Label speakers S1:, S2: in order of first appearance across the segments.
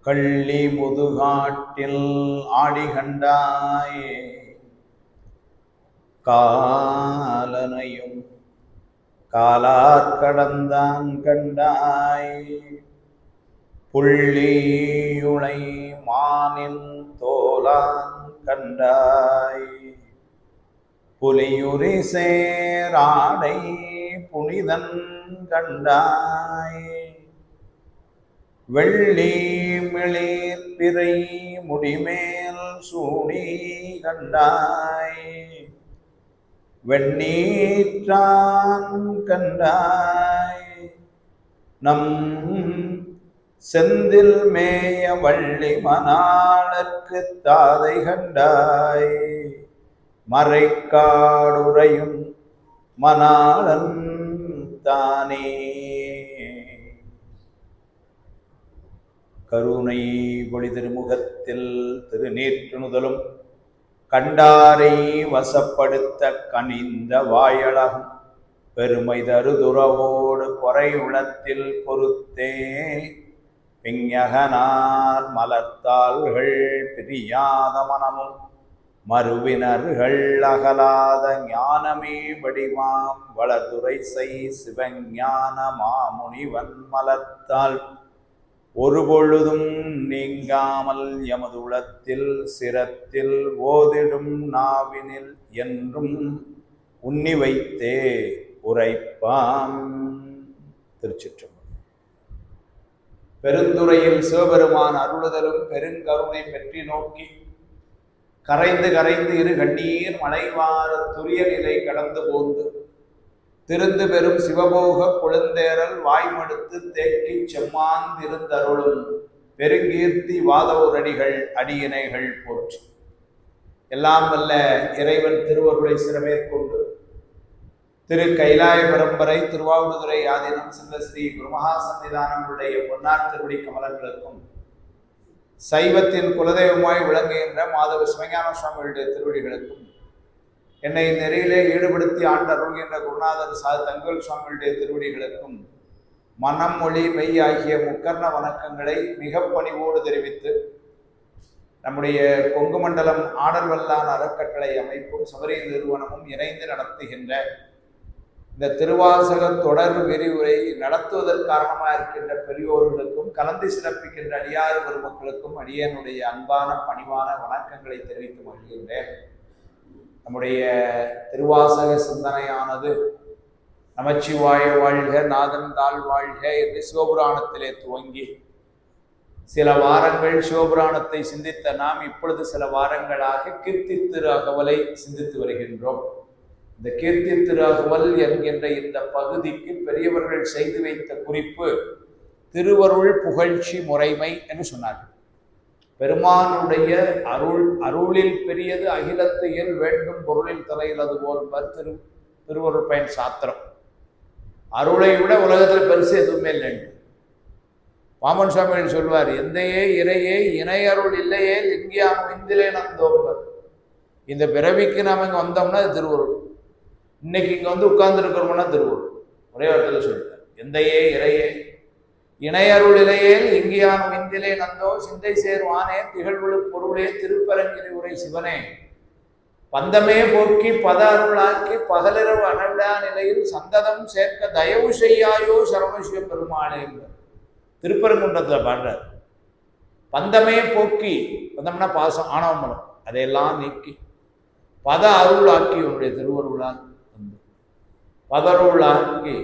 S1: கள்ளி முதுகாட்டில் ஆடிகண்டாயே காலனையும் காலாற்கடந்தான் கண்டாய் புள்ளியுளை மானின் தோலான் கண்டாய் புலியுரி சேராடை புனிதன் கண்டாய் வெள்ளி மிளிர் பிறை முடிமேல் சூடி கண்டாய் வெண்ணீற்றான் கண்டாய் நம் செந்தில் மேய வள்ளி மணாளர்க்கு தாதை கண்டாய் மறைக்காடுறையும் மணாளன் தானே. கருணை பொழி திருமுகத்தில் திருநீற்று நுதலும் கண்டாரை வசப்படுத்த கனிந்த வாயழகும் பெருமை தருதுறவோடு பொறை உளத்தில் பொறுத்தே பிஞகனார் மலர்த்தாள்கள் பிரியாத மனமும் மறுவினர்கள் அகலாத ஞானமே வடிவாம் வளதுரை செய் சிவஞான மாமுனிவன் மலர்த்தாள் ஒரு பொழுதும் நீங்காமல் எமது உளத்தில் சிரத்தில் ஓதிடும் நாவினில் என்றும் உன்னி வைத்தே உரைப்பாம். திருச்சிற்றம்பலம். பெருந்துறையில் சிவபெருமான் அருளுதலும் பெருங்கருணை பெற்றி நோக்கி கரைந்து கரைந்து இரு கண்ணீர் மலைவார துரிய நிலை கடந்து போந்து திருந்து பெரும் சிவபோக குழந்தேரல் வாய்மடுத்து தேக்கி செம்மாந்திருந்தருளும் பெருங்கீர்த்தி வாதவரடிகள் அடியினைகள் போற்றி. எல்லாம் வல்ல இறைவன் திருவருளை சிறமேற்கொண்டு திரு கைலாய பரம்பரை திருவாவடுதுறை ஆதீனம் சிந்த ஸ்ரீ குருமகா சன்னிதானங்களுடைய பொன்னார் திருவடி கமலங்களுக்கும் சைவத்தின் குலதெய்வமாய் விளங்குகின்ற மாதவ சிவஞான சுவாமிகளுடைய திருவடிகளுக்கும் என்னை நெறியிலே ஈடுபடுத்தி ஆண்டு அருள்கின்ற குருநாதர் தங்கவேல் சுவாமிகளுடைய திருவடிகளுக்கும் மனம் மொழி மெய் ஆகிய முக்கர்ண வணக்கங்களை மிக பணிவோடு தெரிவித்து நம்முடைய கொங்கு மண்டலம் ஆடல் வல்லான் அறக்கட்டளை அமைப்பும் சபரி நிறுவனமும் இணைந்து நடத்துகின்ற இந்த திருவாசக தொடர் விரிவுரை நடத்துவதற்கு காரணமாக இருக்கின்ற பெரியோர்களுக்கும் கலந்து சிறப்பிக்கின்ற அடியாறு பெருமக்களுக்கும் அடியனுடைய அன்பான பணிவான வணக்கங்களை தெரிவித்து மகிழ்கின்றேன். நம்முடைய திருவாசக சிந்தனையானது நமச்சிவாய வாழ்க நாதன் தாழ் வாழ்க என்று சிவபுராணத்திலே துவங்கி சில வாரங்கள் சிவபுராணத்தை சிந்தித்த நாம் இப்பொழுது சில வாரங்களாக கீர்த்தி திரு அகவலை சிந்தித்து வருகின்றோம். இந்த கீர்த்தி திரு அகவல் என்கின்ற இந்த பகுதிக்கு பெரியவர்கள் செய்து வைத்த குறிப்பு திருவருள் புகழ்ச்சி முறைமை என்று சொன்னார்கள். பெருமானுடைய அருளில் பெரியது அகிலத்து இயல் வேண்டும் பொருளில் தலையிலது போல் திருவருள் பயன் சாத்திரம். அருளை விட உலகத்தில் பெருசு எதுவுமே இல்லைன்னு பாமன் சுவாமிகள் சொல்வார். எந்தையே இறையே இணை அருள் இல்லையே இங்கேயாம் இந்திலே நந்தோம்பர். இந்த பிறவிக்கு நாம் இங்கே வந்தோம்னா அது திருவருள். இன்னைக்கு இங்கே வந்து உட்கார்ந்துருக்கிறோம்னா திருவருள். ஒரே வார்த்தையில் சொல்லிட்டார். எந்தையே இறையே இணையருள் இலையேல் இங்கியான் விந்திலே நந்தோ சிந்தை சேர்வானே திகழ்வுழு பொருளே திருப்பரங்கிரி உரை சிவனே பந்தமே போக்கி பத அருளாக்கி பகலிரவு அனவிடா நிலையில் சந்ததம் சேர்க்க தயவு செய்யாயோ சரமசிவம் பெருமாளே. திருப்பரங்குன்றத்தில் பாடுறார். பந்தமே போக்கி, பந்தம்னா பாசம் ஆணவமலம், அதையெல்லாம் நீக்கி பத அருளாக்கி உன்னுடைய திருவருளால் வந்து பதருளாக்கி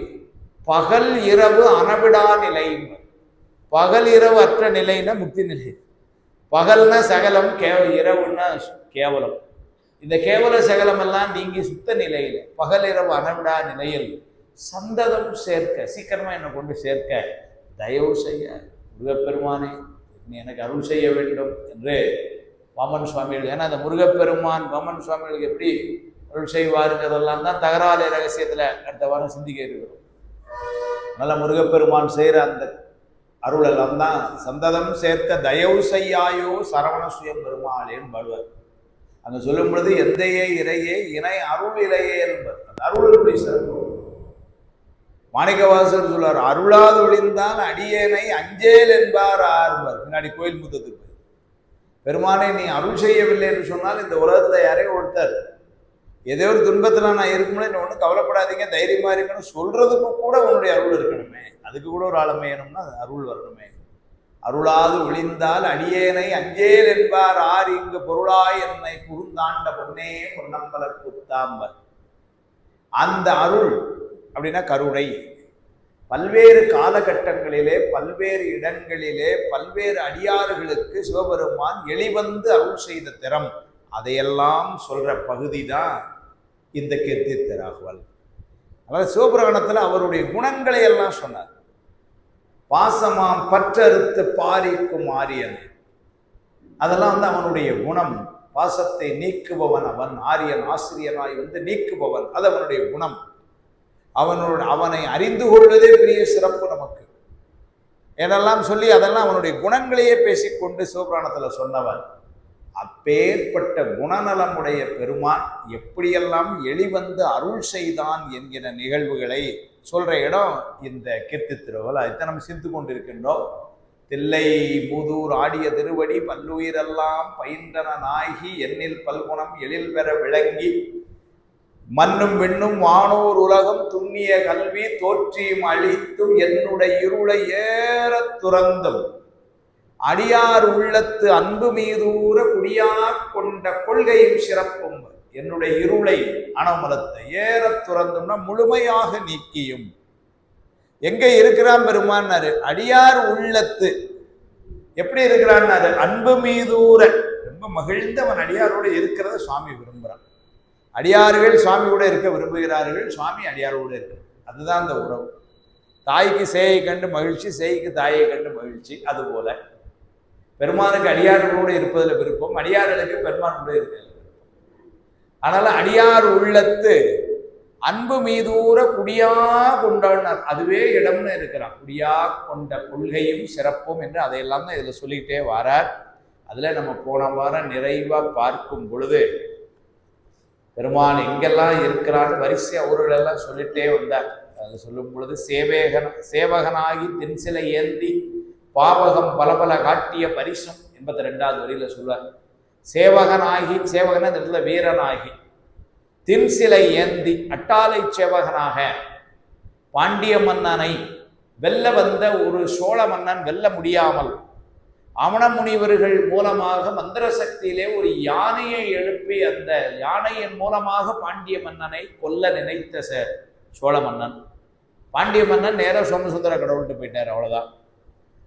S1: பகல் இரவு அனவிடா நிலை. பகல் இரவு அற்ற நிலைன்னா முக்தி நிலை. பகல்னா சகலம், இரவுன்னா கேவலம். இந்த கேவல சகலம் எல்லாம் நீங்கி சுத்த நிலையில பகல் இரவு அனவிடா நிலையில் சந்ததம் சேர்க்க, சீக்கிரமா என்னை கொண்டு சேர்க்க தயவு செய்ய முருகப்பெருமானே நீ எனக்கு அருள் செய்ய வேண்டும் என்று வாமன் சுவாமிகள். ஏன்னா அந்த முருகப்பெருமான் வாமன் சுவாமிகளுக்கு எப்படி அருள் செய்வாருங்கிறதெல்லாம் தான் தகராலை ரகசியத்துல அடுத்த வாரம் சிந்திக்க இருக்கிறோம். நல்ல முருகப்பெருமான் செய்கிற அந்த அருள் எல்லாம் தான் சந்ததம் சேர்க்க தயவு செய்யாயோ சரவண சுயம் பெருமாளேன்னு பாடுவார். அங்க சொல்லும் பொழுது எந்தையே இறையே இணை அருள் இலையே என்பது. அந்த அருள் எப்படி சிறப்பு. மாணிக்கவாசர் சொல்றார், அருளாது ஒளிந்தால் அடியேனை அஞ்சேல் என்பார் ஆர்வர். பின்னாடி கோயில் முத்தத்துக்கு பெருமானை நீ அருள் செய்யவில்லை என்று சொன்னால் இந்த உலகத்துல யாரையும் ஒருத்தர் ஏதோ ஒரு துன்பத்துல நான் இருக்கும்போது என்ன ஒன்றும் கவலைப்படாதீங்க, தைரியமா இருக்கணும் சொல்றதுக்கு கூட உன்னுடைய அருள் இருக்கணுமே, அதுக்கு கூட ஒரு ஆளுமையணும்னா அருள் வரணுமே. அருளாது ஒளிந்தால் அடியேனை அஞ்சேல் என்பார் ஆர் இங்கு பொருளாய் என்னை குறுந்தாண்ட பொன்னே பொன்னம்பலர் புத்தாம்பர். அந்த அருள் அப்படின்னா கருணை. பல்வேறு காலகட்டங்களிலே பல்வேறு இடங்களிலே பல்வேறு அடியார்களுக்கு சிவபெருமான் எளிவந்து அருள் செய்த திறம், அதையெல்லாம் சொல்ற பகுதி தான் இந்த கீர்த்தி திராகுவல். அதாவது சிவபுராணத்துல அவருடைய குணங்களை எல்லாம் சொன்னார். பாசமாம் பற்றறுத்து பாரிக்கும் ஆரியன், அதெல்லாம் வந்து அவனுடைய குணம். பாசத்தை நீக்குபவன் அவன், ஆரியன் ஆசிரியனாய் வந்து நீக்குபவன், அது அவனுடைய குணம். அவனை அறிந்து கொள்வதே பெரிய சிறப்பு நமக்கு என்றெல்லாம் சொல்லி அதெல்லாம் அவனுடைய குணங்களையே பேசிக்கொண்டு சிவபுராணத்துல சொன்னவன். அப்பேற்பட்ட குணநலமுடைய பெருமான் எப்படியெல்லாம் எளிவந்து அருள் செய்தான் என்கிற நிகழ்வுகளை சொல்ற இடம் இந்த கீர்த்தி திருவள். அதை நம்ம சிந்து கொண்டிருக்கின்றோம். தில்லை மூதூர் ஆடிய திருவடி பல்லுயிரெல்லாம் பயின்றன நாயகி எண்ணில் பல்குணம் எழில் பெற விளங்கி மண்ணும் விண்ணும் வானோர் உலகம் துண்ணிய கல்வி தோற்றியும் அழித்தும் என்னுடைய இருளை ஏற துறந்தும் அடியார் உள்ளத்து அன்பு மீதூர குடியா கொண்ட கொள்கையும் சிறப்பும் என்னுடைய இருளை அனமலத்தை ஏற துறந்தும்னா முழுமையாக நீக்கியும். எங்க இருக்கிறான் பெருமான்னாரு? அடியார் உள்ளத்து. எப்படி இருக்கிறான்னாரு? அன்பு மீதூர, ரொம்ப மகிழ்ந்து அவன் அடியாரோடு இருக்கிறத சுவாமி விரும்புகிறான். அடியார்கள் சுவாமி கூட இருக்க விரும்புகிறார்கள், சுவாமி அடியாரோடு இருக்கு. அதுதான் அந்த உறவு. தாய்க்கு சேயை கண்டு மகிழ்ச்சி, சேய்க்கு தாயை கண்டு மகிழ்ச்சி. அதுபோல பெருமானுக்கு அடியார்களோடு இருப்பதில் விருப்பம், அடியார்களுக்கு பெருமானோடு இருக்கிறது. அதனால அடியார் உள்ளத்து அன்பு மீதூர குடியா கொண்டாடினார், அதுவே இடம்னு இருக்கிறான். குடியா கொண்ட கொள்கையும் சிறப்பும் என்று அதையெல்லாம் தான் இதுல சொல்லிக்கிட்டே வரார். அதுல நம்ம போன வாரம் நிறைவா பார்க்கும் பொழுது பெருமான் எங்கெல்லாம் இருக்கிறான்னு வரிசை அவர்களெல்லாம் சொல்லிட்டே வந்தார். அது சொல்லும் பொழுது சேவகனாகி தென்சிலை ஏந்தி பாவகம் பலபல காட்டிய பரிசும் 82வது வரியில சொல்வார். சேவகனாகி, சேவகன இந்த இடத்துல வீரனாகி, தின்சிலை ஏந்தி அட்டாளை சேவகனாக பாண்டிய மன்னனை வெல்ல வந்த ஒரு சோழ மன்னன் வெல்ல முடியாமல் அமண முனிவர்கள் மூலமாக மந்திர சக்தியிலே ஒரு யானையை எழுப்பி அந்த யானையின் மூலமாக பாண்டிய மன்னனை கொல்ல நினைத்த சோழ மன்னன். பாண்டிய மன்னன் நேராக சோமசுந்தர கடவுள்கிட்ட போயிட்டார், அவ்வளவுதான்.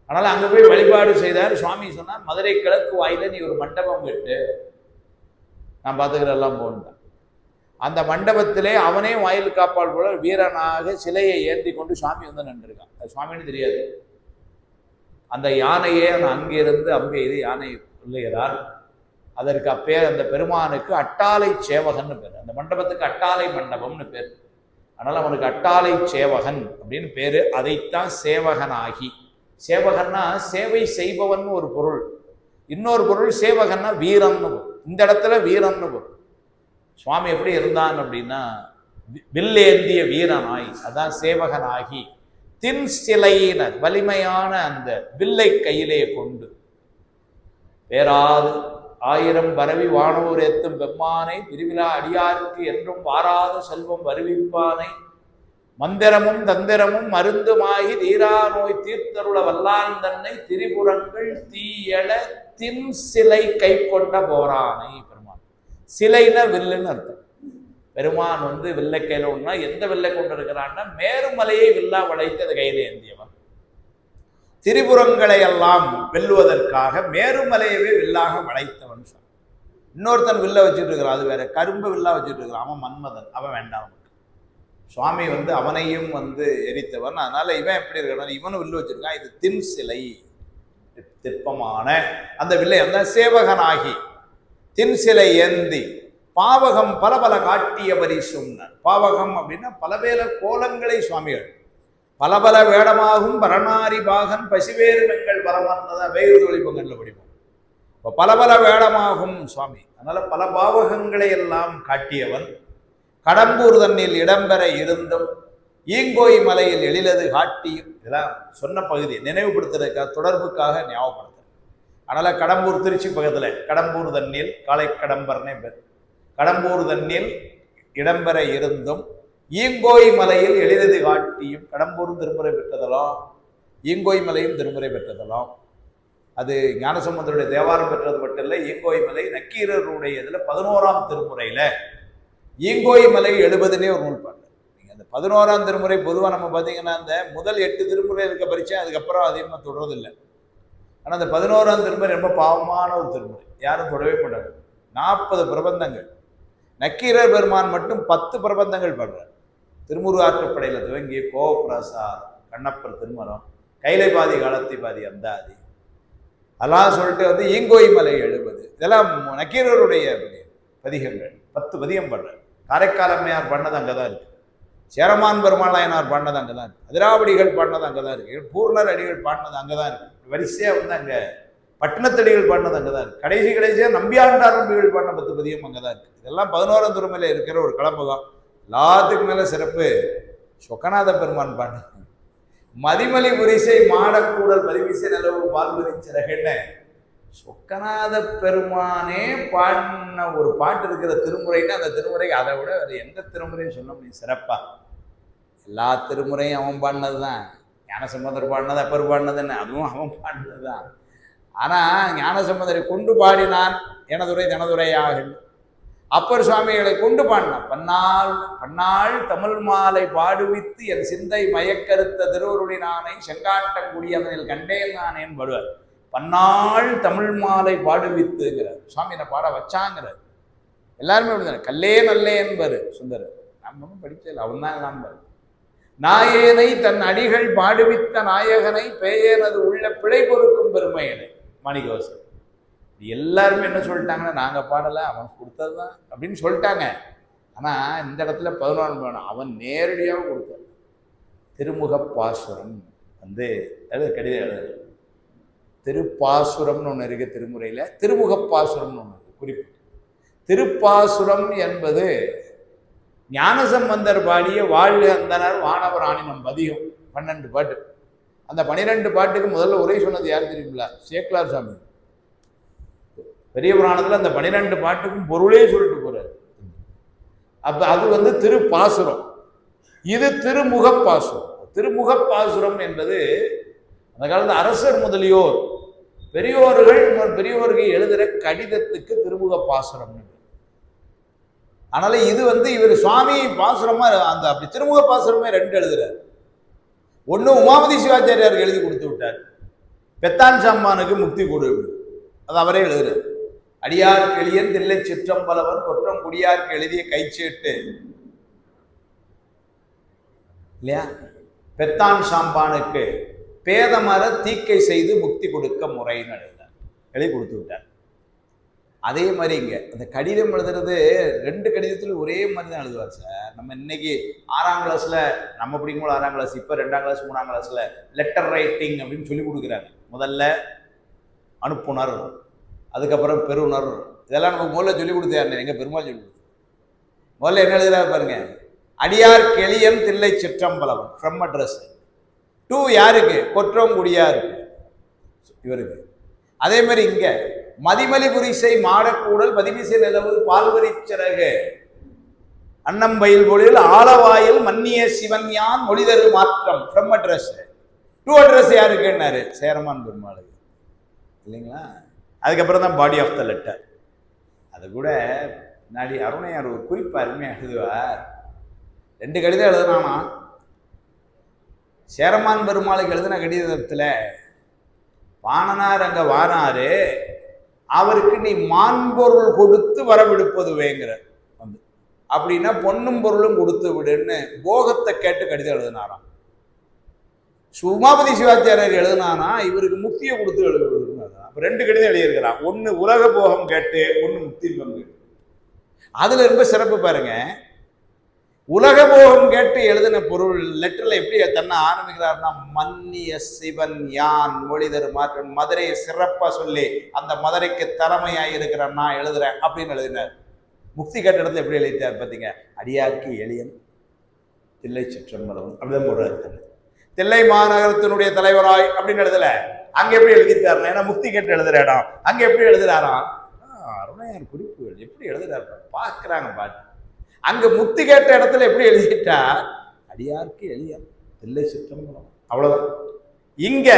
S1: அதனால அங்க போய் வழிபாடு செய்தார். சுவாமி சொன்னார், மதுரை கிழக்கு வாயில நீ ஒரு மண்டபம் விட்டு நான் பார்த்துக்கிறெல்லாம் போன்றான். அந்த மண்டபத்திலே அவனே வாயில் காப்பாள் போல வீரனாக சிலையை ஏந்தி கொண்டு சுவாமி வந்து நின்றுருக்கான். அது சுவாமின்னு தெரியாது. அந்த யானையே அங்கிருந்து அங்கே இது யானை பிள்ளைகிறார். அதற்கு அப்பேர் அந்த பெருமானுக்கு அட்டாளை சேவகன்னு பேர். அந்த மண்டபத்துக்கு அட்டாளை மண்டபம்னு பேர். அதனால அவனுக்கு அட்டாளை சேவகன் அப்படின்னு பேரு. அதைத்தான் சேவகனாகி. சேவகன்னா சேவை செய்பவன் ஒரு பொருள், இன்னொரு பொருள் சேவகன்னா வீரன்னு. இந்த இடத்துல வீரன்னு பொருள். சுவாமி எப்படி இருந்தான் அப்படின்னா வில்லேந்திய வீரனாய், அதான் சேவகனாகி. தின் சிலையினர் வலிமையான அந்த வில்லை கையிலே கொண்டு பேராது 1000 பரவி வானோர் எத்தும் பெம்மானை திருவிழா அடியாருக்கு என்றும் வாராத செல்வம் வருவிப்பானை மந்திரமும் தந்திரமும் மருந்துமாகி தீரா நோய் தீர்த்தருள வல்லான் தன்னை திரிபுரங்கள் தீயள தின் சிலை கை கொண்ட போரானை. பெருமான் சிலைன்னா வில்லுன்னு அர்த்தம். பெருமான் வந்து வில்லை கையில ஒண்ணா எந்த வில்லை கொண்டு இருக்கிறான்னா மேருமலையை வில்லா வளைத்து அது கையில ஏந்தியவன். திரிபுரங்களை எல்லாம் வெல்லுவதற்காக மேருமலையவே வில்லாக வளைத்தவன். இன்னொருத்தன் வில்ல வச்சுட்டு இருக்கிறான், அது வேற. கரும்பு வில்லா வச்சுட்டு இருக்கிறான், அவன் மன்மதன், அவன் வேண்டாம். சுவாமி வந்து அவனையும் வந்து எரித்தவன். அதனால இவன் எப்படி இருக்கிறான், இவனும் வில்லு வச்சிருக்கான். இது தின் சிலை, திற்பமான அந்த வில்லை அந்த சேவகனாகி தின் சிலை ஏந்தி பாவகம் பல பல காட்டிய பரிசும். பாவகம் அப்படின்னா பலவேல கோலங்களை சுவாமிகள் பல பல வேடமாகும் பரணாரி பாகன் பசிவேறு பெண்கள் பரமானதான் வேறு தொழிற்பங்களில் படிப்போம். இப்போ பல பல வேடமாகும் சுவாமி. அதனால பல பாவகங்களை எல்லாம் காட்டியவன். கடம்பூர் தன்னில் இடம்பெற இருந்தும் ஈங்கோய் மலையில் எழிலது காட்டியும், இதெல்லாம் சொன்ன பகுதி நினைவுபடுத்துறதுக்காக தொடர்புக்காக ஞாபகப்படுத்துறேன். அதனால கடம்பூர் திருச்சி பக்கத்துல கடம்பூர் தண்ணில் காலை கடம்பர்னே பேர். கடம்பூர் தண்ணில் இடம்பெற இருந்தும் ஈங்கோய் மலையில் எழிலது காட்டியும், கடம்பூரும் திருமுறை பெற்றதெல்லாம் ஈங்கோய் மலையும் திருமுறை பெற்றதெல்லாம். அது ஞானசம்பந்தருடைய தேவாரம் பெற்றது மட்டும் இல்லை, ஈங்கோய் மலை நக்கீரருடைய இதுல 11ஆம் திருமுறையில ஈங்கோய் மலை 70னே ஒரு நூல் பாடல். நீங்க அந்த 11ஆம் திருமுறை பொதுவாக நம்ம பார்த்தீங்கன்னா அந்த முதல் 8 திருமுறை இருக்க பரிச்சை, அதுக்கப்புறம் அதிகமாக தொடர்றதில்லை. ஆனால் அந்த 11ஆம் திருமுறை ரொம்ப பாவமான ஒரு திருமுறை, யாரும் தொடவே மாட்டாங்க. 40 பிரபந்தங்கள். நக்கீரர் பெருமான் மட்டும் 10 பிரபந்தங்கள் பாடுறார். திருமுரு ஆற்றுப்படையில் துவங்கி கோவப்பிரசாத், கண்ணப்பர் திருமணம், கைலை பாதி காலத்தி பாதி அந்தாதி, அதெல்லாம் சொல்லிட்டு வந்து ஈங்கோய் மலை 70, இதெல்லாம் நக்கீரருடைய பதிகங்கள். 10 பதிகம் பாடுறார். காரைக்கால் அம்மையார் பாடினது அங்கே தான் இருக்கு. சேரமான் பெருமாளாயனார் பாடினது அங்கே தான் இருக்கு. அதிராவடிகள் பாடினது அங்கே தான் இருக்கு. பூர்ணர் அடிகள் பாடினது அங்கே தான் இருக்கு. வரிசையாக வந்து அங்கே பட்டினத்தடிகள் பாடினது அங்கே தான் இருக்கு. கடைசியாக நம்பியாண்டார் நம்பிகள் பாடின 10 பதிகம் அங்கே தான் இருக்கு. இதெல்லாம் 11ஆம் திருமுறையில் இருக்கிற ஒரு கலம்பகம். எல்லாத்துக்கு மேலே சிறப்பு சொக்கநாத பெருமான் பாடினது. மதிமலி புரிசை மாடக்கூடல் மதிவிசை நிலவு பால்வரி சிறகன்னு சொக்கநாத பெருமானே பாடின ஒரு பாட்டு இருக்கிற திருமுறைன்னு அந்த திருமுறைக்கு அதை விட அது எந்த திருமுறையும் சொல்ல முடியும் சிறப்பா. எல்லா திருமுறையும் அவன் பாடினது தான். ஞானசம்பந்தர் பாடினது, அப்பர் பாடினதுன்னு அதுவும் அவன் பாடினது தான். ஆனால் ஞானசம்பந்தரை கொண்டு பாடினான் எனதுரை தனதுரையாக. அப்பர் சுவாமிகளை கொண்டு பாடினான். பன்னாள் தமிழ் மாலை பாடுவித்து என் சிந்தை மயக்கருத்த திருவருளி நானை செங்காட்டங்குடியவனில் கண்டேன் நானேன் பாடுவார். பன்னாள் தமிழ் மாலை பாடுவித்துங்கிறார். சுவாமி என்னை பாட வச்சாங்கிறார். எல்லாருமே அப்படிதானே. கல்லே நல்லே என்பாரு சுந்தரர். நம்ம படிச்சதில்லை, அவன் தான் எல்லாம் பாரு. நாயேனை தன் அடிகள் பாடுவித்த நாயகனை பேயனது உள்ள பிழை பொறுக்கும் பெருமையனை மாணிக்கவாசகர். எல்லாருமே என்ன சொல்லிட்டாங்கன்னா, நாங்கள் பாடலை, அவன் கொடுத்தது தான் அப்படின்னு சொல்லிட்டாங்க. ஆனால் இந்த இடத்துல 11 வேணும், அவன் நேரடியாக கொடுத்தார். திருமுகப்பாசுரம் வந்து கடிதம் எழுது. திருப்பாசுரம்னு ஒன்று இருக்கு திருமுறையில், திருமுகப்பாசுரம்னு ஒன்று இருக்கு குறிப்பு. திருப்பாசுரம் என்பது ஞானசம்பந்தர் பாடிய வாழ்க அந்தனர் வானவர் ஆணினம் பதிகம் 12 பாட்டு. அந்த 12 பாட்டுக்கு முதல்ல உரை சொன்னது யார் தெரியுங்களா? சேக்கலார் சாமி. பெரிய புராணத்தில் அந்த 12 பாட்டுக்கும் பொருளே சொல்லிட்டு போறாரு. அப்ப அது வந்து திருப்பாசுரம். இது திருமுகப்பாசுரம். திருமுகப்பாசுரம் என்பது அந்த காலத்தில் அரசர் முதலியோர் பெரியோருக்கு எழுதுகிற கடிதத்துக்கு திருமுகப்பாசுரம். அதனால இது வந்து இவர் சுவாமி பாசுரமா அந்த அப்படி திருமுகப்பாசுரமே 2 எழுதுறாரு. ஒன்று உமாபதி சிவாச்சாரியாருக்கு எழுதி கொடுத்து விட்டார். பெத்தான் சாம்பானுக்கு முக்தி கொடு, அது அவரே எழுதுறாரு. அடியாருக்கு எளியன் தில்லை சிற்றம்பலவன் கொற்றம் குடியாருக்கு எழுதிய கைச்சேட்டு இல்லையா? பெத்தான் சாம்பானுக்கு பேதமர தீக்கை செய்து முக்தி கொடுக்க முறைன்னு எழுதி கொடுத்து விட்டார். அதே மாதிரி இங்க அந்த கடிதம் எழுதுறது 2 கடிதத்துல ஒரே மாதிரி தான் எழுதுவார் சார். நம்ம இன்னைக்கு 6ஆம் கிளாஸ்ல நம்ம படிக்கும்போது 6ஆம் கிளாஸ், இப்போ 2ஆம் கிளாஸ் 3ஆம் கிளாஸ்ல லெட்டர் ரைட்டிங் அப்படின்னு சொல்லி கொடுக்குறாங்க. முதல்ல அனுப்புனர், அதுக்கப்புறம் பெறுநர், இதெல்லாம் நமக்கு முதல்ல சொல்லி கொடுத்தாரு. எங்க பெருமாள் சொல்லி கொடுத்தாரு. முதல்ல என்ன எழுதுறாரு பாருங்க, அடியார் கெளியன் தில்லை சிற்றம்பலவன் ஃப்ரம் அட்ரஸ் டு யாருக்கு? கொற்றங்குடியாருக்கு இவருக்கு. அதே மாதிரி இங்க மதிமலி புரிசை மாடக்கூடல் மதிமிசை நிலவு பால்வரி சிறகு அன்னம்பயில் பொழில் ஆலவாயில் மன்னிய சிவன் யான் மொழிதரு மாற்றம் ஃப்ரம் அட்ரஸ் டு அட்ரஸ் யாருக்குன்னாரு? சேரமான் பெருமாளுக்கு இல்லைங்களா? அதுக்கப்புறம் தான் பாடி ஆஃப் த லெட்டர். அது கூட முன்னாடி அருணையார் ஒரு குறிப்பு அருமையாக எழுதுவார். 2 கடிதம் எழுதுனானா. சேரமான் பெருமாளுக்கு எழுதின கடிதத்தில் பாணனார் அங்கே வாராரு, அவருக்கு நீ மான்பொருள் கொடுத்து வரவிடுப்பது வேங்கிற வந்து அப்படின்னா பொண்ணும் பொருளும் கொடுத்து விடுன்னு போகத்தை கேட்டு கடிதம் எழுதினாராம். உமாபதி சிவாச்சாரியர் எழுதினானா இவருக்கு முக்தியை கொடுத்து எழுதுனா. 2 கடிதம் எழுதியிருக்கிறான். 1 உலக போகம் கேட்டு, 1 முக்தி பங்கு. அதுல ரொம்ப சிறப்பு பாருங்க. உலக போகம் கேட்டு எழுதின பொருள் லெட்டர்ல எப்படி தன்னை ஆரம்பிக்கிறார்னா, மன்னிய சிவன் யான் மொழிதரு மாற்றம், மதுரையை சிறப்பா சொல்லி அந்த மதுரைக்கு திறமையா இருக்கிற நான் எழுதுறேன் அப்படின்னு எழுதினார். முக்தி கேட்ட இடத்துல எப்படி எழுதிட்டார் பார்த்தீங்க? அடியாருக்கு எளியன் தில்லை சிற்றம்பலம் அப்படிதான் போடுறாரு. தில்லை மாநகரத்தினுடைய தலைவராய் அப்படின்னு எழுதல, அங்க எப்படி எழுதிட்டாரு? ஏன்னா முக்தி கேட்டு எழுதுற இடம், அங்க எப்படி எழுதுறாராம்? அருணையார் குறிப்புகள் எப்படி எழுதுறாரு பாக்குறாங்க பாட்டு. அங்க முக்தி கேட்ட இடத்துல எப்படி எழுதிட்டா, அடியாருக்கு எளிய தில்லை சிற்றம்பலம் அவ்வளவுதான். இங்க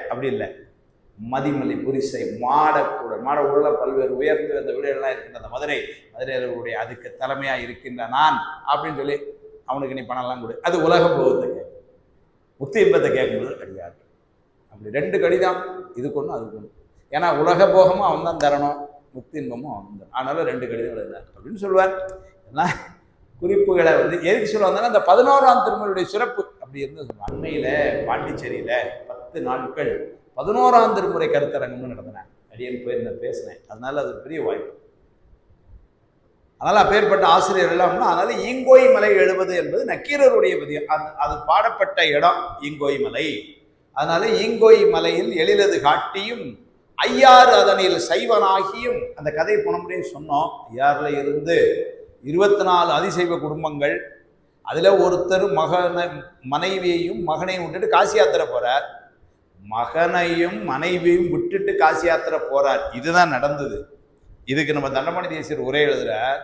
S1: அப்படி இல்லை, மதிமலை புரிசை மாடக்கூட மாடக்கூட பல்வேறு உயர்ந்து அந்த விடையெல்லாம் இருக்கின்ற அந்த மதுரைகளுடைய அதுக்கு தலைமையா இருக்கின்ற நான் அப்படின்னு சொல்லி அவனுக்கு நீ பணம்லாம் கொடு, அது உலக போகத்துக்கு முக்தி இன்பத்தை கேட்கும்போது கிடையாது. அப்படி ரெண்டு கடிதான், இதுக்கு ஒன்று அதுக்கு ஒன்று. ஏன்னா உலக போகமும் அவன் தான் தரணும், முக்தி இன்பமும் அவன் தான். அதனால ரெண்டு கடிதம் எழுதினார் அப்படின்னு சொல்லுவார். ஏன்னா குறிப்புகளை வந்து எதுக்கு சொல்லுவாங்கன்னா அந்த 11ஆம் திருமுறையுடைய சிறப்பு அப்படி இருந்து. அண்மையில பாண்டிச்சேரியில 10 நாட்கள் 11ஆம் திருமுறை கருத்தரங்கம்னு நடத்தினேன். அடியன் போய் பேசினேன். அதனால அது பெரிய வாய்ப்பு. அதனால அப்பேற்பட்ட ஆசிரியர் எல்லாம்னா, அதனால ஈங்கோய் மலை எழுவது என்பது நக்கீரருடைய பதியம். அது பாடப்பட்ட இடம் ஈங்கோய் மலை. அதனால ஈங்கோய் மலையில் எழிலது காட்டியும் ஐயாறு அதனில் சைவனாகியும், அந்த கதை போன முறையும் சொன்னோம். ஐயாறுல இருந்து 24 அதிசைவ குடும்பங்கள், அதுல ஒருத்தர் மனைவியையும் மகனையும் விட்டுட்டு காசி யாத்திரை போறார். மகனையும் மனைவியும் விட்டுட்டு காசி யாத்திரை போறார். இதுதான் நடந்தது. இதுக்கு நம்ம தண்டமணி தேசியர் உரை எழுதுறார்.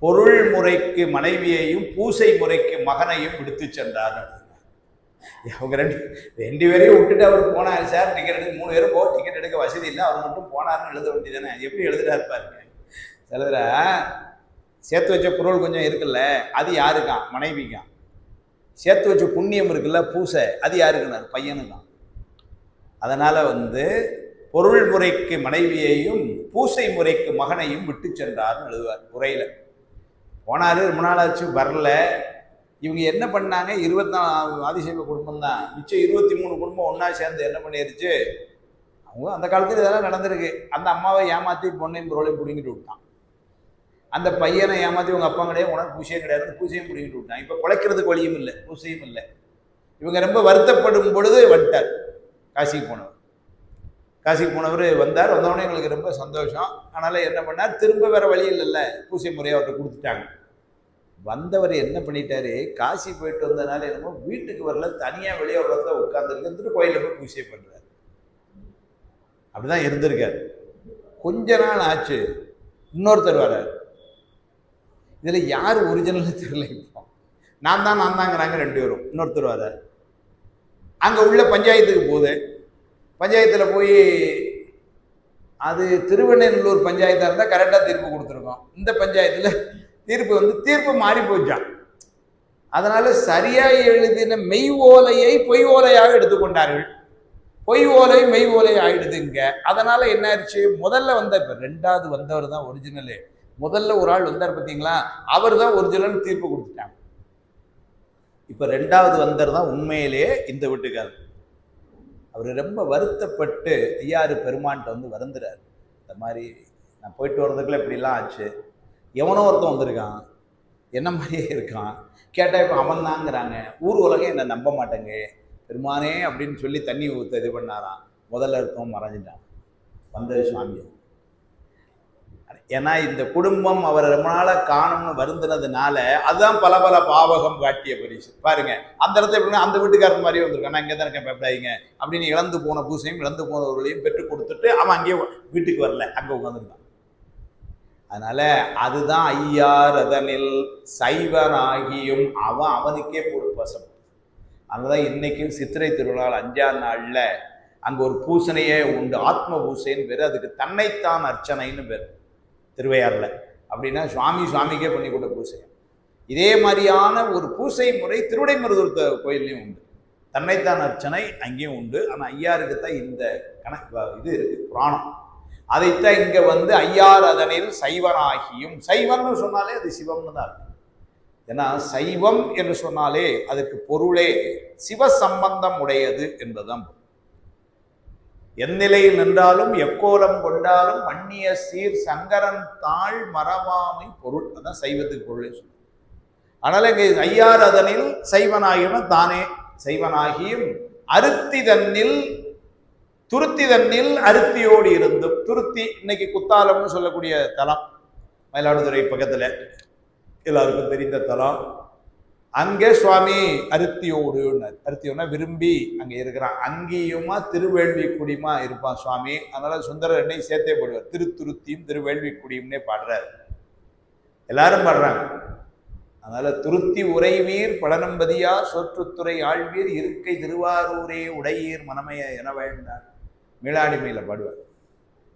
S1: பொருள் முறைக்கு மனைவியையும் பூசை முறைக்கு மகனையும் விடுத்து சென்றார். அவங்க ரெண்டு பேரையும் விட்டுட்டு அவர் போனார். சார் டிக்கெட் எடுக்க 3 பேரும் போ, டிக்கெட் எடுக்க வசதி இல்லை, அவர் மட்டும் போனார்னு எழுத வேண்டியதானே. எப்படி எழுதுறாரு பாருங்க. எழுதுற சேர்த்து வச்ச பொருள் கொஞ்சம் இருக்குல்ல, அது யாருக்கான்? மனைவிக்கான். சேர்த்து வச்ச புண்ணியம் இருக்குல்ல பூசை, அது யாருக்குனாரு? பையனுக்கான். அதனால வந்து பொருள் முறைக்கு மனைவியையும் பூசை முறைக்கு மகனையும் விட்டு சென்றார்னு எழுதுவார் உரையில. போனாரு, ரொம்ப நாளாச்சு வரல. இவங்க என்ன பண்ணாங்க? 24 ஆதிசைவ குடும்பம் தான், மிச்சம் 23 குடும்பம் ஒன்னா சேர்ந்து என்ன பண்ணிருச்சு, அவங்க அந்த காலத்துல இதெல்லாம் நடந்திருக்கு. அந்த அம்மாவை ஏமாத்தி பொண்ணையும் பொருளையும் பிடிங்கிட்டு விட்டான். அந்த பையனை ஏமாத்தி உங்க அப்பா கிடையாது, உனக்கு பூசையும் கிடையாது, பூசையும் பிடிங்கிட்டு விட்டான். இப்ப பிழைக்கிறதுக்கு வழியும் இல்லை, பூசையும் இல்லை. இவங்க ரொம்ப வருத்தப்படும் பொழுது வந்துட்டார். காசிக்கு போனவர் வந்தார். வந்தவொடனே எங்களுக்கு ரொம்ப சந்தோஷம். அதனால என்ன பண்ணார், திரும்ப வேற வழி இல்லைல்ல, பூசை முறையை அவர்கிட்ட கொடுத்துட்டாங்க. வந்தவர் என்ன பண்ணிட்டாரு, காசி போயிட்டு வந்ததுனால என்னமோ வீட்டுக்கு வரல, தனியா வெளியே வரத உட்கார்ந்துருக்கு, கோயில போய் பூஜை பண்றாரு. அப்படிதான் இருந்திருக்காரு. கொஞ்ச நாள் ஆச்சு, இன்னொருத்தர் வர்றாரு. இதுல யார் ஒரிஜினல் தெரியல. இப்போ நான் தாங்கிறாங்க 2 பேரும். இன்னொருத்தர் வர்றாரு. அங்க உள்ள பஞ்சாயத்துக்கு போகுது. பஞ்சாயத்துல போய், அது திருவெண்ணூர் பஞ்சாயத்தா இருந்தா கரெக்டா தீர்ப்பு கொடுத்துருக்கோம். இந்த பஞ்சாயத்துல தீர்ப்பு மாறி போச்சான். அதனால சரியா எழுதின மெய் ஓலையை பொய் ஓலையாக எடுத்துக்கொண்டார்கள். பொய் ஓலை மெய் ஓலை ஆயிடுதுங்க. அதனால என்ன ஆயிடுச்சு, முதல்ல வந்த, இப்ப 2வது வந்தவர் தான் ஒரிஜினலு. முதல்ல ஒரு ஆள் வந்தார் பார்த்தீங்களா, அவர் தான் ஒரிஜினல் தீர்ப்பு கொடுத்துட்டாங்க. இப்ப 2வது வந்தவர் தான் உண்மையிலேயே இந்த வீட்டுக்காரர். அவர் ரொம்ப வருத்தப்பட்டு ஐயாறு பெருமான்கிட்ட வந்து வருந்துறாரு. இந்த மாதிரி நான் போயிட்டு வர்றதுக்குள்ள இப்படிலாம் ஆச்சு. எவனோ ஒருத்தன் வந்திருக்கான், என்ன மாதிரியே இருக்கான். கேட்டால் இப்போ அவன் தாங்கிறாங்க. ஊர் உலகம் என்னை நம்ப மாட்டேங்க பெருமானே அப்படின்னு சொல்லி தண்ணி ஊற்ற இது பண்ணாராம். முதல்ல இருக்கவும் மறைஞ்சிட்டான் வந்த சுவாமி. ஏன்னா இந்த குடும்பம் அவர் ரொம்ப நாளாக காணும்னு வருந்தினதுனால அதுதான் பல பாவகம் காட்டிய பரிசு. பாருங்க, அந்த இடத்துல எப்படின்னா அந்த வீட்டுக்காரர் மாதிரியே வந்திருக்கான். நான் இங்கே தான் இருக்கேன், பயப்படாதீங்க அப்படின்னு இழந்து போன பூசையும் இழந்து போனவர்களையும் பெற்றுக் கொடுத்துட்டு அவன் அங்கேயே வீட்டுக்கு வரல, அங்கே உட்காந்துருக்கான். அதனால அதுதான் ஐயார் அதனில் சைவனாகியும் அவனுக்கே பொறுப்பசம். அங்கதான் இன்னைக்கும் சித்திரை திருநாள் 5ஆம் நாள்ல அங்க ஒரு பூசணையே உண்டு, ஆத்ம பூசைன்னு பேரு. அதுக்கு தன்னைத்தான் அர்ச்சனைன்னு பேரு திருவையாறுல. அப்படின்னா சுவாமிக்கே பண்ணி கொடுத்த பூசை. இதே மாதிரியான ஒரு பூசை முறை திருவிடைமருதூர் கோயில்லையும் உண்டு. தன்னைத்தான் அர்ச்சனை அங்கேயும் உண்டு. ஆனா ஐயாருக்கு தான் இந்த கணக்கு இது இருக்கு, புராணம். அதைத்தான் இங்க வந்து ஐயார் அதனில் சைவனாகியும். சைவம்னு சொன்னாலே அது சிவம்னு தான் இருக்கு. ஏன்னா சைவம் என்று சொன்னாலே அதுக்கு பொருளே சிவ சம்பந்தம் உடையது என்பதுதான். எந்நிலையில் நின்றாலும் எக்கோலம் கொண்டாலும் மன்னிய சீர் சங்கரன் தாழ் மரபாமை பொருள், அதான் சைவத்துக்கு பொருளே சொல்லுது. அதனால இங்க ஐயார் அதனில் சைவனாகியும் தானே சைவனாகியும் அருத்தி தன்னில் துருத்தி தன்னில் அருத்தியோடு இருந்தும். துருத்தி இன்னைக்கு குத்தாலம்னு சொல்லக்கூடிய தலம், மயிலாடுதுறை பக்கத்துல எல்லாருக்கும் தெரிந்த தலம். அங்கே சுவாமி அருத்தியோடு, அருத்தியோன்னா விரும்பி அங்க இருக்கிறான். அங்கேயுமா திருவேள்விக்குடியுமா இருப்பான் சுவாமி. அதனால சுந்தரர் என்னை சேர்த்தே போடுவார். திருத்துருத்தியும் திருவேள்விக்குடியும்னே பாடுறார். எல்லாரும் பாடுறாங்க. அதனால துருத்தி உறைவீர் பழனம்பதியா சோற்றுத்துறை ஆழ்வீர் இருக்கை திருவாரூரே உடையீர் மனமைய என வேண்டார். மீளாடிமையில பாடுவார்.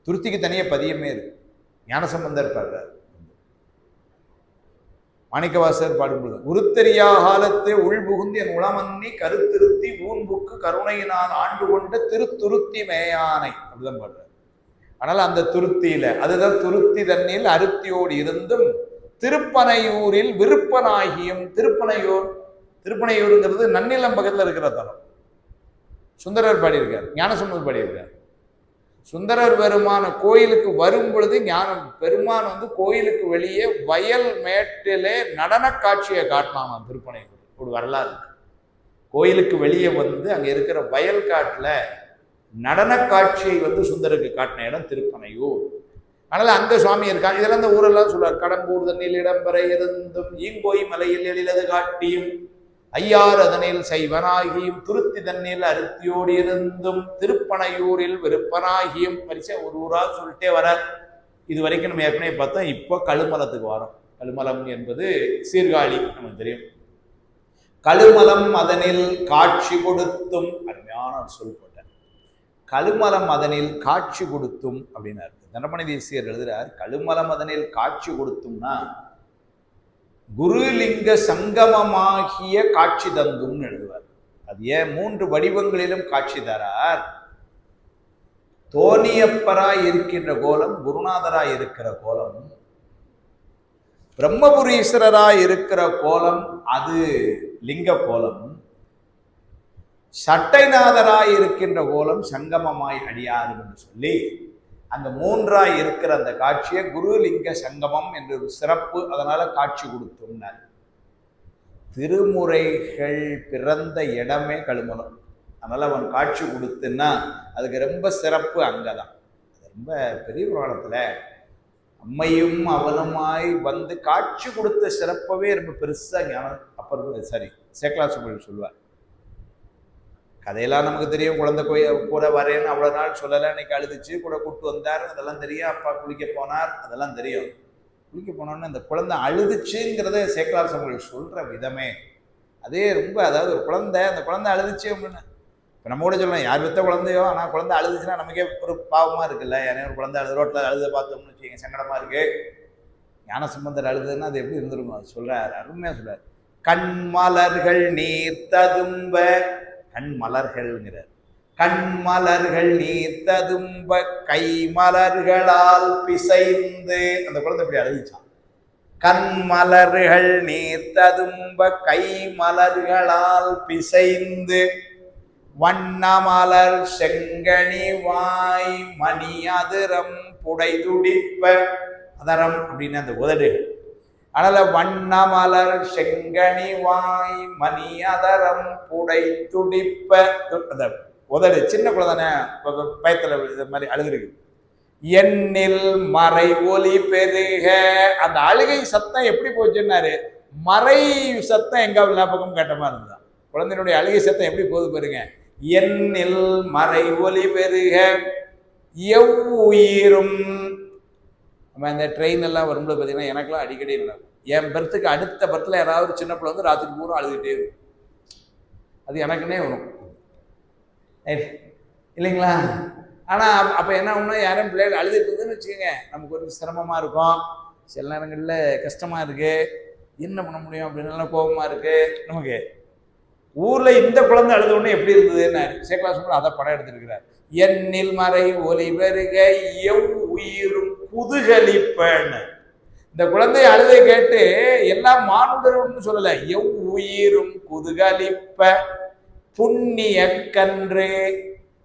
S1: துருத்திக்கு தனியே பதியமே இருக்கு. ஞானசம்பந்தர் பாடுறார். மாணிக்கவாசர் பாடும்போது உருத்தெரியா காலத்தை உள்புகுந்து என் உளமன்னி கருத்திருத்தி ஊன்புக்கு கருணையினால் ஆண்டு கொண்ட திருத்துருத்தி மேயானை அப்படிதான் பாடுறார். ஆனால் அந்த துருத்தியில அதுதான் துருத்தி தண்ணில் அருத்தியோடு இருந்தும் திருப்பனையூரில் விருப்பனாகியும் திருப்பனையூருங்கிறது நன்னிலம் பக்கத்தில் இருக்கிற தலம். சுந்தரர் பாடியிருக்கார், ஞானசம்பந்தர் பாடியிருக்கார். சுந்தரர் பெருமான கோயிலுக்கு வரும் பொழுது ஞானம் பெருமான் கோயிலுக்கு வெளியே வயல் மேட்டிலே நடன காட்சியை காட்டினான். திருப்பனையூர் ஒரு வரலாறு. கோயிலுக்கு வெளியே அங்க இருக்கிற வயல் காட்டுல நடன காட்சியை சுந்தருக்கு காட்டின இடம் திருப்பனையூர். அதனால அங்க சுவாமி இருக்காங்க. இதெல்லாம் இந்த ஊரெல்லாம் சொல்றார். கடம்பூர் தண்ணில் இடம்பெற இருந்தும் ஈங்கோய் மலையில் எழிலது காட்டியும் ஐயாறு அதனில் செய்வனாகியும் துருத்தி தண்ணில் அருத்தியோடு இருந்தும் திருப்பனையூரில் விருப்பனாகியும் பரிசை ஒரு ஊரா சொல்லிட்டே வர. இது வரைக்கும் நம்ம ஏற்கனவே பார்த்தோம். இப்போ கழுமலத்துக்கு வரோம். கழுமலம் என்பது சீர்காழி, நமக்கு தெரியும். கழுமலம் அதனில் காட்சி கொடுத்தும், அருமையான சொல் போட்டேன். கழுமலம் அதனில் காட்சி கொடுத்தும் அப்படின்னாரு. தண்டமணி தேசியர் எழுதுறார். கழுமலம் அதனில் காட்சி கொடுத்தும்னா குருலிங்க சங்கமமாகிய காட்சி தந்தும்னு எழுதுவார். அது ஏன் 3 வடிவங்களிலும் காட்சி தரார். தோணியப்பராய் இருக்கின்ற கோலம் குருநாதராய் இருக்கிற கோலம், பிரம்மபுரீஸ்வரராய் இருக்கிற கோலம் அது லிங்க கோலம், சட்டைநாதராய் இருக்கின்ற கோலம் சங்கமமாய் அடியாரும் என்று சொல்லி அந்த 3ஆய் இருக்கிற அந்த காட்சியை குருலிங்க சங்கமம் என்று ஒரு சிறப்பு. அதனால காட்சி கொடுத்தோம்னார். திருமுறைகள் பிறந்த இடமே கழுமலம். அதனால அவன் காட்சி கொடுத்துன்னா அதுக்கு ரொம்ப சிறப்பு அங்கதான். ரொம்ப பெரிய புராணத்துல அம்மையும் அவனுமாய் காட்சி கொடுத்த சிறப்பவே ரொம்ப பெருசா ஞானம் அப்பர் சேக்கலா சுப்பிரமணியன் சொல்லுவார். கதையெல்லாம் நமக்கு தெரியும். குழந்தை கூட வரேன்னு அவ்வளோ நாள் சொல்லலை, இன்னைக்கு அழுதுச்சு, கூட கூப்பிட்டு வந்தார், அதெல்லாம் தெரியும். அப்பா குளிக்க போனார், அதெல்லாம் தெரியும். குளிக்க போனோன்னு அந்த குழந்தை அழுதுச்சுங்கிறத சேக்கலா சுப்பிரமணியன் சொல்கிற விதமே அதே ரொம்ப, அதாவது ஒரு குழந்தை, அந்த குழந்தை அழுதுச்சு அப்படின்னு இப்போ நம்ம கூட சொல்லலாம், யார் வித்த குழந்தையோ, ஆனால் குழந்தை அழுதுச்சுன்னா நமக்கே ஒரு பாவமாக இருக்குல்ல. யாரையும் ஒரு குழந்தை ரோட்டில் அழுத பார்த்தோம்னு வச்சுக்கோங்க, சங்கடமாக இருக்கு. ஞானசம்பந்தர் அழுதுன்னா அது எப்படி இருந்துருக்கும், அது சொல்கிறார், அருமையாக சொல்கிறார். கண்மலர்கள் நீர் ததும்ப, கண்மலர்கள்ங்கிறார். கண்மலர்கள் நீர் ததும்ப கை மலர்களால் பிசைந்து, அந்த குழந்தை இப்படி அழுதிச்சான். கண்மலர்கள் நீர் ததும்ப கை மலர்களால் பிசைந்து வண்ணமலர் செங்கனி வாய் மணி அதிரம் புடைதுடிப்ப, அதரம் அப்படின்னு அந்த உதடுகள். அதனால வண்ணமலர் செங்கனி வாய் மணி அதரம் புடை துடிப்ப, அந்த உதடு சின்ன குழந்தை பயத்துல இது மாதிரி அழுதுருக்கு. எண்ணில் மறை ஒலி பெருக, அந்த அழுகை சத்தம் எப்படி போச்சுன்னாரு, மறை சத்தம் எங்க எல்லா பக்கமும் கேட்ட மாதிரி இருந்தான். குழந்தையினுடைய அழுகை சத்தம் எப்படி போகுது பாருங்க. எண்ணில் மறை ஒலி பெருக எவ்வுயிரும். நம்ம இந்த ட்ரெயின் எல்லாம் வரும்போது பார்த்தீங்கன்னா எனக்கெல்லாம் அடிக்கடி நடக்கும். என் பெர்த்துக்கு அடுத்த பெர்த்தில் யாராவது சின்ன பிள்ளை ராத்திரி பூரா அழுதுகிட்டே இருக்கும். அது எனக்குன்னே வரும் இல்லைங்களா? ஆனால் அப்போ என்ன ஒன்று, யாரும் பிள்ளைகள் அழுதுட்டு இருக்குதுன்னு வச்சுக்கோங்க, நமக்கு கொஞ்சம் சிரமமாக இருக்கும். சில நேரங்களில் கஷ்டமாக இருக்குது, என்ன பண்ண முடியும் அப்படின்னு கோபமாக இருக்குது நமக்கு. ஊரில் இந்த குழந்தை அழுத உடனே எப்படி இருந்ததுன்னு சேக்கலா சுப்பிரமணியன் அதை படம் எடுத்துருக்கிறார். எண்ணில் மறை ஒலி பெருக எவ் உயிரும் குதுகலிப்பன்னு. இந்த குழந்தை அழுதை கேட்டு எல்லாம் மானுடர்னு சொல்லலை, எவ் உயிரும் குதுகலிப்ப புண்ணிய கன்று.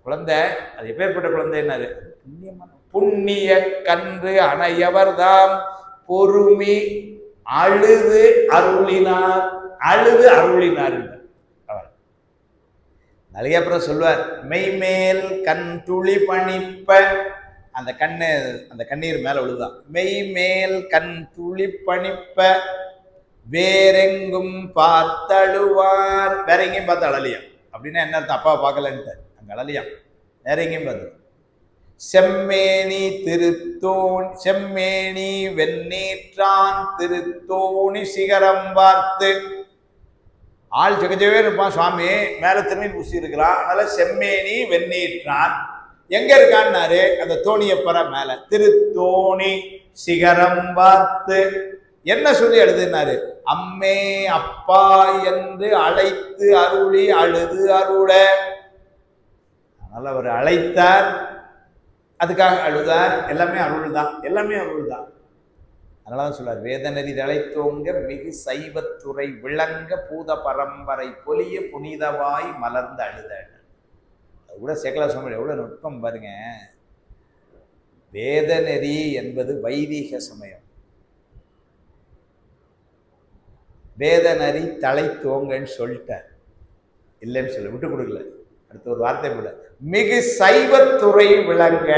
S1: குழந்தை அது எப்பேற்பட்ட குழந்தை, என்னது புண்ணியமான புண்ணிய கன்று அணையவர்தாம் பொறுமி அழுது அருளினார். அழுது அருளினார் அவர். நிறைய அப்புறம் சொல்வார், மெய்மேல் கண் துளி பணிப்ப, அந்த கண்ணு அந்த கண்ணீர் மேல விழுதான். மெய்மேல் கண் துளி பணிப்ப வேறெங்கும் பார்த்தழுவார். வேற எங்கேயும் பார்த்து அழலியா அப்படின்னா என்ன அர்த்தம்? அப்பாவை பார்க்கலன்ட்டு அங்க அழலியா. வேற எங்கேயும் பார்த்து செம்மேனி திருத்தோணி செம்மேனி வெண்ணீற்றான் திருத்தோணி சிகரம் பார்த்து. ஆள் ஜெகஜவே இருப்பான் சுவாமி, மேல திரும்பி பூசி இருக்கிறான். அதனால செம்மேனி வெண்ணீற்றான். எங்க இருக்கான்னாரு? அந்த தோணியப்பற மேல. திருத்தோணி சிகரம் பார்த்து என்ன சொல்லி எழுதுனாரு? அம்மே அப்பா என்று அழைத்து அருளி அழுது அருள. அதனால அவர் அழைத்தார், அதுக்காக அழுதார். எல்லாமே அருள் தான், எல்லாமே அருள் தான். அதனாலதான் சொல்றார், வேதநெறி தழைத்தோங்க மிகு சைவத்துறை விளங்க பூத பரம்பரை பொலிய புனிதவாய் மலர்ந்து அழுத. அது கூட சேக்கலா சுவாமி எவ்வளவு நுட்பம் பாருங்க. வேதநெறி என்பது வைதீக சமயம். வேதநெறி தழைத்தோங்கன்னு சொல்லிட்டார், இல்லைன்னு சொல்ல விட்டு கொடுக்கல. அடுத்த ஒரு வார்த்தை கூட மிகு சைவத்துறை விளங்க.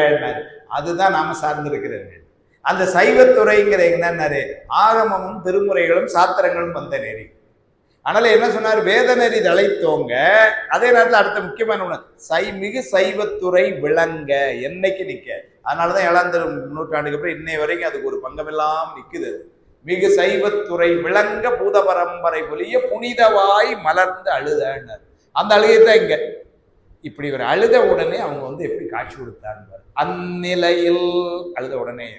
S1: அதுதான் நாம சார்ந்திருக்கிறது. அந்த சைவத்துறைங்கிற என்னன்னாரு? ஆகமமும் திருமுறைகளும் சாத்திரங்களும் வந்த நெறி. அதனால என்ன சொன்னார்? வேதநெறி தழைத்தோங்க. அதே நேரத்தில் அடுத்த முக்கியமான ஒண்ணு மிகு சைவத்துறை விளங்க, என்னைக்கு நிக்க. அதனாலதான் 7ஆம் நூற்றாண்டுக்கு அப்புறம் இன்னை வரைக்கும் அதுக்கு ஒரு பங்கமெல்லாம் நிக்குது. மிகு சைவத்துறை விளங்க பூத பரம்பரை பொலிய புனிதவாய் மலர்ந்து அழுதனர். அந்த அழுகைதான் இங்க. இப்படி ஒரு அழுத உடனே அவங்க எப்படி காட்சி கொடுத்தாங்க. அந்நிலையில் அழுத உடனே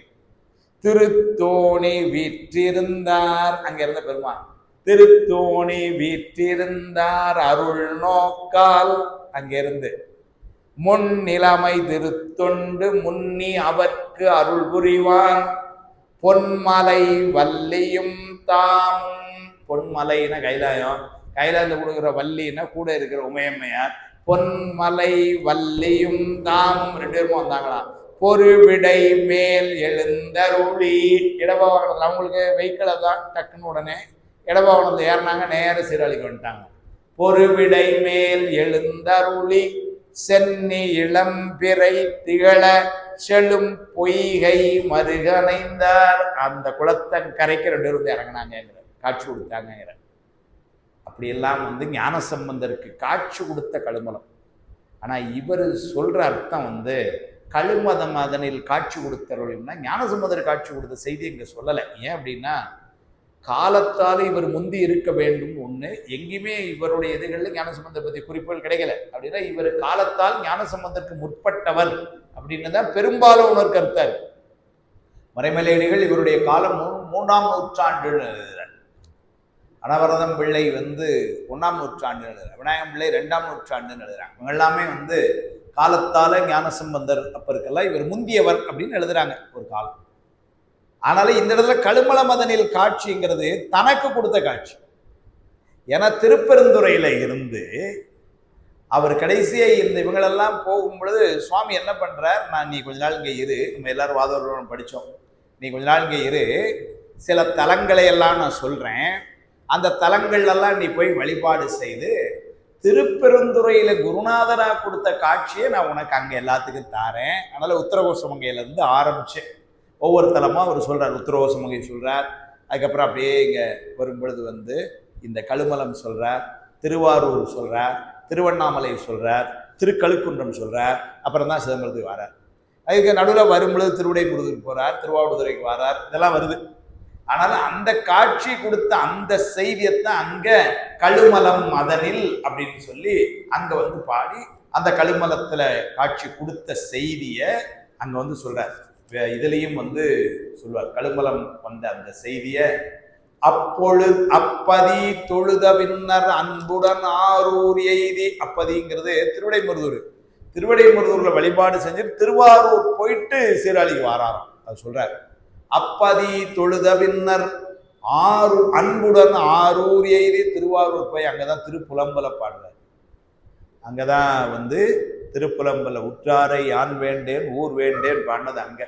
S1: திருத்தோணி வீற்றிருந்தார். அங்க இருந்த பெருமான் திருத்தோணி வீற்றிருந்தார் அருள் நோக்கால். அங்கிருந்து முன்னிலைமை திருத்தொண்டு முன்னி அவர்க்கு அருள் புரிவான். பொன்மலை வள்ளியும் தாமும். பொன்மலைன்னா கைலாயம், கைலாயத்தில் கொடுக்குற வள்ளின்னா கூட இருக்கிற உமையம்மையார். பொன்மலை வள்ளியும் தாமும் 2 பேரும் வந்தாங்களாம். பொறுவிடை மேல் எழுந்தருளி. இடபவாகனத்தில் அவங்களுக்கு வெஹிக்கிளை தான் டக்குன்னு உடனே இடபவாகனத்தில் ஏறினாங்க, நேர சீராளிக்கு வந்துட்டாங்க. பொறுவிடை மேல் எழுந்தருளி சென்னி இளம்பிறை திகழ செழும் பொய்கை மருகனைந்தார். அந்த குளத்தன் கரைக்கு 2 பேரும் இறங்கினாங்க, காட்சி கொடுத்தாங்க. அப்படியெல்லாம் ஞானசம்பந்தருக்கு காட்சி கொடுத்த கழுமலம். ஆனா இவர் சொல்ற அர்த்தம் கழுமதம் அதனில் காட்சி கொடுத்தருள்னா ஞானசம்பந்தர் காட்சி கொடுத்த செய்தி இங்க சொல்லலை. ஏன் அப்படின்னா காலத்தால் இவர் முந்தி இருக்க வேண்டும் ஒண்ணு. எங்கேயுமே இவருடைய எதிர்களில் ஞானசம்பந்தர் பற்றி குறிப்புகள் கிடைக்கல. அப்படின்னா இவர் காலத்தால் ஞானசம்பந்தருக்கு முற்பட்டவர் அப்படின்னு தான் பெரும்பாலும் உணர் கருத்தார். மறைமலையடிகள் இவருடைய காலம் 3ஆம் நூற்றாண்டு எழுதுறார். அனவரதம் பிள்ளை 1ஆம் நூற்றாண்டு எழுதுறார். விநாயகம் பிள்ளை 2ஆம் நூற்றாண்டுன்னு எழுதுறாங்க. இவங்க எல்லாமே காலத்தால ஞானசம்பந்தர் அப்ப இருக்கெல்லாம் இவர் முந்தியவர் அப்படின்னு எழுதுறாங்க ஒரு காலம். ஆனாலும் இந்த இடத்துல கழுமல மதனில் காட்சிங்கிறது தனக்கு கொடுத்த காட்சி. ஏன்னா திருப்பெருந்துறையில இருந்து அவர் கடைசியா இவங்களெல்லாம் போகும் பொழுது சுவாமி என்ன பண்றார்? நீ கொஞ்ச நாள் இங்க இரு, நம்ம எல்லாரும் வாதவர்களும் படிச்சோம், நீ கொஞ்ச நாள் இங்க இரு, சில தலங்களை எல்லாம் நான் சொல்றேன், அந்த தலங்கள்லாம் நீ போய் வழிபாடு செய்து திருப்பெருந்துறையில குருநாதரா கொடுத்த காட்சியை நான் உனக்கு அங்க எல்லாத்துக்கும் தாரேன். அதனால உத்தரகோசமங்கையில இருந்து ஆரம்பிச்சு ஒவ்வொரு தலமா அவர் சொல்றார். உத்தரகோசமங்கை சொல்றார், அதுக்கப்புறம் அப்படியே இங்க வரும்பொழுது இந்த கழுமலம் சொல்றார், திருவாரூர் சொல்றார், திருவண்ணாமலை சொல்றார், திருக்கழுக்குன்றம் சொல்றார், அப்புறம் தான் சிதம்பரத்துக்கு வரார். அதுக்கு நடுவில் வரும்பொழுது திருவிடைமுருகனுக்கு போறார், திருவாவடுதுறைக்கு வரார், இதெல்லாம் வருது. ஆனாலும் அந்த காட்சி கொடுத்த அந்த செய்தியத்தான் அங்க கழுமலம் மதனில் அப்படின்னு சொல்லி அங்க பாடி அந்த கழுமலத்துல காட்சி கொடுத்த செய்திய அங்க சொல்றார். இதுலயும் சொல்வார் கழுமலம் வந்த அந்த செய்திய. அப்பொழுது அப்பதி தொழுத பின்னர் அன்புடன் ஆரூர் எய்தி. அப்பதிங்கிறது திருவிடைமுருகூர்ல வழிபாடு செஞ்சு திருவாரூர் போயிட்டு சீராளிக்கு வாராராம். அது சொல்றாரு. அப்பதி தொழுத பின்னர் அன்புடன் ஆரூர் எய்தி திருவாரூர் போய் அங்கதான் திருப்புலம்பல பாடுறார். அங்கதான் திருப்புலம்பல உற்றாரை யான் வேண்டேன் ஊர் வேண்டேன் பாடினது அங்க.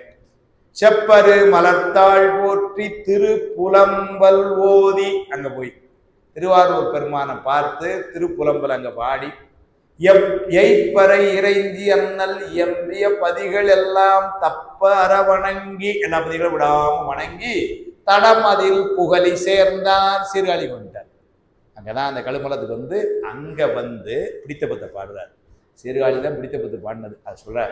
S1: செப்பரு மலர்த்தாள் போற்றி திருப்புலம்பல் ஓதி அங்க போய் திருவாரூர் பெருமானை பார்த்து திருப்புலம்பல் அங்க பாடி எய்ப்பறை இறைஞ்சி அண்ணல் எம்பிய பதிகள் எல்லாம் தப்ப அற வணங்கி, எல்லா பதிகளும் விடாம வணங்கி தடம் அதில் புகழி சேர்ந்தார். சீர்காழி வந்துட்டார். அங்கதான் அந்த கழுமலத்துக்கு வந்து அங்க வந்து பிடித்தபத்தை பாடுறார். சீர்காழி தான் பிடித்தபத்து பாடினது. அது சொல்ற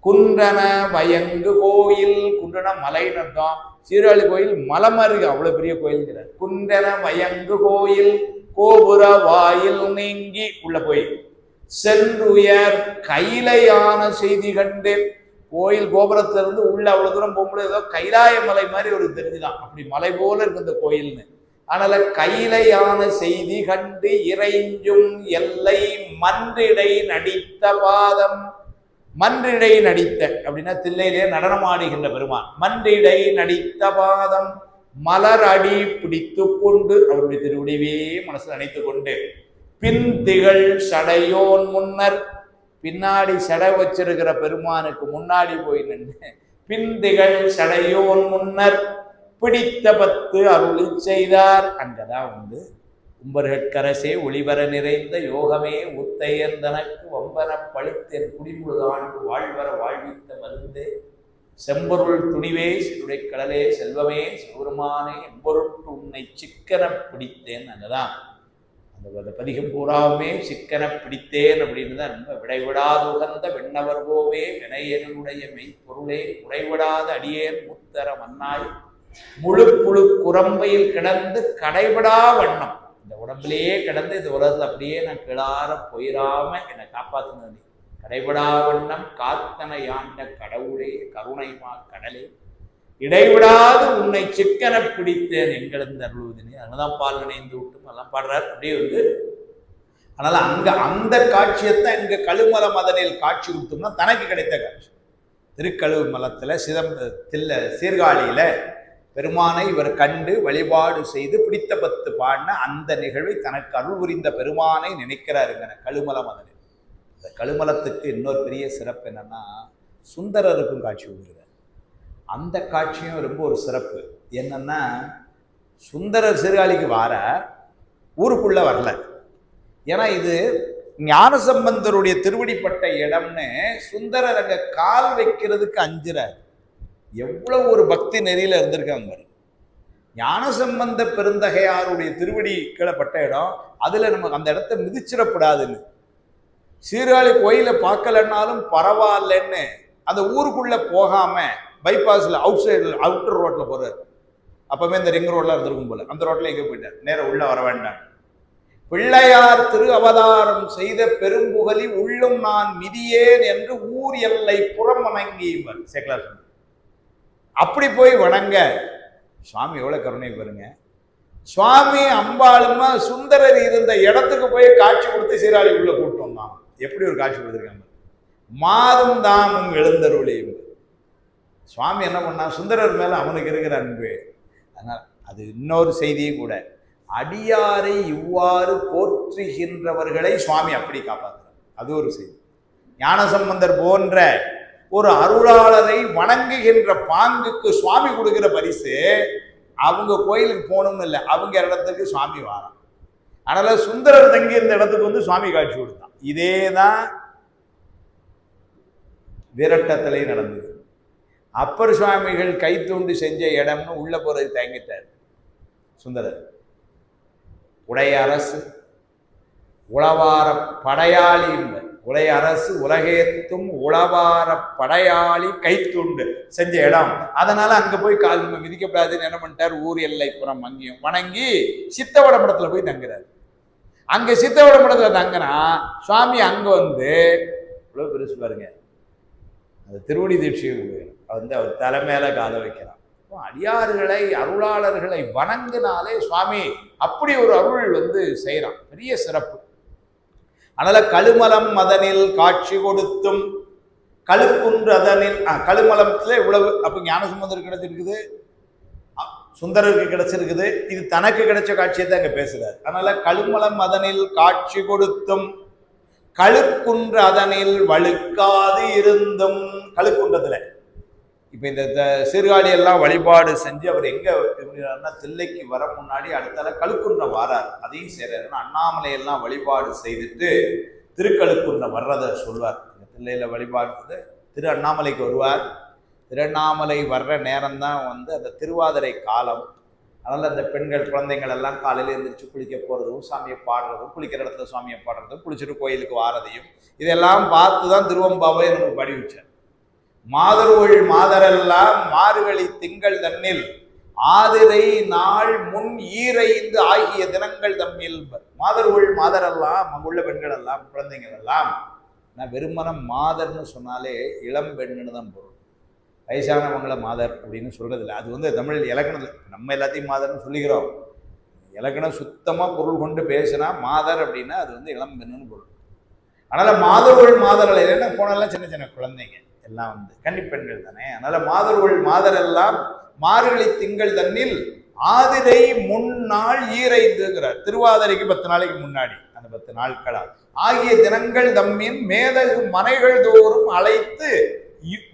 S1: குன்றன வயங்கு கோயில். குன்றன மலை நட்டம். சீர்காழி கோயில் மலை மாதிரி இருக்கு, அவ்வளவு பெரிய கோயில்ங்கிறார். குன்றன வயங்கு கோயில் கோபுர வாயில் நீங்கி உள்ள கோயில் சென்றுயர் கைலையான செய்தி கண்டு. கோயில் கோபுரத்திலிருந்து உள்ள அவ்வளவு தூரம் போகும்போது ஏதோ கைலாய மலை மாதிரி ஒரு தெரிஞ்சுதான், அப்படி மலை போல இருக்கு இந்த கோயில்னு. அதனால கைலையான செய்தி கண்டு இறைஞ்சும் எல்லை மன்றிடை நடித்த பாதம். மன்றிடை நடித்த அப்படின்னா தில்லையிலே நடனமாடுகின்ற பெருமான். மன்றிடை நடித்த பாதம் மலர் அடி பிடித்து கொண்டு அவருடைய திருவடிவே மனசில் நினைத்து கொண்டு பின் திகழ் சடையோன் முன்னர். பின்னாடி சடை வச்சிருக்கிற பெருமானுக்கு முன்னாடி போய் நின்று பின் திகழ் சடையோன் முன்னர் பிடித்த பத்து அருளி செய்தார். அங்கதான் வந்து உம்பர்கட்கரசே ஒளிவர நிறைந்த யோகமே உத்தையந்தனக்கு வம்பன பழுத்தென் குடிமுழுதாண்டு வாழ்வர வாழ்வித்த மருந்தே செம்பொருள் துணிவே சிறுடை கடலே செல்வமே சிவருமானே எம்பொருட்டு உன்னை சிக்கன பிடித்தேன். அங்கதான் அந்த பதிகம் பூராவுமே சிக்கன பிடித்தேன் அப்படின்னு தான் ரொம்ப விடைவிடாது உகந்த வெண்ணவர் போவே வினையனுடைய மெய்ப்பொருளே உடைவிடாத அடியேன் முத்தர மன்னாய் முழு புழு குரம்பையில் கிடந்து கடைவிடா வண்ணம். இந்த உடம்புலேயே கிடந்து இந்த உலகத்துல அப்படியே நான் கிளார போயிடாம என்னை காப்பாத்தினது நீ. கடைவிடா வண்ணம் காத்தனை யாண்ட கடவுளே கருணைமா கடலே இடைவிடாது உன்னை சிக்கன பிடித்தேன் எங்கிருந்து அருள்வதினே. அதனாலதான் பால் நினைந்து விட்டும் எல்லாம் பாடுறார். அப்படியே வந்து அதனால அங்க அந்த காட்சியத்தான் இங்க கழுமல மதனில் காட்சி கொடுத்தோம்னா தனக்கு கிடைத்த காட்சி. திருக்கழுமலத்துல சீர்காழியில பெருமானை இவர் கண்டு வழிபாடு செய்து பிடித்த பத்து பாடின அந்த நிகழ்வை தனக்கு அருள் புரிந்த பெருமானை நினைக்கிறாருங்க கழுமல மதனில். இந்த கழுமலத்துக்கு இன்னொரு பெரிய சிறப்பு என்னன்னா சுந்தரருக்கும் காட்சி கொடுக்குறார். அந்த காட்சியும் ரொம்ப ஒரு சிறப்பு. என்னன்னா சுந்தரர் சீர்காழிக்கு வார ஊருக்குள்ள வரல. ஏன்னா இது ஞானசம்பந்தருடைய திருவடிப்பட்ட இடம்னு சுந்தரர் அங்க கால் வைக்கிறதுக்கு அஞ்சுறார். எவ்வளவு ஒரு பக்தி நெறியில இருந்திருக்காங்க. ஞானசம்பந்த பெருந்தகையாருடைய திருவடி கீழப்பட்ட இடம், அதுல நமக்கு அந்த இடத்த மிதிச்சிடப்படாதுன்னு சீர்காழி கோயிலை பார்க்கலன்னாலும் பரவாயில்லன்னு அந்த ஊருக்குள்ள போகாம பைபாஸ்ல அவுட் சைடில் அவுட்டர் ரோட்ல போறாரு. அப்பவே இந்த ரிங் ரோட்ல இருந்திருக்கும் போல அந்த ரோட்ல எங்க போயிட்டார். நேரம் உள்ள வர வேண்டாம். பிள்ளையார் திரு அவதாரம் செய்த பெரும்புகலி உள்ளும் நான் மிதியேன் என்று ஊர் எல்லை புறம் வணங்கியவர் சேக்கலா சொன்னார். அப்படி போய் வணங்க சுவாமி எவ்வளவு கருணை பாருங்க. சுவாமி அம்பாளுமா சுந்தரர் இருந்த இடத்துக்கு போய் காட்சி கொடுத்து சீராளி உள்ள கூட்டு வந்தான். எப்படி ஒரு காட்சி கொடுத்துருக்காங்க. மாதும் தாமும் எழுந்தருளியும். சுவாமி என்ன பண்ணா சுந்தரர் மேல அவனுக்கு இருக்கிற அன்பு. அதனால் அது இன்னொரு செய்தியும் கூட. அடியாரை இவ்வாறு போற்றுகின்றவர்களை சுவாமி அப்படி காப்பாற்றுறார். அது ஒரு செய்தி. ஞானசம்பந்தர் போன்ற ஒரு அருளாளரை வணங்குகின்ற பாங்குக்கு சுவாமி கொடுக்கிற பரிசு அவங்க கோயிலுக்கு போகணும்னு இல்லை, அவங்க இடத்துக்கு சுவாமி வாரான். அதனால சுந்தரர் தங்கி இருந்த இடத்துக்கு வந்து சுவாமி காட்சி கொடுத்தான். இதேதான் விரட்டத்திலே நடந்தது. அப்பர் சுவாமிகள் கை தூண்டி செஞ்ச இடம்னு உள்ள போறது தயங்கிட்டார் சுந்தரர். உடைய அரசு உளவார படையாளி, உடைய அரசு உலகேத்தும் உளவார படையாளி கைத்துண்டு செஞ்ச இடம். அதனால அங்க போய் கால் மிதிக்கப்படாதுன்னு என்ன பண்ணிட்டார். ஊர் எல்லை புறம் அங்கேயும் வணங்கி சித்தவட மடத்துல போய் தங்குறாரு. அங்க சித்தவட மடத்துல தங்கினா சுவாமி அங்க வந்து இவ்வளவு பெருசு பாருங்க, அந்த திருவடி தீட்சியை வந்து அவர் தலைமையில கால வைக்கிறார். அடியார்களை அருளாளர்களை வணங்கினாலே சுவாமி அப்படி ஒரு அருள் வந்து செய்யறான். பெரிய சிறப்பு. அதனால கழுமலம் மதனில் காட்சி கொடுத்தும் கழுக்குன்று அதனில் கழுமலத்துல இவ்வளவு அப்ப ஞானசம்பந்தருக்கு கிடைச்சிருக்குது, சுந்தரருக்கு கிடைச்சிருக்குது. இது தனக்கு கிடைச்ச காட்சியை தான் அங்க பேசுறாரு. அதனால கழுமலம் அதனில் காட்சி கொடுத்தும் கழுக்குன்று அதனில் வழுக்காது இருந்தும். கழுக்குன்றத்துல இப்ப இந்த சீர்காழி எல்லாம் வழிபாடு செஞ்சு அவர் எங்க எப்படின்னா தில்லைக்கு வர முன்னாடி அடுத்தால கழுக்குன்றம் வாரார். அதையும் செய்யறாரு. அண்ணாமலையெல்லாம் வழிபாடு செய்துட்டு திருக்கழுக்குன்றம் வர்றதை சொல்வார். தில்லையில வழிபாடு திரு அண்ணாமலைக்கு வருவார். திருவண்ணாமலை வர்ற நேரம் தான் வந்து அந்த திருவாதிரை காலம். அதனால் அந்த பெண்கள் குழந்தைகள் எல்லாம் காலையில் எழுந்திரிச்சு குளிக்க போகிறதும், சாமியை பாடுறதும், குளிக்கிற இடத்துல சுவாமியை பாடுறதும், குளிச்சுட்டு கோயிலுக்கு வாரதையும் இதெல்லாம் பார்த்து தான் திருவம்பாவை நமக்கு படி வச்சார். மாதர்கொள் மாதரெல்லாம் மார்கழி திங்கள் தன்னில் ஆதிரை நாள் முன் ஈரைந்து ஆகிய தினங்கள் தம்மில். மாதர்கொள் மாதரெல்லாம் அங்குள்ள பெண்கள் எல்லாம் குழந்தைகள் எல்லாம், நான் வெறுமனம் மாதர்னு சொன்னாலே இளம் பெண்ணுன்னு தான் பொருள். வயசானவங்கள மாதர் அப்படின்னு சொல்றது இல்லை. அது வந்து தமிழ் இலக்கணத்தில் நம்ம எல்லாத்தையும் மாதர்னு சொல்லிக்கிறோம். இலக்கணம் சுத்தமாக பொருள் கொண்டு பேசினா மாதர் அப்படின்னா அது வந்து இளம் பெண்ணுன்னு பொருள். அதனால் மாதர்கொள் மாதர்கள் இல்லைன்னா போனெல்லாம் சின்ன சின்ன குழந்தைங்க எல்லாம் வந்து கன்னிப்பெண்கள் தானே. அதனால் மாதர்கொள் மாதர் எல்லாம் மார்கழி திங்கள் தன்னில் ஆதிரை முன்னாள் ஈரைந்துங்கிறார். திருவாதிரைக்கு 10 நாளைக்கு முன்னாடி அந்த 10 நாட்களா ஆகிய தினங்கள் தம்மின் மேதகு மனைகள் தோறும் அழைத்து,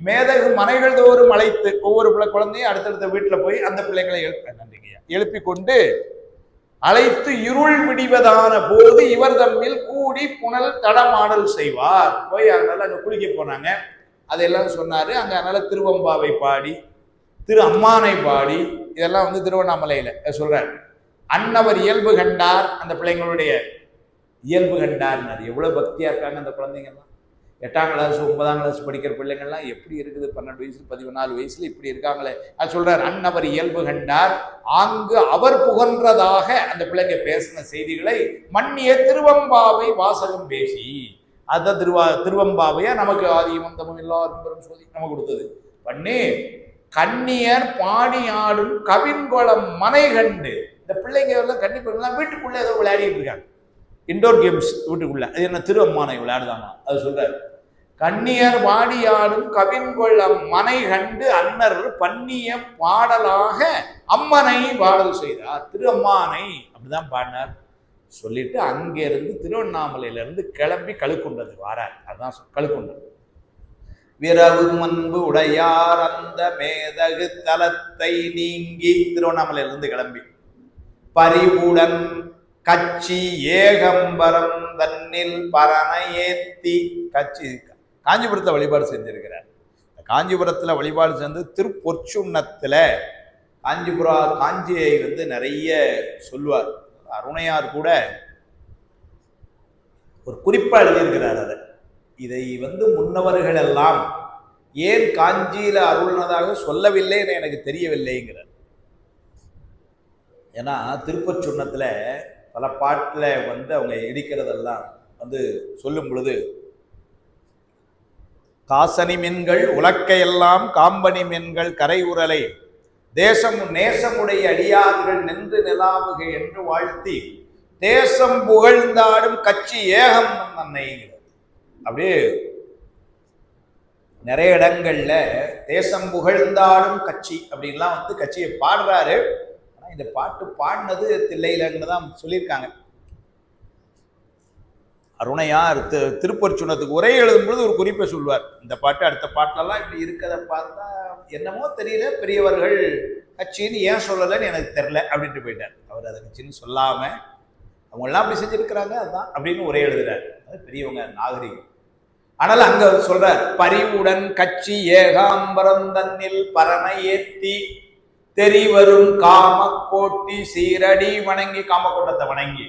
S1: மேதகு மனைகள் தோறும் அழைத்து ஒவ்வொரு குழந்தையும் அடுத்தடுத்த வீட்டில் போய் அந்த பிள்ளைங்களை எழுப்பி கொண்டு அழைத்து இருள் விடிவதான போது இவர் தம்மில் கூடி புனல் தடமாடல் செய்வார். போய் அதனால அங்கே குளிக்க போனாங்க, அதெல்லாம் சொன்னாரு. அங்கே அதனால திருவம்பாவை பாடி, திரு அம்மானை பாடி, இதெல்லாம் வந்து திருவண்ணாமலையில சொல்றார். அன்னவர் இயல்பு கண்டார், அந்த பிள்ளைங்களுடைய இயல்பு கண்டார்னார். எவ்வளவு பக்தியா இருக்காங்க அந்த குழந்தைங்கள்லாம். 8ஆம் கிளாஸ் 9ஆம் கிளாஸ் படிக்கிற பிள்ளைங்கள்லாம் எப்படி இருக்குது, 12 வயசு 14 வயசுல இப்படி இருக்காங்களே. அது சொல்றார். அன்னவர் இயல்பு கண்டார் அங்கு அவர் புகன்றதாக அந்த பிள்ளைங்க பேசின செய்திகளை மன்னிய திருவம்பாவை வாசகம் பேசி, அதான் திருவம்பாவையா நமக்கு ஆதியும் அந்தமும் எல்லாரும் பெரும் சோதி நமக்கு கொடுத்தது பண்ணி கன்னியர் பாடி ஆடும் கவின்குளம் மனை கண்டு. இந்த பிள்ளைங்க எல்லாம் கன்னிப்பெண்லாம் வீட்டுக்குள்ள ஏதோ விளையாடிட்டு இருக்காங்க, இண்டோர் கேம்ஸ் வீட்டுக்குள்ள. அது என்ன திருவம்மானை விளையாடுதாமா, அது சொல்றாரு. கன்னியர் பாடி ஆடும் கவின்குளம் மனை கண்டு அன்னர் பண்ணிய பாடலாக அம்மனை பாடல் செய்தார். திரு அம்மானை அப்படிதான் பாடினார். சொல்லிட்டு அங்கிருந்து திருவண்ணாமலையிலிருந்து கிளம்பி கழுக்குண்டது வாரார். அதுதான் கழுக்குண்டது. விரவு மன்பு உடையார் அந்த மேதகு தலத்தை நீங்கி திருவண்ணாமலையிலிருந்து கிளம்பி பரிவுடன் கச்சி ஏகம்பரம் தன்னில் பரனை ஏத்தி, கச்சி காஞ்சிபுரத்தில் வழிபாடு செஞ்சிருக்கிறார். காஞ்சிபுரத்தில் வழிபாடு செஞ்சு திருப்பொற்சுண்ணத்தில் காஞ்சியை வந்து நிறைய சொல்லுவார். அருணையார் கூட ஒரு குறிப்பா எழுதியிருக்கிறார். இதை வந்து முன்னவர்கள் எல்லாம் ஏன் காஞ்சியில அருள்னதாக சொல்லவில்லை என எனக்கு தெரியவில்லைங்கிறார். ஏன்னா திருப்பொற்சுண்ணத்துல பல பாட்டில் வந்து அவங்க இடிக்கிறதெல்லாம் வந்து சொல்லும் பொழுது, காசனி மீன்கள் உலக்கையெல்லாம் காம்பனி மீன்கள் கரை உரலை தேசம் நேசமுடைய அடியார்கள் நின்று நிலாவுக என்று வாழ்த்தி தேசம் புகழ்ந்தாடும் கட்சி ஏகம் நன்னைங்கிறது. அப்படியே நிறைய இடங்கள்ல தேசம் புகழ்ந்தாடும் கட்சி அப்படின்லாம் வந்து கட்சியை பாடுறாரு. ஆனா இந்த பாட்டு பாடினது தில்லையிலன்னு தான் சொல்லியிருக்காங்க. அருணையார் திருப்பொற்சுண்ணத்துக்கு உரை எழுதும் பொழுது ஒரு குறிப்பை சொல்வார். இந்த பாட்டு அடுத்த பாட்டிலெல்லாம் இப்படி இருக்கிறத பார்த்தா என்னமோ தெரியல, பெரியவர்கள் கட்சின்னு ஏன் சொல்லலைன்னு எனக்கு தெரியல அப்படின்ட்டு போயிட்டார். அவர் அதை கட்சின்னு சொல்லாம அவங்கெல்லாம் அப்படி செஞ்சிருக்கிறாங்க அதுதான் அப்படின்னு உரை எழுதுறாரு. அது பெரியவங்க நாகரிகம். ஆனால் அங்க சொல்றார், பரிவுடன் கட்சி ஏகாம்பரம் தன்னில் பரனை ஏத்தி தெரிவரும் காம கோட்டி சீரடி வணங்கி, காமக்கோட்டத்தை வணங்கி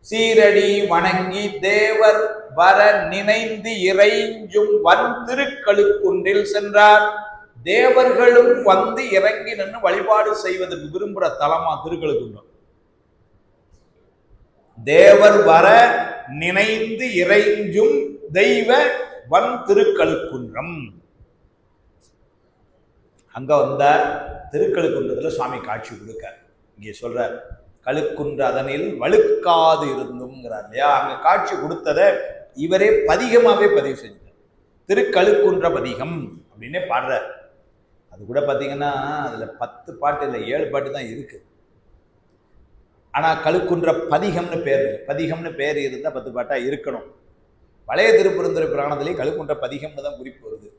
S1: சீரடி வணங்கி தேவர் வர நினைந்து இறைஞ்சும் வன் திருக்கழுக்குன்றில் சென்றார். தேவர்களும் வந்து இறங்கி நின்று வழிபாடு செய்வதற்கு விரும்புகிற தலமா திருக்கழுக்குன்றம். தேவர் வர நினைந்து இறைஞ்சும் தெய்வ வன் திருக்கழுக்குன்றம். அங்க வந்த திருக்கழுக்குன்றத்துல சுவாமி காட்சி கொடுக்கார். இங்கே சொல்றார், கழுக்குன்ற அதனில் வழுக்காது இருந்தும்ங்கிறார் இல்லையா. அங்க காட்சி கொடுத்ததை இவரே பதிகமாவே பதிவு செஞ்சார். திருக்கழுக்குன்ற பதிகம் அப்படின்னே பாடுறார். அது கூட பார்த்தீங்கன்னா அதுல 10 பாட்டு இல்லை 7 பாட்டு தான் இருக்கு. ஆனா கழுக்குன்ற பதிகம்னு பேர், பதிகம்னு பேர் இருந்தா 10 பாட்டா இருக்கணும். பழைய திருப்பெருந்துறை புராணத்திலே கழுக்குன்ற பதிகம்னு தான் குறிப்பு வருது.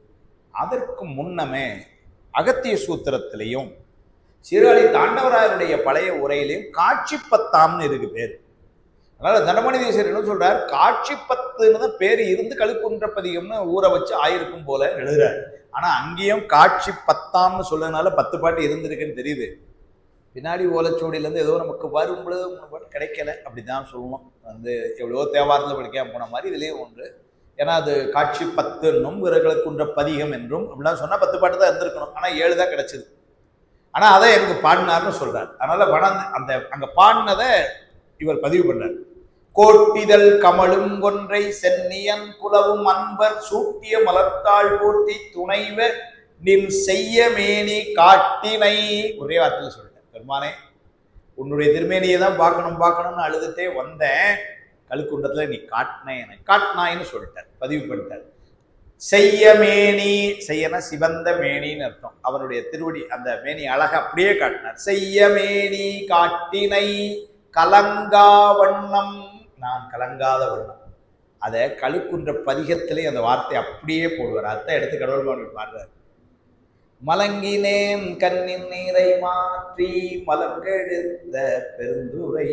S1: அதற்கு முன்னமே அகத்திய சூத்திரத்திலையும் சீர்காழி தாண்டவராயருடைய பழைய உரையிலையும் காட்சி பத்தாம்னு இருக்கு பேர். அதனால தண்டமணி தேசியர் என்ன சொல்றார், காட்சி 10ன்னு தான் பேர் இருந்து கழுக்குன்ற பதிகம்னு ஊற வச்சு ஆயிருக்கும் போல எழுதுறாரு. ஆனா அங்கேயும் காட்சி 10ஆம்னு சொல்றதுனால 10 பாட்டு இருந்திருக்குன்னு தெரியுது. பின்னாடி ஓலைச்சோடியிலேருந்து ஏதோ நமக்கு வரும் பொழுது 3 பாட்டு கிடைக்கல, அப்படிதான் சொல்லணும். எவ்வளவோ தேவாரத்தில் படிக்காம போன மாதிரி இதுலேயும் ஒன்று. ஏன்னா அது காட்சி 10ன்னும் விறகுக்குன்ற பதிகம் என்றும் அப்படிலாம் சொன்னால் 10 பாட்டு தான் இருந்திருக்கணும். ஆனால் 7 தான் கிடைச்சது. ஆனால் அதை எனக்கு பாடினார்னு சொல்றார். அதனால அங்கே பாடினதை இவர் பதிவு பண்றார். கோட்டிதழ் கமலும் கொன்றை சென்னியன் குலவும் அன்பர் சூட்டிய மலர்த்தாள் போட்டி துணைவ நின் செய்ய மேனி காட்டினை. ஒரே வார்த்தையில் சொல்லிட்டேன், பெருமானே உன்னுடைய திருமேனியை தான் பார்க்கணும்னு அழுதுட்டே வந்தேன், கழுக்குன்றத்துல நீ காட்டினாயின்னு சொல்லிட்டார், பதிவு பண்ணிட்டார். செய்ய மேனி, செய்யனா சிவந்த மேனின்னு அர்த்தம். அவருடைய திருவடி அந்த மேனி அழக அப்படியே காட்டினார். செய்ய மேனி காட்டினை கலங்கா வண்ணம், நான் கலங்காத வண்ணம். அதை கழுக்குன்ற பதிகத்திலே அந்த வார்த்தை அப்படியே போடுவார். அர்த்தம் எடுத்து கடவுள் பாடுறார். மலங்கினேன் கண்ணின் நீரை மாற்றி மலங்கெடுத்த பெருந்துரை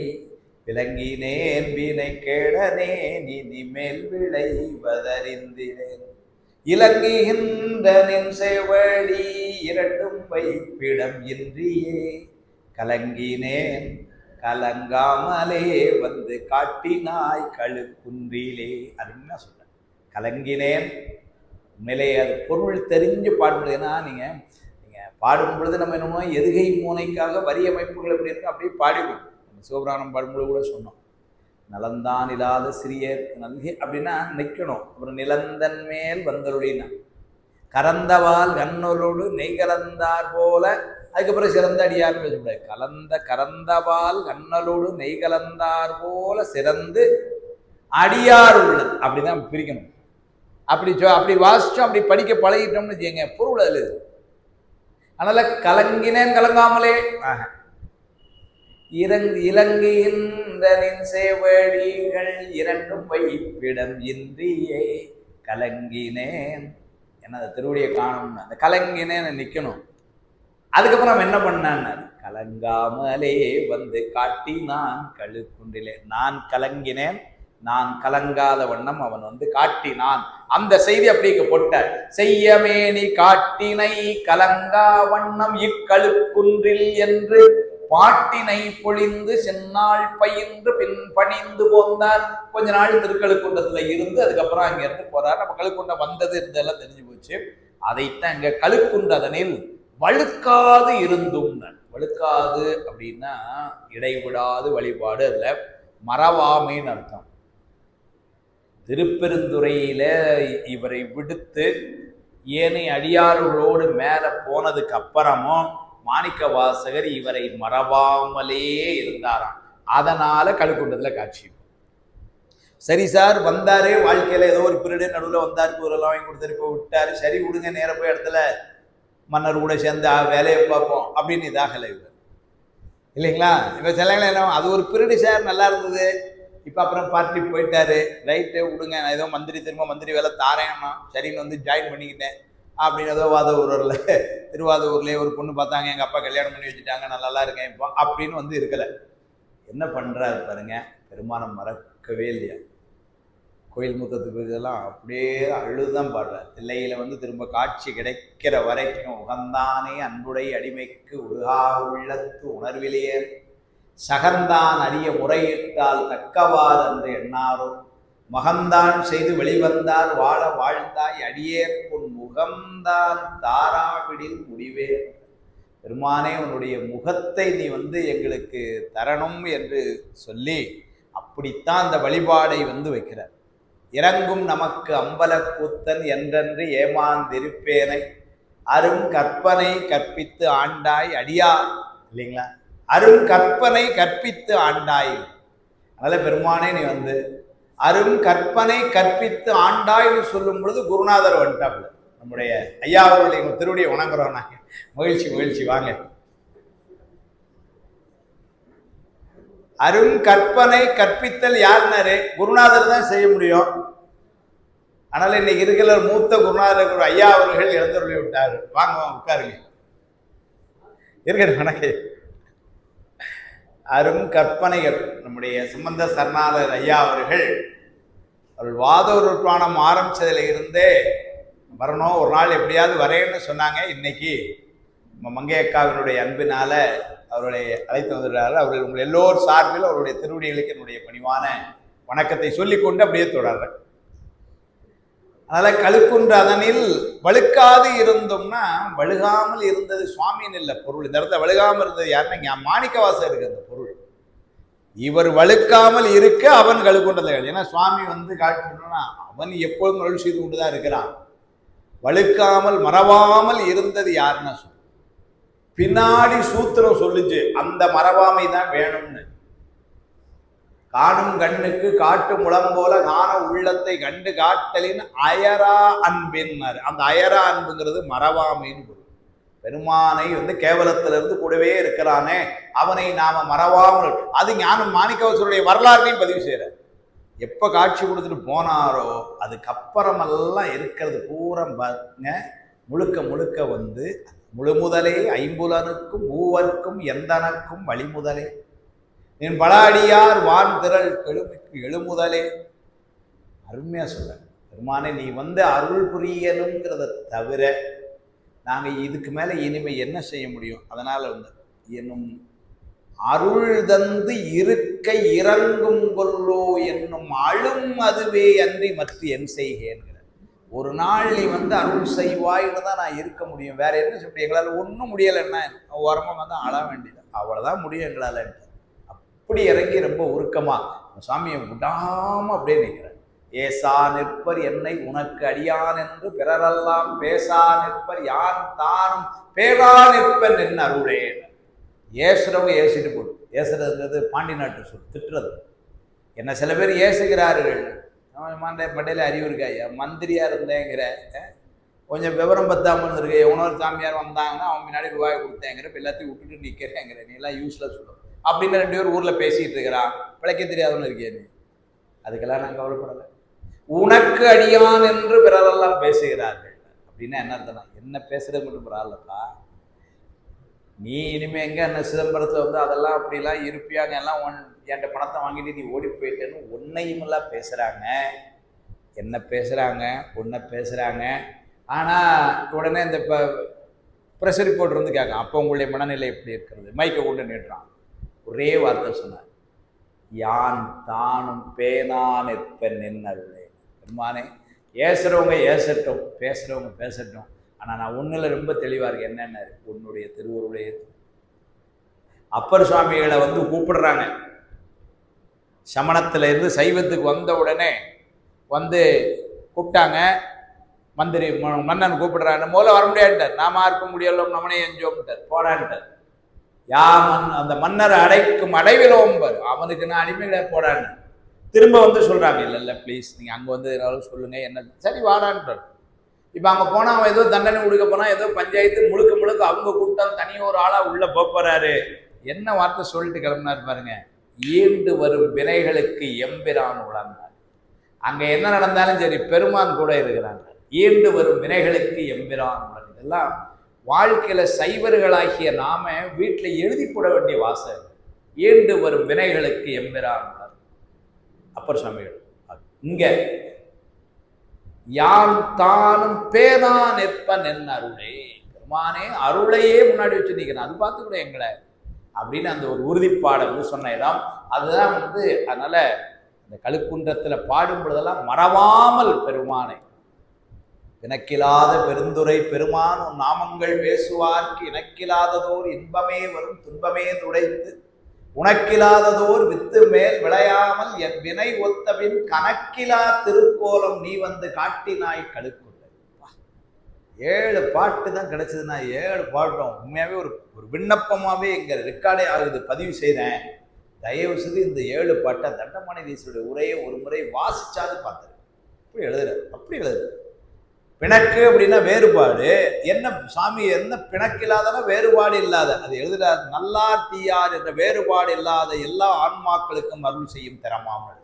S1: விளங்கினேன் வீணை கேடனே இனிமேல் விளைவதறிந்தினேன் இலங்குகின்ற நின் செவடி இரண்டும் வைப்பிடம் இன்றியே கலங்கினேன் கலங்காமலே வந்து காட்டினாய் கழுக்குன்றிலே. அது என்ன சொல்ற, கலங்கினேன். உண்மையிலே அது பொருள் தெரிஞ்சு பாடும்போது, ஏன்னா நீங்கள் பாடும் பொழுது நம்ம என்னமோ எதுகை மூனைக்காக வரி அமைப்புகள் எப்படி இருக்கு அப்படியே பாடிவிடும். நம்ம சிவபுராணம் பாடும்பொழுது கூட சொன்னோம், நலந்தான் இல்லாத சிறியருக்கு நல்கி அப்படின்னா நிற்கணும். அப்புறம் நிலந்தன் மேல் வந்தருளினா கறந்தவால் கண்ணொலோடு நெய் கலந்தார் போல, அதுக்கப்புறம் சிறந்த அடியார்னு பேசக்கூடாது. கறந்தவால் கண்ணலோடு நெய் கலந்தார் போல சிறந்து அடியார் உள்ளது, அப்படிதான் பிரிக்கணும். அப்படி வாசிச்சோம், அப்படி படிக்க பழகிட்டோம்னு வச்சுக்கோங்க, பொருள் அதில் இது. அதனால கலங்கினேன் கலங்காமலே இலங்குகின்ற நின் சேவடிகள் இரண்டும் வைப்பிடம் இன்றியே கலங்கினேன். ஏன்னா அந்த திருவடியை காணணும்னு அந்த கலங்கினேன்னு நிற்கணும். அதுக்கப்புறம் அவன் என்ன பண்ணான்னு, கலங்காமலே வந்து காட்டி நான் கழுக்குன்றிலே, நான் கலங்கினேன், நான் கலங்காத வண்ணம் அவன் வந்து காட்டினான். அந்த செய்தி அப்படிங்க போட்ட செய்யமேனி காட்டினை கலங்கா வண்ணம் இக்கழுக்குன்றில் என்று பாட்டினை பொழிந்து செந்நாள் பயின்று பின் பணிந்து போந்தார். கொஞ்ச நாள் திருக்கழுக்குன்றத்துல இருந்து அதுக்கப்புறம் அங்க இருந்து போறார். நம்ம கழுக்குன்றம் வந்தது இருந்தெல்லாம் தெரிஞ்சு போச்சு. அதைத்தான் இங்க கழுக்குன்றதனில் வழுக்காது இருந்தும், வழுக்காது அப்படின்னா இடைவிடாது வழிபாடு, அதுல மறவாமைன்னு அர்த்தம். திருப்பெருந்துறையில இவரை விடுத்து ஏனை அடியார்களோடு மேல போனதுக்கு அப்புறமும் மாணிக்க வாசகர் இவரை மறவாமலே இருந்தாராம். அதனால கழுக்குன்றத்துல காட்சி. சரி சார் வந்தாரு, வாழ்க்கையில ஏதோ ஒரு பீரியடு நடுவில் வந்தாரு, ஊரெல்லாம் வாங்கி கொடுத்தாரு, போய் விட்டாரு, சரி விடுங்க நேர போய் இடத்துல மன்னர் கூட சேர்ந்து வேலையை பார்ப்போம் அப்படின்னு இதாகலை இவர், இல்லைங்களா? இப்போ சிலங்கள என்ன, அது ஒரு பீரியடு சார் நல்லா இருந்தது, இப்போ அப்புறம் பார்ட்டி போயிட்டாரு, ரைட்டு விடுங்க, நான் ஏதோ திரும்ப மந்திரி வேலை தாரேன்னா சரின்னு வந்து ஜாயின் பண்ணிக்கிட்டேன் அப்படின்னு ஏதோ திருவாதூர்லேயே ஒரு பொண்ணு பார்த்தாங்க, எங்கள் அப்பா கல்யாணம் பண்ணி வச்சுட்டாங்க, நான் நல்லா இருக்கேன் இப்போ அப்படின்னு வந்து இருக்கலை. என்ன பண்ணுறாரு பாருங்க, பெருமானம் மறக்கவே இல்லையா. கோயில் முத்தத்துக்கு இதெல்லாம் அப்படியே அழுதுதான் பாடுறார். தில்லையில வந்து திரும்ப காட்சி கிடைக்கிற வரைக்கும் உகந்தானே அன்புடை அடிமைக்கு உருகா உள்ளத்து உணர்விலேயே சகந்தான் அறிய முறையிட்டால் தக்கவார் என்று எண்ணாரோ மகந்தான் செய்து வெளிவந்தார் வாழ வாழ்ந்தாய் அடியே உன் முகம்தான் தாராவிடில் முடிவே. பெருமானே உன்னுடைய முகத்தை நீ வந்து எங்களுக்கு தரணும் என்று சொல்லி அப்படித்தான் அந்த வழிபாடை வந்து வைக்கிறார். இறங்கும் நமக்கு அம்பல கூத்தன் என்றென்று ஏமாந்திருப்பேனை அரும் கற்பனை கற்பித்து ஆண்டாய் அடியா, இல்லைங்களா? அரும் கற்பனை கற்பித்து ஆண்டாய். அதனால பெருமானே நீ வந்து அரும் கற்பனை கற்பித்து ஆண்டாய்னு சொல்லும் பொழுது குருநாதர் வந்துட்டாப்புல. நம்முடைய ஐயா அவர்களை திருவடியை வணங்குறோம் நாங்க. மகிழ்ச்சி வாங்க. அரும் கற்பனை கற்பித்தல் யாருன்னாரு? குருநாதர் தான் செய்ய முடியும். அதனால இன்னைக்கு இருக்கிற மூத்த குருநாதர் ஐயா அவர்கள் இழந்தருளி விட்டாரு. வாங்க உட்காருங்க, இருக்கட்டும் வணக்கம். அரும் கற்பனைகள் நம்முடைய சம்பந்த சரணாலர் ஐயா அவர்கள் வாதவருப்பானம் ஆரம்பிச்சதுல இருந்தே வரணும், ஒரு நாள் எப்படியாவது வரேன்னு சொன்னாங்க. இன்னைக்கு நம்ம மங்கை அக்காவினுடைய அன்பினால அவருடைய அழைத்து வந்துடுறாரு. அவர்கள் உங்கள் எல்லோர் சார்பில் அவருடைய திருவடிகளுக்கு என்னுடைய பணிவான வணக்கத்தை சொல்லிக்கொண்டு அப்படியே தொடர்றேன். அதனால கழுக்குன்ற அதனில் வழுக்காது இருந்தோம்னா, வழுகாமல் இருந்தது சுவாமின்னு இல்லை பொருள். இந்த இடத்துல வழுகாமல் இருந்தது யாருன்னா மாணிக்கவாசர் இருக்கு அந்த பொருள். இவர் வழுக்காமல் இருக்க அவன் கழுக்குன்றதை. ஏன்னா சுவாமி வந்து காட்டுனா அவன் எப்பொழுதும் அருள் செய்து கொண்டுதான் இருக்கிறான். வழுக்காமல் மறவாமல் இருந்தது யாருன்னா பின்னாடி சூத்திரம் சொல்லுச்சு, அந்த மறவாமை தான் வேணும்னு. காணும் கண்ணுக்கு காட்டு முளம் போல காண உள்ளத்தை கண்டு காட்டலின் அயரா அன்பின்னாரு. அந்த அயரா அன்புங்கிறது மறவாமைன்னு பொருள். பெருமானை வந்து கேவலத்திலிருந்து கூடவே இருக்கிறானே, அவனை நாம மறவாமல், அது ஞானம் மாணிக்கவாசருடைய வரலாறுலையும் பதிவு செய்யறார். எப்ப காட்சி கொடுத்துட்டு போனாரோ அதுக்கப்புறமெல்லாம் இருக்கிறது பூரா முழுக்க முழுக்க வந்து முழுமுதலே ஐம்புலனுக்கும் மூவர்க்கும் எந்தனக்கும் வழிமுதலே என் பலாடியார் வான் திரள் கெழுமைக்கு எழுமுதலே. அருமையா சொல்ல பெருமானே, நீ வந்து அருள் புரியணுங்கிறத தவிர நாங்க இதுக்கு மேல இனிமே என்ன செய்ய முடியும்? அதனால வந்து என்னும் அருள் தந்து இருக்க இறங்கும் கொல்லோ என்னும் அழும் அதுவே அன்றி மற்ற என் செய்கிறேன். ஒரு நாள் நீ வந்து அருள் செய்வாயின்னு தான் நான் இருக்க முடியும், வேற என்ன செய்ய முடியும்? எங்களால் ஒன்றும் முடியலைன்னா ஓரமாக வந்து அழ வேண்டியது, அவ்வளோதான் முடியும் எங்களால். அப்படி இறங்கி ரொம்ப உருக்கமா சாமியை விடாம அப்படியே நிற்கிறேன். ஏசா நிற்பர் என்னை உனக்கு அடியான் என்று பிறரெல்லாம் பேசா நிற்பர் யான் தானும் பேரா நிற்பன் என்ன அருளே. ஏசுறவங்க ஏசிட்டு போடு. ஏசுறதுங்கிறது பாண்டி நாட்டு சொல், திட்டுறது. என்ன சில பேர் ஏசுகிறார்கள். பட்டையில அறிவு இருக்காய்யா, மந்திரியா இருந்தேங்கிற, கொஞ்சம் விவரம் பத்தாமல் இருந்திருக்க, உணவு சாமியார் வந்தாங்கன்னா அவன் முன்னாடி ரூபாய் கொடுத்தேங்கிற, எல்லாத்தையும் விட்டுட்டு நிற்கிறேங்கிற, நீ எல்லாம் யூஸ்லெஸ் சொல்லும் அப்படின்னு 2 பேர் ஊர்ல பேசிட்டு இருக்கிறான். பிழைக்க தெரியாதவன்னு இருக்கே நீ. அதுக்கெல்லாம் நான் கவலைப்படலை. உனக்கு அடியான் என்று பிறரெல்லாம் பேசுகிறார்கள் அப்படின்னா என்ன அர்த்தம்? என்ன பேசுறது மட்டும் பரவாயில்லப்பா, நீ இனிமே எங்க என்ன சிதம்பரத்துல வந்து அதெல்லாம் அப்படிலாம் இருப்பியாங்க, எல்லாம் என்கிட்ட பணத்தை வாங்கிட்டு நீ ஓடி போயிட்டேன்னு உன்னையும் எல்லாம் பேசுறாங்க. என்ன பேசுறாங்க? உன்னை பேசுறாங்க. ஆனா உடனே இந்த ப்ரெஷர் ரிப்போர்ட் இருந்து கேட்கும், அப்போ உங்களுடைய மனநிலை எப்படி இருக்கிறது? மைக்கை கொண்டு நின்றான். ஒரே வார்த்தை சொன்னார், யான் தானும் பேனா நிற்பன் நின்னருளே. பெருமானே, ஏசுறவங்க ஏசட்டும், பேசுறவங்க பேசட்டும், ஆனா நான் ஒண்ணுல ரொம்ப தெளிவா இருக்கு. என்னென்ன? உன்னுடைய திருவுருளே. அப்பர் சுவாமிகளை வந்து கூப்பிடுறாங்க. சமணத்துல இருந்து சைவத்துக்கு வந்த உடனே வந்து கூப்பிட்டாங்க. மந்திரி மன்னன் கூப்பிடுறாங்க. முதல்ல வர முடியாதுட்டார். நாம இருக்க முடியல, நம்மனே எஞ்சோம்ட்டார், போடான்ட்டார். அந்த மன்னர் அடைக்கும் அடைவிலோம்பர், அவனுக்கு நான் அடிமையில போடான்னு. திரும்ப வந்து சொல்றாங்க, இல்ல இல்ல ப்ளீஸ் நீங்க அங்க வந்து சொல்லுங்க, என்ன சரி வாடான்ட்டார். இப்ப அங்க போனா அவன் ஏதோ தண்டனை கொடுக்க போனா, ஏதோ பஞ்சாயத்து முழுக்க முழுக்க அவங்க கூட்டம் தனிய ஒரு ஆளா உள்ள போறாரு. என்ன வார்த்தை சொல்லிட்டு கிளம்பினார் பாருங்க, ஈண்டு வரும் வினைகளுக்கு எம்பிரான் உழந்தார். அங்க என்ன நடந்தாலும் சரி பெருமான் கூட இருக்கிறாங்க. ஈண்டு வரும் வினைகளுக்கு எம்பிரான் உழந்து. இதெல்லாம் வாழ்க்கையில சைவர்களாகிய நாம வீட்டுல எழுதி போட வேண்டிய வாசகம். ஈண்டு வரும் வினைகளுக்கு எம்பிரான் உழந்து. அப்பர் சுவாமிகள் இங்க யான் தானும் பேனா நிற்பன் என் அருளே. பெருமானே அருளையே முன்னாடி வச்சு நிற்கிறேன், அது பார்த்து கூட எங்களை அப்படின்னு அந்த ஒரு உறுதிப்பாடை வந்து சொன்ன இடம் அதுதான் வந்து. அதனால இந்த கழுக்குன்றத்துல பாடும் பொழுதெல்லாம் மறவாமல் பெருமானை, இனக்கில்லாத பெருந்துரை பெருமான் உன் நாமங்கள் பேசுவார்க்கு இனக்கில்லாததோர் இன்பமே வரும் துன்பமே துடைத்து உனக்கில்லாததோர் வித்து மேல் விளையாமல் என் வினை ஒத்தபின் கணக்கிலா திருக்கோலம் நீ வந்து காட்டினாய் கழுக்குள்ள. 7 பாட்டு தான் கிடைச்சதுன்னா 7 பாட்டும் உண்மையாவே ஒரு விண்ணப்பமாவே இங்க ரெக்கார்டே ஆகுது, பதிவு செய்தேன். தயவு செய்து இந்த 7 பாட்டை தண்டமணி தேசியுடைய உரையை ஒரு முறை வாசிச்சாது பார்த்தேன். அப்படி எழுதுறாரு, அப்படி எழுதுறாரு. பிணக்கு அப்படின்னா வேறுபாடு என்ன சாமி, என்ன பிணக்கில்லாதனா வேறுபாடு இல்லாத, அது எழுதுறாரு. நல்லார் தீயார் என்ற வேறுபாடு இல்லாத எல்லா ஆன்மாக்களுக்கும் அருள் செய்யும் திறமாமல்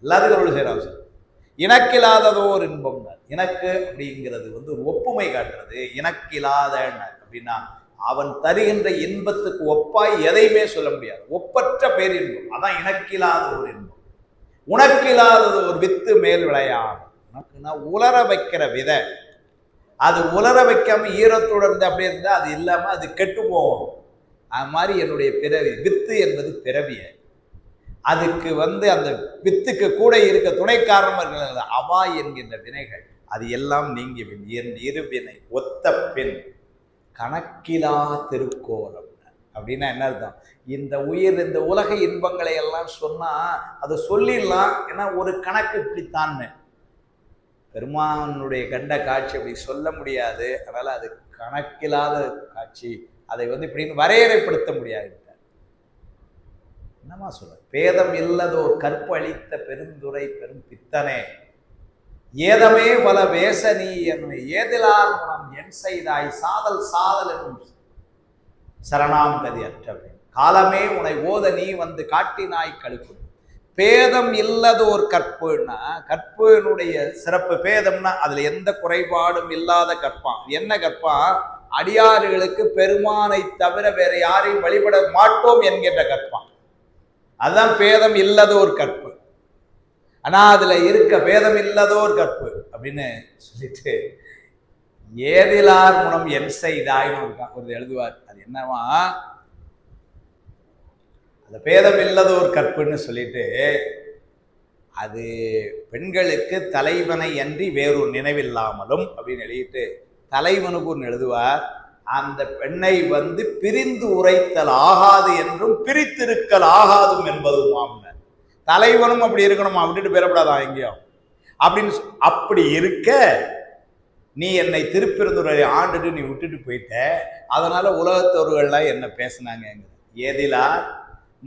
S1: எல்லாத்துக்கும் அருள் செய்யறாங்க சார். இனக்கில்லாததோர் இன்பம். இனக்கு அப்படிங்கிறது வந்து ஒரு ஒப்புமை காட்டுறது. இனக்கில்லாத அப்படின்னா அவன் தருகின்ற இன்பத்துக்கு ஒப்பாய் எதையுமே சொல்ல முடியாது. ஒப்பற்ற பேரின்பம், அதான் இணக்கில்லாத ஒரு இன்பம். உனக்கில்லாதது ஒரு வித்து மேல் விளையாது. உனக்குன்னா உலர வைக்கிற விதை, அது உலர வைக்காம ஈரத்தோடு இருந்து அப்படியே இருந்தா அது இல்லாம அது கெட்டு போகும். அது மாதிரி என்னுடைய பிறவி வித்து என்பது பிறவிய, அதுக்கு அந்த வித்துக்கு கூட இருக்க துணை காரணமாக அவா என்கின்ற வினைகள், அது எல்லாம் நீங்கிவின் என் இருவினை ஒத்த பின் கணக்கிலா திருக்கோலம். அப்படின்னா என்ன அர்த்தம்? இந்த உயிர் இந்த உலக இன்பங்களை எல்லாம் சொன்னா அதை சொல்லிடலாம், ஏன்னா ஒரு கணக்கு இப்படித்தான்னு. பெருமானுடைய கண்ட காட்சி அப்படி சொல்ல முடியாது, அதனால அது கணக்கில்லாத காட்சி, அதை இப்படின்னு வரையறைப்படுத்த முடியாது. என்னமா சொல்ல, பேதம் இல்லதோர் கற்பு அளித்த பெருந்துரை பெரும் பித்தனே, ஏதமே பல வேச நீ என்னை ஏதிலார் மனம் என் செய்தாய் சாதல் சாதல் என்னும் சரணாம் கதி அற்றவை காலமே உனை ஓத நீ காட்டினாய் கழுப்பு. பேதம் இல்லதோர் கற்புன்னா, கற்புனுடைய சிறப்பு பேதம்னா அதுல எந்த குறைபாடும் இல்லாத கற்பான். என்ன கற்பான்? அடியாறுகளுக்கு பெருமானை தவிர வேற யாரையும் வழிபட மாட்டோம் என்கின்ற கற்பான். அதுதான் பேதம் இல்லதோர் கற்பு. ஆனா அதுல இருக்க பேதம் இல்லதோர் கற்பு அப்படின்னு சொல்லிட்டு ஏதிலார் முனம் என் செய்தாய்னு ஒரு எழுதுவார். அது என்னவா, அந்த பேதம் இல்லதோர் கற்புன்னு சொல்லிட்டு அது பெண்களுக்கு தலைவனை அன்றி வேறொரு நினைவில்லாமலும் அப்படின்னு எழுதிட்டு தலைவனுக்கு ஒன்று எழுதுவார். அந்த பெண்ணை பிரிந்து உரைத்தல் ஆகாது என்றும் பிரித்திருக்கல் ஆகாதும் என்பதும் மாமனர். தலைவனும் அப்படி இருக்கணுமா, விட்டுட்டு பெறப்படாதான் எங்கேயும் அப்படின்னு. அப்படி இருக்க நீ என்னை திருப்பெருந்துறை ஆண்டுட்டு நீ விட்டுட்டு போயிட்ட, அதனால உலகத்தவர்கள்லாம் என்ன பேசினாங்க. ஏதிலா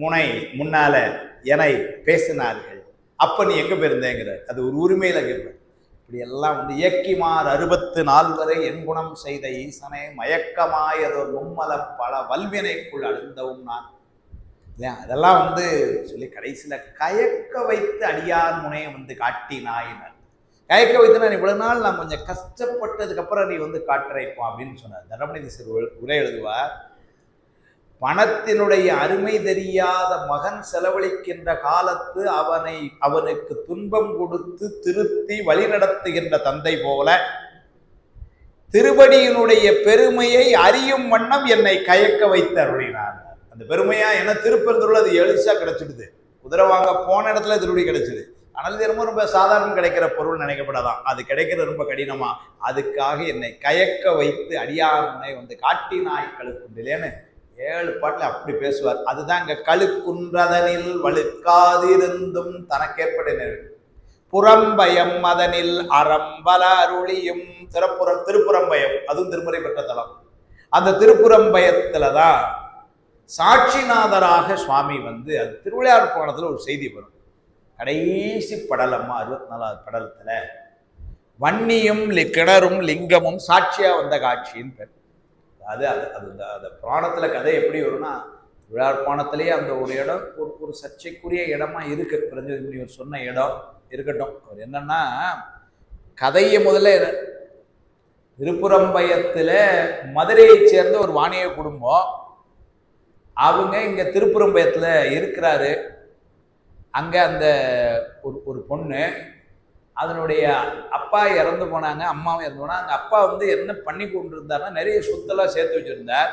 S1: முனை முன்னால என்னை பேசினார்கள், அப்ப நீ எங்க போயிருந்தேங்கிற அது ஒரு உரிமையில கேட்ப. இப்படி எல்லாம் இயக்கிமார் 64 வரை என் குணம் செய்த ஈசனே மயக்கமாயதொரு மும்மலம் பல வல்வினைக்குள் அழுந்தவும் நான் இல்லையா. அதெல்லாம் சொல்லி கடைசியில கயக்க வைத்து அடியார் முனையை காட்டினாயினர். கயக்க வைத்துனா இவ்வளவு நாள் நான் கொஞ்சம் கஷ்டப்பட்டதுக்கு அப்புறம் நீ காட்டுறைப்போம் அப்படின்னு சொன்னார். தரமணி சிறு உரை எழுதுவார். பணத்தினுடைய அருமை தெரியாத மகன் செலவழிக்கின்ற காலத்து அவனுக்கு துன்பம் கொடுத்து திருத்தி வழிநடத்துகின்ற தந்தை போல திருவடியினுடைய பெருமையை அறியும் வண்ணம் என்னை கயக்க வைத்து அருளினார். அந்த பெருமையா என்ன திருப்பெருந்துள்ள அது எளிசா கிடைச்சிடுது. குதிரை வாங்க போன இடத்துல திருவடி கிடைச்சிது. ஆனால் இது ரொம்ப சாதாரணம் கிடைக்கிற பொருள் நினைக்கப்படாதான், அது கிடைக்கிறது ரொம்ப கடினமா. அதுக்காக என்னை கயக்க வைத்து அடியார்முனை காட்டினாய் கழுக்குண்டிலேன்னு 7 பாட்டுல அப்படி பேசுவார். அதுதான் இங்க கழுக்குன்றதனில் வழுக்காதிருந்தும் தனக்கேற்பட புறம்பயம் அதனில் அறம்பல அருளியும் திருப்புறம்பயம், அதுவும் திருமுறை பெற்ற தலம். அந்த திருப்புறம்பயத்துலதான் சாட்சிநாதராக சுவாமி அது திருவிளையார் புராணத்துல ஒரு செய்தி வரும். கடைசி படலம்மா 64வது படலத்துல வன்னியும் கிணறும் லிங்கமும் சாட்சியா வந்த காட்சின்னு பேர். அது அந்த புராணத்துல கதை எப்படி வரும்னா, விழார் புராணத்திலேயே அந்த ஒரு இடம் ஒரு சர்ச்சைக்குரிய இடமா இருக்கு. பிரஞ்சோதிமுனிவர் சொன்ன இடம் இருக்கட்டும். அவர் என்னன்னா, கதையை முதல்ல திருப்புறம்பயத்துல மதுரையை சேர்ந்த ஒரு வாணிய குடும்பம், அவங்க இங்க திருப்புறம்பயத்துல இருக்கிறாரு. அங்க அந்த ஒரு பொண்ணு, அதனுடைய அப்பா இறந்து போனாங்க, அம்மாவும் இறந்து போனாங்க. அந்த அப்பா என்ன பண்ணி கொண்டு இருந்தாருன்னா, நிறைய சொத்தெல்லாம் சேர்த்து வச்சிருந்தார்.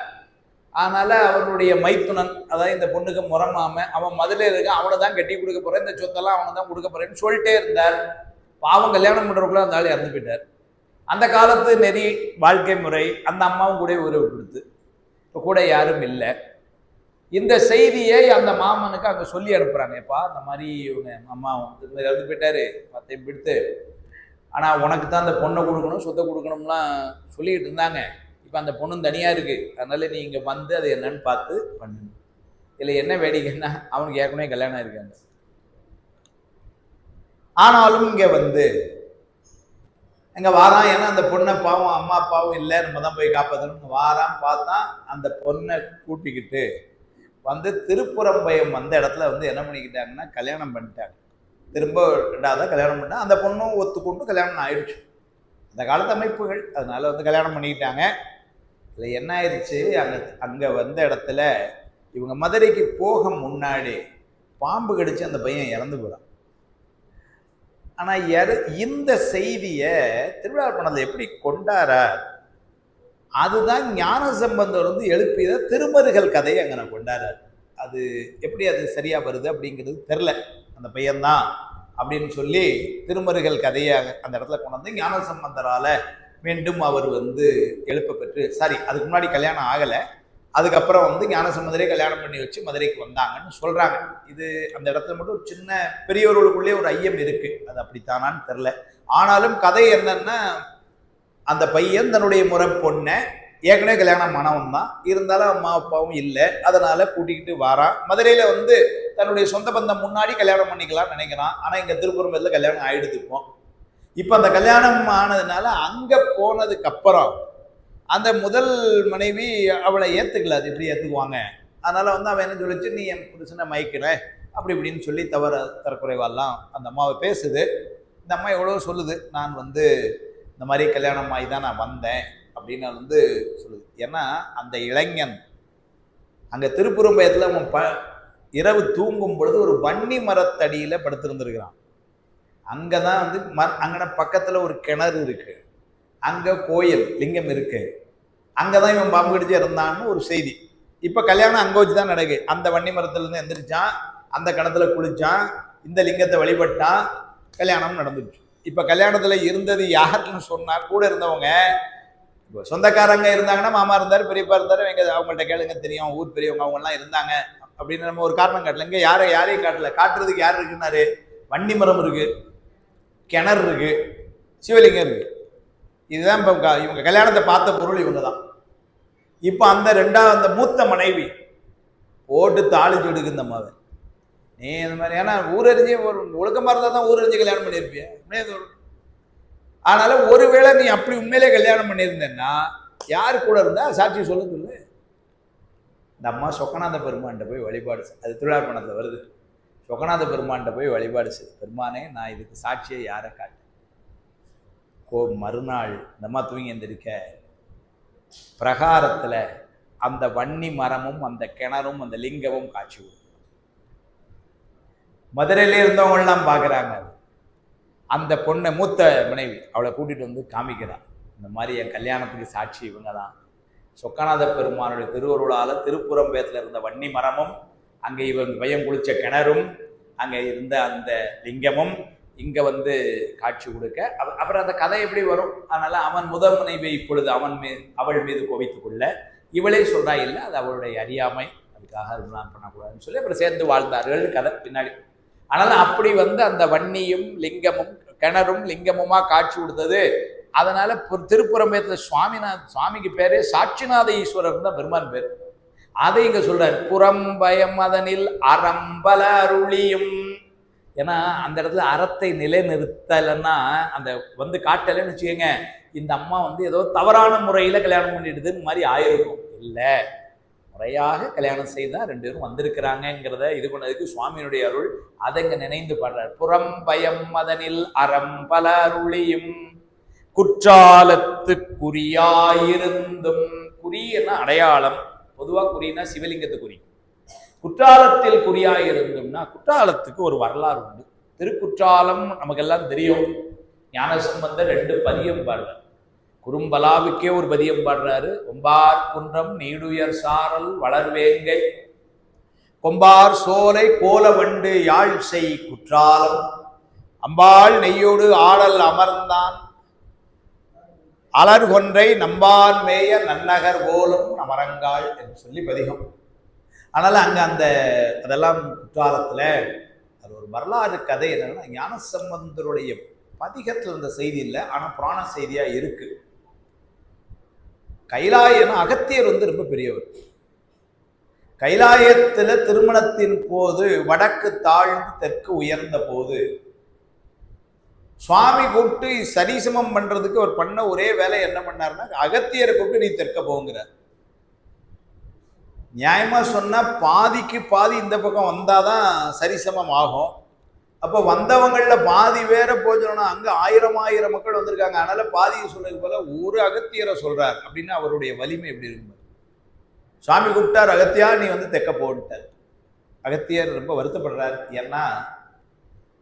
S1: அதனால அவனுடைய மைத்துனன், அதாவது இந்த பொண்ணுக்கு முறமாம, அவன் மதுரையில் இருக்க, அவனை தான் கட்டி கொடுக்க போறேன், இந்த சொத்தெல்லாம் அவனை தான் கொடுக்க போறேன்னு சொல்லிட்டே இருந்தார். பாவம் கல்யாணம் பண்றதுக்குள்ள அந்த ஆள் இறந்து போயிட்டார். அந்த காலத்து நெறி வாழ்க்கை முறை, அந்த அம்மாவும் கூட உறவு கொடுத்து இப்போ கூட யாரும் இல்லை. இந்த செய்தியை அந்த மாமனுக்கு அங்கே சொல்லி அனுப்புறாங்க. எப்பா இந்த மாதிரி இவங்க அம்மா இறந்து போயிட்டாரு, பத்தையும் பிடித்து, ஆனால் உனக்கு தான் அந்த பொண்ணை கொடுக்கணும், சொத்தை கொடுக்கணும்லாம் சொல்லிக்கிட்டு இருந்தாங்க. இப்போ அந்த பொண்ணும் தனியாக இருக்குது, அதனால நீ இங்கே அது என்னன்னு பார்த்து பண்ணு. இதில் என்ன வேடிக்கைன்னா, அவனுக்கு ஏற்கனவே கல்யாணம் இருக்காங்க. ஆனாலும் இங்கே எங்கே வாரான், ஏன்னா அந்த பொண்ணை பாவம் அம்மா அப்பாவும் இல்லை, நம்ம தான் போய் காப்பாற்றணும். வாரான் பார்த்தா அந்த பொண்ணை கூட்டிக்கிட்டு திருப்புறம்பயம் வந்த இடத்துல என்ன பண்ணிக்கிட்டாங்கன்னா, கல்யாணம் பண்ணிட்டாங்க. திரும்ப 2வது கல்யாணம் பண்ணா, அந்த பொண்ணும் ஒத்துக்கொண்டு கல்யாணம் ஆயிடுச்சு. அந்த காலத்து அமைப்புகள், அதனால கல்யாணம் பண்ணிக்கிட்டாங்க. இல்லை என்ன ஆயிடுச்சு, அங்கே வந்த இடத்துல இவங்க மதுரைக்கு போக முன்னாடி பாம்பு கடிச்சு அந்த பையன் இறந்து போகிறான். ஆனால் இந்த செய்தியை திருவிழாப்பணத்தில் எப்படி கொண்டாடுறார், அதுதான் ஞானசம்பந்தர் வந்து எழுப்பியத திருமருகல் கதையை அங்கே நான் கொண்டாடுறார். அது எப்படி அது சரியா வருது அப்படிங்கிறது தெரில. அந்த பையன்தான் அப்படின்னு சொல்லி திருமருகல் கதையை அந்த இடத்துல கொண்டு வந்து ஞானசம்பந்தரால் மீண்டும் அவர் வந்து எழுப்ப பெற்று, சாரி அதுக்கு முன்னாடி கல்யாணம் ஆகலை, அதுக்கப்புறம் வந்து ஞானசம்பந்தரே கல்யாணம் பண்ணி வச்சு மதுரைக்கு வந்தாங்கன்னு சொல்றாங்க. இது அந்த இடத்துல மட்டும் ஒரு சின்ன பெரியவர்களுக்குள்ளே ஒரு ஐயம் இருக்கு, அது அப்படித்தானான்னு தெரில. ஆனாலும் கதை என்னன்னா, அந்த பையன் தன்னுடைய முறை பொண்ணை ஏற்கனவே கல்யாணம் மனவன் தான், இருந்தாலும் அம்மா அப்பாவும் இல்லை, அதனால கூட்டிக்கிட்டு வாரான். மதுரையில வந்து தன்னுடைய சொந்த பந்தம் முன்னாடி கல்யாணம் பண்ணிக்கலாம்னு நினைக்கிறான். ஆனா இங்க திருப்புறம்பேட்டில் கல்யாணம் ஆயிடுது. இப்போ அந்த கல்யாணம் ஆனதுனால அங்க போனதுக்கு அப்புறம் அந்த முதல் மனைவி அவளை ஏத்துக்கல. அது எப்படி ஏத்துக்குவாங்க? அதனால வந்து அவன் என்ன சொல்லிச்சு, நீ என் புருஷனை மயக்கிற அப்படி இப்படின்னு சொல்லி தரக்குறைவாலாம் அந்த அம்மாவை பேசுது. இந்த அம்மா எவ்வளோ சொல்லுது, நான் வந்து இந்த மாதிரி கல்யாணம் ஆகி தான் நான் வந்தேன் அப்படின்னு வந்து சொல்லுது. ஏன்னா அந்த இளைஞன் அங்கே திருப்புறம்பயத்தில் அவன் இரவு தூங்கும் பொழுது ஒரு வன்னி மரத்தடியில் படுத்திருந்திருக்கிறான். அங்கே தான் வந்து அங்கே பக்கத்தில் ஒரு கிணறு இருக்கு, அங்கே கோயில் லிங்கம் இருக்கு, அங்கே தான் இவன் பாம்பு கடிச்சு இருந்தான்னு ஒரு செய்தி. இப்போ கல்யாணம் அங்கே வச்சு தான் நடக்கு. அந்த வன்னி மரத்துலேருந்து எந்திரிச்சான், அந்த கிணத்துல குளிச்சான், இந்த லிங்கத்தை வழிபட்டான், கல்யாணம் நடந்துச்சு. இப்போ கல்யாணத்தில் இருந்தது யாருன்னு சொன்னால் கூட இருந்தவங்க இப்போ சொந்தக்காரங்க இருந்தாங்கன்னா, மாமா இருந்தார், பெரியப்பா இருந்தார், அவங்கள்ட்ட கேளுங்க தெரியும், ஊர் பெரியவங்க அவங்கெல்லாம் இருந்தாங்க அப்படின்னு நம்ம ஒரு காரணம் காட்டல. இங்கே யாரையும் காட்டல. காட்டுறதுக்கு யார் இருக்குன்னாரு, வன்னி மரம் இருக்கு, கிணறு இருக்கு, சிவலிங்கம் இருக்கு. இதுதான் இப்போ இவங்க கல்யாணத்தை பார்த்த பொருள் இவங்க தான். இப்போ அந்த மூத்த மனைவி போட்டு தாளிச்சு எடுக்கு இந்த மாதிரி, நீ இந்த மாதிரி, ஏன்னா ஊரறிஞ்சு ஒரு ஒழுக்கமாக இருந்தால் தான் ஊரறிஞ்சு கல்யாணம் பண்ணியிருப்பிய. அதனால ஒருவேளை நீ அப்படி உண்மையிலே கல்யாணம் பண்ணியிருந்தேன்னா யாரு கூட இருந்தா சாட்சி சொல்ல சொல்லு. இந்த அம்மா சொக்கநாத பெருமான்கிட்ட போய் வழிபாடு, அது திருவிழாப்பணத்தில் வருது, சொக்கநாத பெருமான்கிட்ட போய் வழிபாடு செய்து, பெருமானே நான் இதுக்கு சாட்சியை யாரை காட்டு. மறுநாள் இந்த அம்மா தூங்கி எந்திரிக்க பிரகாரத்தில் அந்த வன்னி மரமும் அந்த கிணறும் அந்த லிங்கமும் காட்சி கொடுக்கும். மதுரையிலே இருந்தவங்களாம் பார்க்குறாங்க. அந்த பொண்ணை மூத்த மனைவி அவளை கூட்டிகிட்டு வந்து காமிக்கிறான், இந்த மாதிரி என் கல்யாணத்துக்கு சாட்சி இவங்க தான். சொக்கநாத பெருமானுடைய திருவருளால் திருப்புறம்பேத்தில் இருந்த வன்னி மரமும், அங்கே இவன் பையன் குளிச்ச கிணறும், அங்கே இருந்த அந்த லிங்கமும் இங்கே வந்து காட்சி கொடுக்க. அப்புறம் அந்த கதை எப்படி வரும்? அதனால் அவன் முதல் மனைவி இப்பொழுது அவள் மீது கோபித்து கொள்ள இவளே சொல்றா இல்லை, அது அவளுடைய அறியாமை, அதுக்காக அதெல்லாம் பண்ணக்கூடாதுன்னு சொல்லி அப்புறம் சேர்ந்து வாழ்ந்தார்கள் கதை பின்னாடி. ஆனால் அப்படி வந்து அந்த வன்னியும் லிங்கமும் கிணறும் லிங்கமுமா காட்சி கொடுத்தது. அதனால திருப்புறம்பேத்துல சுவாமிக்கு பேரே சாட்சிநாத ஈஸ்வரர் தான் பெருமான் பேர். அதை இங்க சொல்றாரு, புறம்பயம் அதனில் அறம்பல அருளியும். ஏன்னா அந்த இடத்துல அறத்தை நிலைநிறுத்தலைன்னா, அந்த வந்து காட்டலைன்னு வச்சுக்கோங்க, இந்த அம்மா வந்து ஏதோ தவறான முறையில கல்யாணம் பண்ணிடுதுன்னு மாதிரி ஆயிருக்கும். இல்லை, முறையாக கல்யாணம் செய்தா ரெண்டு பேரும் வந்திருக்கிறாங்கிறத இது பண்ணதுக்கு சுவாமியினுடைய அருள். அதை இங்க நினைந்து பாடுறார். புறம்பயம் அதனில் அறம்பல அருளியும் குற்றாலத்து குறியாயிருந்தும். குறி என்ன அடையாளம், பொதுவாக குறினா சிவலிங்கத்து குறி. குற்றாலத்தில் குறியாயிருந்தும்னா குற்றாலத்துக்கு ஒரு வரலாறு உண்டு. திருக்குற்றாலம் நமக்கெல்லாம் தெரியும். ஞானசம்பந்தர் 2 பதியம் பாடுறார். குறும்பலாவுக்கே ஒரு பதியம் பாடுறாரு. கொம்பார் குன்றம் நீடுயர் சாரல் வளர்வேங்கை கொம்பார் சோலை கோலவண்டு யாழ் செய் குற்றாலம் அம்பாள் நெய்யோடு ஆடல் அமர்ந்தான் அலர் கொன்றை நம்பான் மேய நன்னகர் போலும் அமரங்காள் என்று சொல்லி பதிகம். அதனால அங்க அதெல்லாம் குற்றாலத்துல அது ஒரு வரலாறு கதை. என்னன்னா, ஞானசம்பந்தருடைய பதிகத்தில் இருந்த செய்தி இல்லை, ஆனா புராண செய்தியா இருக்கு. கைலாயம் அகத்தியர் வந்து ரொம்ப பெரியவர். கைலாயத்துல திருமணத்தின் போது வடக்கு தாழ்ந்து தெற்கு உயர்ந்த போது சுவாமி கூப்பிட்டு சரிசமம் பண்றதுக்கு அவர் பண்ண ஒரே வேலை என்ன பண்ணாருன்னா, அகத்தியரை கூப்பிட்டு நீ தெற்க போங்கிறார். நியாயமா சொன்னா பாதிக்கு பாதி இந்த பக்கம் வந்தாதான் சரிசமம் ஆகும். அப்ப வந்தவங்கள பாதி பேரை போச்சோம்னா அங்க 1000 மக்கள் வந்திருக்காங்க. அதனால பாதியை சொன்னது போல ஒரு அகத்தியரை சொல்றார் அப்படின்னு அவருடைய வலிமை எப்படி இருக்கு. சுவாமி கூப்பிட்டார், அகத்தியா நீ வந்து தெக்க போட்டார். அகத்தியர் ரொம்ப வருத்தப்படுறார். ஏன்னா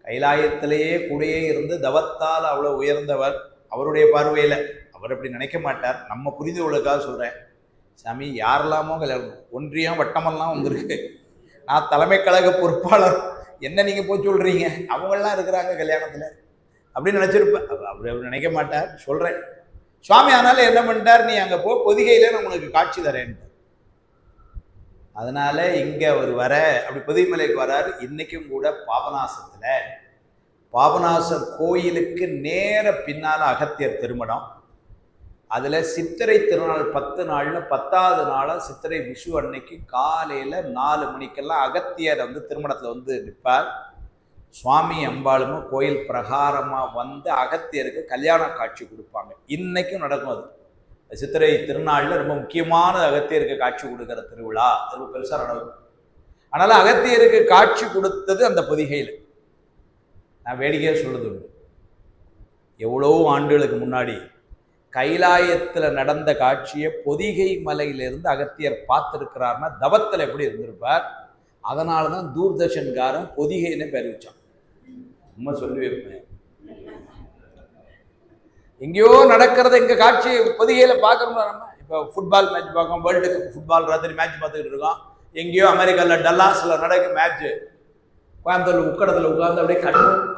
S1: கைலாயத்திலேயே கூடயே இருந்து தவத்தால் அவ்வளவு உயர்ந்தவர். அவருடைய பார்வையில அவர் அப்படி நினைக்க மாட்டார். நம்ம புரிந்துகளுக்காக சொல்றேன். சாமி யாரெல்லாமோ கல்யாணம், ஒன்றியம் வட்டமெல்லாம் வந்திருக்கு, நான் தலைமை கழக பொறுப்பாளர், என்ன நீங்க போய் சொல்றீங்க, அவங்கெல்லாம் இருக்கிறாங்க கல்யாணத்துல அப்படின்னு நினைச்சிருப்பேன். அவர் நினைக்க மாட்டார். சொல்றேன் சுவாமி. ஆனாலும் என்ன பண்ணிட்டார், நீ அங்க போ, பொதிகையில நான் உனக்கு காட்சி தரேன். அதனால இங்க அவர் வர அப்படி பொதிமலைக்கு வராரு. இன்னைக்கும் கூட பாபநாசத்துல பாபநாசம் கோயிலுக்கு நேர பின்னால அகத்தியர் திருமணம். அதுல சித்திரை திருநாள் 10 நாள்ல 10வது நாளா சித்திரை விஷு அன்னைக்கு காலையில 4 மணிக்கெல்லாம் அகத்தியர் வந்து திருமணத்துல வந்து நிற்பார். சுவாமி அம்பாளும் கோயில் பிரகாரமா வந்து அகத்தியருக்கு கல்யாண காட்சி கொடுப்பாங்க. இன்னைக்கும் நடக்கும். அது சித்திரை திருநாள்ல ரொம்ப முக்கியமான அகத்தியருக்கு காட்சி கொடுக்கிற திருவிழா. அது பெருசா நடக்கும். அதனால அகத்தியருக்கு காட்சி கொடுத்தது அந்த பொதிகையில. நான் வேடிக்கையாக சொல்லுது உண்டு. எவ்வளோ ஆண்டுகளுக்கு முன்னாடி கைலாயத்துல நடந்த காட்சியை பொதிகை மலையிலிருந்து அகத்தியர் பார்த்திருக்கிறார்னா தவத்துல எப்படி இருந்திருப்பார். அதனாலதான் தூர்தர்ஷன்காரன் பொதிகைன்னு பேர் வச்சான். சும்மா சொல்லி வைப்பேன். எங்கேயோ நடக்கிறத எங்க காட்சி பொதிகையில பார்க்கறோம். நம்ம இப்போ ஃபுட்பால் மேட்ச் பார்க்கோம், வேர்ல்டு கப் ஃபுட்பால் ராத்திரி மேட்ச் பார்த்துக்கிட்டு இருக்கோம். எங்கேயோ அமெரிக்காவில் டல்லாஸ்ல நடக்கும் மேட்ச், கோயம்புத்தூர்ல உக்கடத்துல உட்கார்ந்து அப்படியே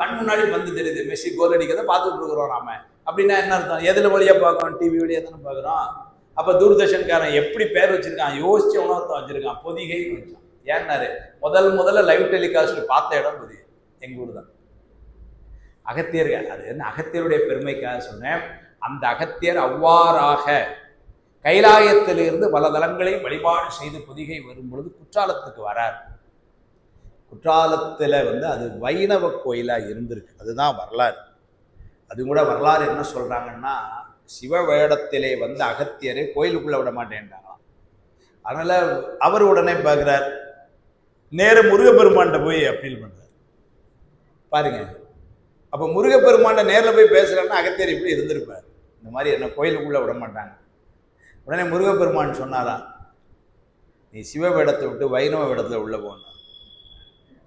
S1: கண் முன்னாடி வந்து தெரியுது, மெஸ்ஸி கோல் அடிக்கிறத பார்த்துட்டு இருக்கிறோம் நாம. அப்படின்னா என்ன அர்த்தம், எதுல வழியா பார்க்கறோம், டிவி வழியா தானே பார்க்குறோம். அப்ப தூர்தர்ஷன்காரன் எப்படி பேர் வச்சிருக்கான், யோசிச்சு உணர்த்தம் வச்சிருக்கான், பொதிகைன்னு வச்சான். ஏன்னாரு முதல்ல லைவ் டெலிகாஸ்ட் பார்த்த இடம் பொதிகை, எங்க ஊர் தான். அகத்தியர்கள் அது என்ன அகத்தியருடைய பெருமைக்காக சொன்னேன். அந்த அகத்தியர் அவ்வாறாக கைலாயத்திலிருந்து பல தலங்களையும் வழிபாடு செய்து பொதிகை வரும் பொழுது குற்றாலத்துக்கு வரார். குற்றாலத்துல வந்து அது வைணவ கோயிலா இருந்திருக்கு. அதுதான் வரலாறு. அது கூட வரலாறு என்ன சொல்றாங்கன்னா, சிவ வேடத்திலே வந்து அகத்தியரை கோயிலுக்குள்ள விட மாட்டேன்ட்டாங்களாம். அதனால அவர் உடனே பார்க்கிறார், நேர முருகப்பெருமான்கிட்ட போய் அப்பீல் பண்றார். பாருங்க, அப்ப முருகப்பெருமான்கிட்ட நேரில் போய் பேசுறாருன்னா அகத்தியர் இப்படி இருந்திருப்பார். இந்த மாதிரி என்ன கோயிலுக்குள்ள விட மாட்டாங்க. உடனே முருகப்பெருமான் சொன்னாராம், நீ சிவ வேடத்தை விட்டு வைணவ வேடத்துல உள்ள போன,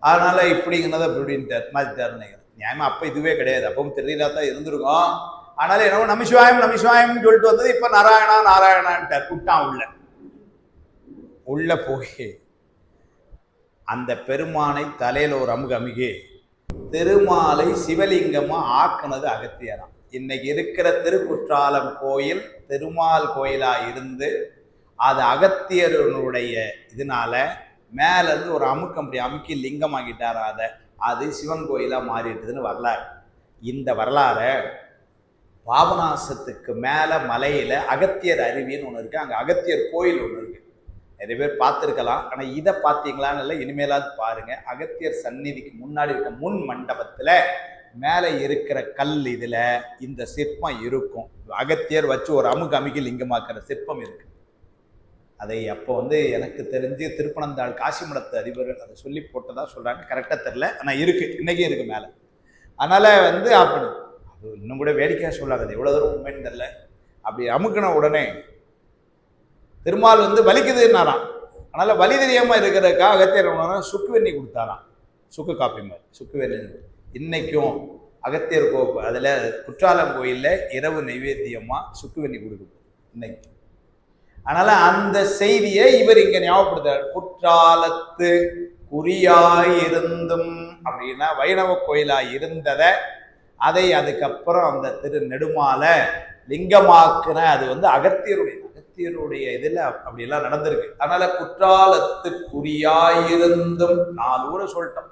S1: அதனால இப்படிங்கிறத அப்படின்ட்டு மாத்திட்டாருன்னு நியாயமா. அப்ப இதுவே கிடையாது, அப்பவும் தெரியலா தான் இருந்திருக்கும். ஆனாலும் என்னவோ நமசிவாயம் சொல்லிட்டு வந்தது இப்ப நாராயணான்ட்டார். கூட்டான் உள்ள போய் அந்த பெருமானை தலையில ஒரு அமுகி திருமாலை சிவலிங்கமா ஆக்குனது அகத்தியராம். இன்னைக்கு இருக்கிற திருக்குற்றாலம் கோயில் திருமால் கோயிலா இருந்து அது அகத்தியருடைய இதனால மேல இருந்து ஒரு அமுக்கி லிங்கமாக்கிட்டார். அது சிவன் கோயிலா மாறிட்டுதுன்னு வரலாறு. இந்த வரலாறை பாபநாசத்துக்கு மேல மலையில அகத்தியர் அருவின்னு ஒண்ணு இருக்கு. அங்க அகத்தியர் கோயில் ஒண்ணு இருக்கு. நிறைய பேர் பார்த்துருக்கலாம். ஆனா இதை பார்த்தீங்களான்னு இல்லை, இனிமேலாவது பாருங்க. அகத்தியர் சந்நிதிக்கு முன்னாடி இருக்க முன் மண்டபத்துல மேல இருக்கிற கல் இதுல இந்த சிற்பம் இருக்கும். அகத்தியர் வச்சு ஒரு அமுக்கி லிங்கமாக்குற சிற்பம் இருக்கு. அதை அப்போ வந்து எனக்கு தெரிஞ்சு திருப்பனந்தாள் காசிமடத்து அதிபர்கள் அதை சொல்லி போட்டதா சொல்றாங்க. கரெக்டா தெரியல, ஆனா இருக்கு, இன்னைக்கும் இருக்கு மேல. அதனால வந்து அப்படி அது இன்னும் கூட வேடிக்கையா சொல்லாங்க. அது எவ்வளவு தூரம் உண்மைன்னு தெரியல. அப்படி அமுக்கின உடனே திருமால் வந்து வலிக்குதுன்னாராம். அதனால வலி தெரியாம இருக்கிறதுக்காக அகத்தியர் சுக்கு வெண்ணி கொடுத்தாராம். சுக்கு காப்பி மாதிரி சுக்கு வெண்ணி. இன்னைக்கும் அகத்தியர் அதுல குற்றாலம் கோயில்ல இரவு நைவேத்தியமா சுக்கு வெண்ணி கொடுக்குது இன்னைக்கு. அதனால அந்த செய்தியை இவர் இங்க ஞாபகப்படுத்துறார். குற்றாலத்து குறியாயிருந்தும் அப்படின்னா வைணவ கோயிலா இருந்தத அதை அதுக்கப்புறம் அந்த திரு நெடுமால லிங்கமாக்குன அது வந்து அகத்தியருடைய இதுல அப்படியெல்லாம் நடந்திருக்கு. அதனால குற்றாலத்து குறியாயிருந்தும் 4 ஊரை சொல்லிட்டோம்.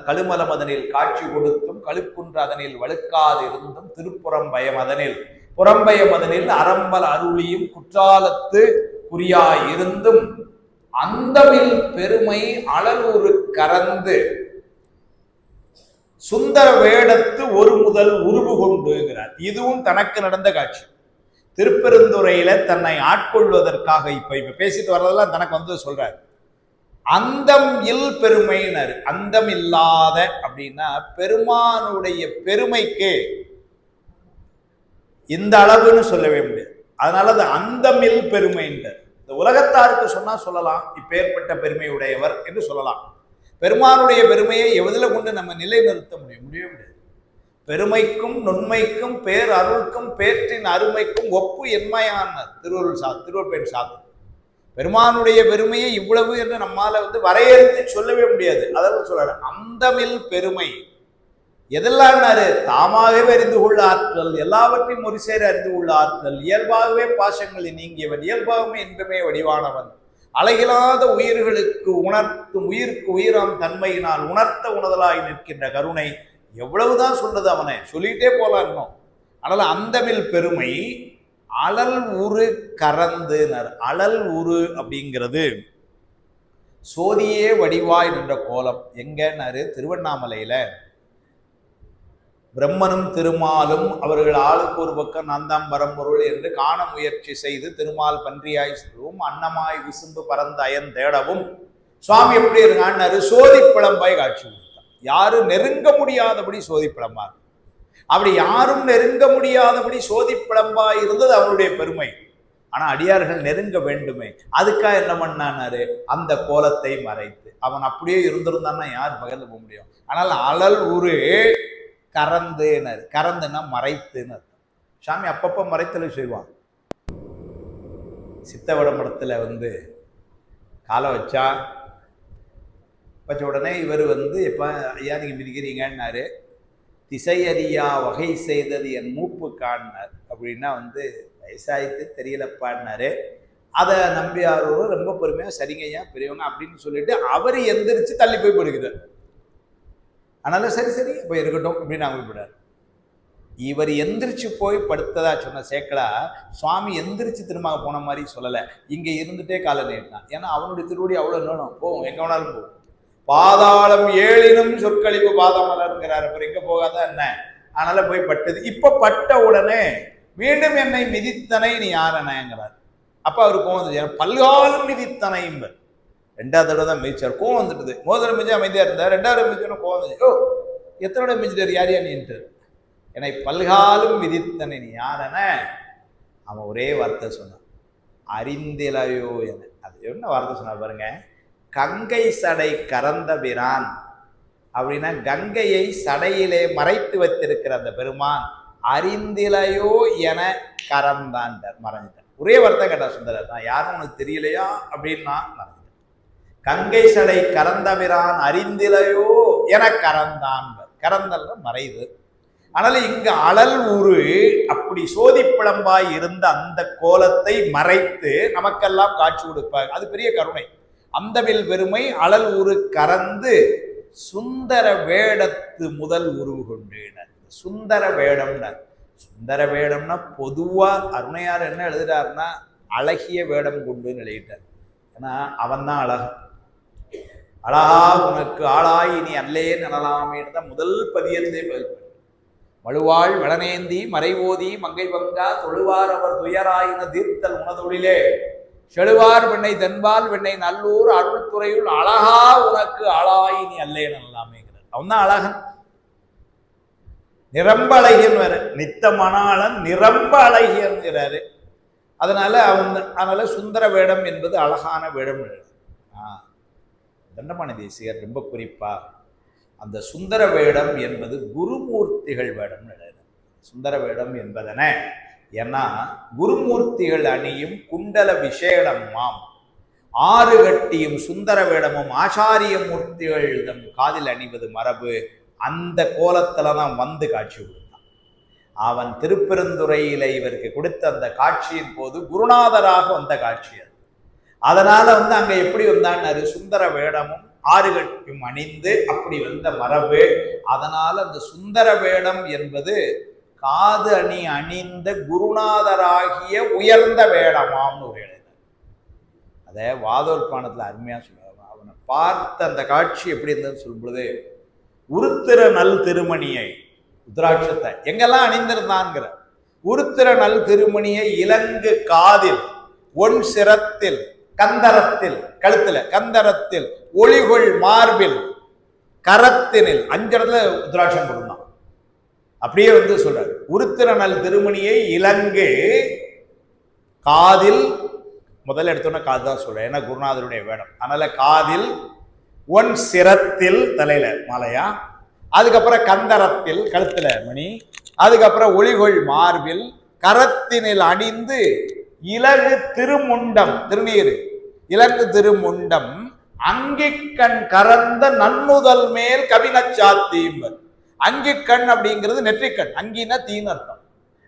S1: கழுமல மதனில் காட்சி கொடுத்தும் கழுக்குன்ற அதனில் வழுக்காது இருந்தும் திருப்புறம்பயம் அதனில் புறம்பய மதனில் அறம்பல அருளியும் குற்றாலத்து குறியாயிருந்தும் அந்தமில் பெருமை அழலூரு கறந்து சுந்தர வேடத்து ஒரு முதல் உருவு கொண்டுங்கிறார். இதுவும் தனக்கு நடந்த காட்சி. திருப்பெருந்துறையில தன்னை ஆட்கொள்வதற்காக இப்ப பேசிட்டு வர்றதெல்லாம் தனக்கு வந்து சொல்றாரு. அந்தம் இல் பெருமையினர். அந்தம் இல்லாத அப்படின்னா பெருமானுடைய பெருமைக்கு இந்த அளவுன்னு சொல்லவே முடியாது. அதனால அது அந்தமில் பெருமை என்றார். இந்த உலகத்தாருக்கு சொன்னா சொல்லலாம், இப்பேற்பட்ட பெருமை உடையவர் என்று சொல்லலாம். பெருமானுடைய பெருமையை எதில் கொண்டு நம்ம நிலைநிறுத்த முடியவே முடியாது. பெருமைக்கும் நுண்மைக்கும் பேர் அருளுக்கும் பேற்றின் அருமைக்கும் ஒப்பு என்மையான திருவருள் சாத்து. பெருமானுடைய பெருமையை இவ்வளவு என்று நம்மால வரையறுத்து சொல்லவே முடியாது. அதாவது சொல்ற அந்தமில் பெருமை எதெல்லாம்னாரு, தாமாகவே அறிந்து கொள்ள ஆற்றல், எல்லாவற்றையும் ஒரு சேர அறிந்து கொள்ள ஆற்றல், இயல்பாகவே பாசங்களை நீங்கியவன், இயல்பாகவே இன்பமே வடிவானவன், அழகிலாத உயிர்களுக்கு உணர்த்தும் உயிருக்கு உயிராம் தன்மையினால் உணர்த்த உணர்தலாய் நிற்கின்ற கருணை. எவ்வளவுதான் சொல்றது, அவனை சொல்லிட்டே போலாம் இன்னும். ஆனால் அந்தமில் பெருமை அழல் உரு கறந்துனர். அழல் உரு அப்படிங்கிறது சோதியே வடிவாய் நின்ற கோலம். எங்கன்னாரு, திருவண்ணாமலையில பிரம்மனும் திருமாலும் அவர்கள் ஆளுக்கு ஒரு பக்கம் நந்தாம் பரம்பொருள் என்று காண முயற்சி செய்து திருமால் பன்றியாய் செல்லவும் அன்னமாய் விசும்பு பறந்த அயன் தேடவும் சுவாமி எப்படி இருக்கான்னு சோதி பிளம்பாய் காட்சி கொடுத்தார். யாரும் நெருங்க முடியாதபடி சோதி பிளம்பார். அப்படி யாரும் நெருங்க முடியாதபடி சோதி பிளம்பாய் இருந்தது அவருடைய பெருமை. ஆனா அடியார்கள் நெருங்க வேண்டுமே, அதுக்காக என்ன பண்ணாரு, அந்த கோலத்தை மறைத்து. அவன் அப்படியே இருந்திருந்தான்னா யார் பகர்ந்து போக முடியும். ஆனால் அழல் உரு கறந்துனர். கறந்துன்னா மறைத்துனர். சாமி அப்பப்போ மறைத்தல செய்வான். சித்த விடம்படத்தில் காலை வச்ச உடனே இவர் எப்போ ஐயா நீங்கள் மிதிக்கிறீங்கன்னாரு. திசையறியா வகை செய்தது என் மூப்பு காணினார். அப்படின்னா வயசாயிட்டு தெரியலப்பான்னாரு. அதை நம்பியாரோரும் ரொம்ப பொறுமையாக சரிங்கய்யா பெரியவங்க அப்படின்னு சொல்லிட்டு அவர் எந்திரிச்சு தள்ளி போய் படுகிறார். அதனால சரி போய் இருக்கட்டும் அப்படின்னு அவங்க விடார். இவர் எந்திரிச்சு போய் படுத்ததா சொன்ன சேக்கலா சுவாமி எந்திரிச்சு திரும்ப போன மாதிரி சொல்லலை. இங்கே இருந்துட்டே காலை நீட்டான். ஏன்னா அவனுடைய திருவடி அவ்வளோ வேணும், போகும் எங்கே வேணாலும் போகும். பாதாளம் ஏழினும் சொற்கழிவு பாதமலருங்கிறார். அப்புறம் எங்கே போகாத என்ன. அதனால போய் பட்டது. இப்போ பட்ட உடனே மீண்டும் என்னை மிதித்தனை நீ யாரனங்கிறார். அப்போ அவர் கோவம் பல்காலம் மிதித்தனை என்பர். ரெண்டாவது தடவை தான் மிதிச்சார். கோவம் வந்துடுது. முதல்ல மிதிச்சு அமைதியாக இருந்தார். ரெண்டாவது மிதிச்சோன்னா கோவம் வந்துச்சு. ஓ எத்தனை மிதிச்சார் யார் நீன்ட்டு. என்னை பல்காலும் மிதித்தனை நீ யாரன. அவன் ஒரே வார்த்தை சொன்னான், அறிந்திலையோ என. அது என்ன வார்த்தை சொன்னா பாருங்க, கங்கை சடை கறந்த பிரான் அப்படின்னா கங்கையை சடையிலே மறைத்து வைத்திருக்கிற அந்த பெருமான் அறிந்திலையோ என கறந்தான் மறைஞ்சிட்டான். ஒரே வார்த்தை கேட்டா சுந்தரர், நான் யாரும் உனக்கு தெரியலையா அப்படின்னா மறைஞ்சிட்டான். கங்கை சடை கறந்தபிரான் அறிந்திலையோ என கறந்தான். கறந்தல் மறைவு. ஆனால் இங்கு அழல் உரு அப்படி சோதிப்பிளம்பாய் இருந்த அந்த கோலத்தை மறைத்து நமக்கெல்லாம் காட்சி கொடுப்பார். அது பெரிய கருணை. அந்தமில் பெருமை அழல் உரு கறந்து சுந்தர வேடத்து முதல் உருவு கொண்டேனர். சுந்தர வேடம்னர். சுந்தர வேடம்னா பொதுவா அருணையார் என்ன எழுதுறாருன்னா அழகிய வேடம் கொண்டுன்னு எழுதிட்டார். ஏன்னா அவன் தான் அழகு. அழகா உனக்கு ஆளாய் இனி அல்லேன்னு எனலாமேன்னு தான் முதல் பதியத்தை பதில். மழுவாள் வளனேந்தி மறைவோதி மங்கை பங்கா தொழுவார் அவர் துயராயின தீர்த்தல் உணதொழிலே செழுவார் வெண்ணை தென்பால் வெண்ணை நல்லூர் அருள்துறையுள் அழகா உனக்கு ஆளாய் இனி அல்லேன்னு எனலாமேங்கிறார். அவன் தான் அழகன். நிரம்ப அழகியன் வேற. நித்த மணாளன் நிரம்ப அழகியன்கிறாரு. அதனால சுந்தர வேடம் என்பது அழகான வேடம். தண்டபாணி தேசிகர் ரொம்ப குறிப்பா அந்த சுந்தர வேடம் என்பது குருமூர்த்திகள் வேடம். சுந்தர வேடம் என்பதன ஏன்னா குருமூர்த்திகள் அணியும் குண்டல விசேடம் மாம் 6 கட்டியும் சுந்தர வேடமும் ஆச்சாரிய மூர்த்திகள் தம் காதில் அணிவது மரபு. அந்த கோலத்துல தான் காட்சி கொடுத்தான். அவன் திருப்பெருந்துறையில இவருக்கு கொடுத்த அந்த காட்சியின் போது குருநாதராக வந்த காட்சி அது. அதனால அங்க எப்படி வந்தான்னு சுந்தர வேடமும் 6 கட்டியும் அணிந்து அப்படி வந்த மரபு. அதனால அந்த சுந்தர வேடம் என்பது காது அணி அணிந்த குருநாதராகிய உயர்ந்த வேடமாம்னு ஒரு எழுத. அதை வாதோற்பானத்துல அருமையா சொல்லுவாங்க. அவனை பார்த்த அந்த காட்சி எப்படி இருந்ததுன்னு சொல்லும் பொழுது, உருத்திர நல் திருமணியை உத்ராட்சத்தை எங்கெல்லாம் அணிந்திருந்தான்ங்கிற உருத்திர நல் திருமணியை இலங்கு காதில் ஒன் சிரத்தில் கந்தரத்தில் கழுத்துல, கந்தரத்தில் ஒளிகொள் மார்பில் கரத்தினில், 5 இடத்துல உத்ராட்சம் கொடுத்தான். அப்படியே வந்து சொல்றாரு, உருத்திரனல் திருமணியை இலங்கு காதில், முதல்ல எடுத்தோன்னா காது தான் சொல்றேன், ஏன்னா குருநாதருடைய வேடம். அதனால காதில், ஒன் சிரத்தில் தலையில மாலையா, அதுக்கப்புறம் கந்தரத்தில் கழுத்துல மணி, அதுக்கப்புறம் ஒளிகொள் மார்பில் கரத்தினில் அணிந்து இலகு திருமுண்டம், திருநீர் இலங்கு திருமுண்டம் அங்கிக்கண் கறந்த நன்னுதல் மேல் கவினச்சாத்தீம்பர். அங்கிக்கண் அப்படிங்கிறது நெற்றிக்கண், அங்கின்னா தீன்னு அர்த்தம்,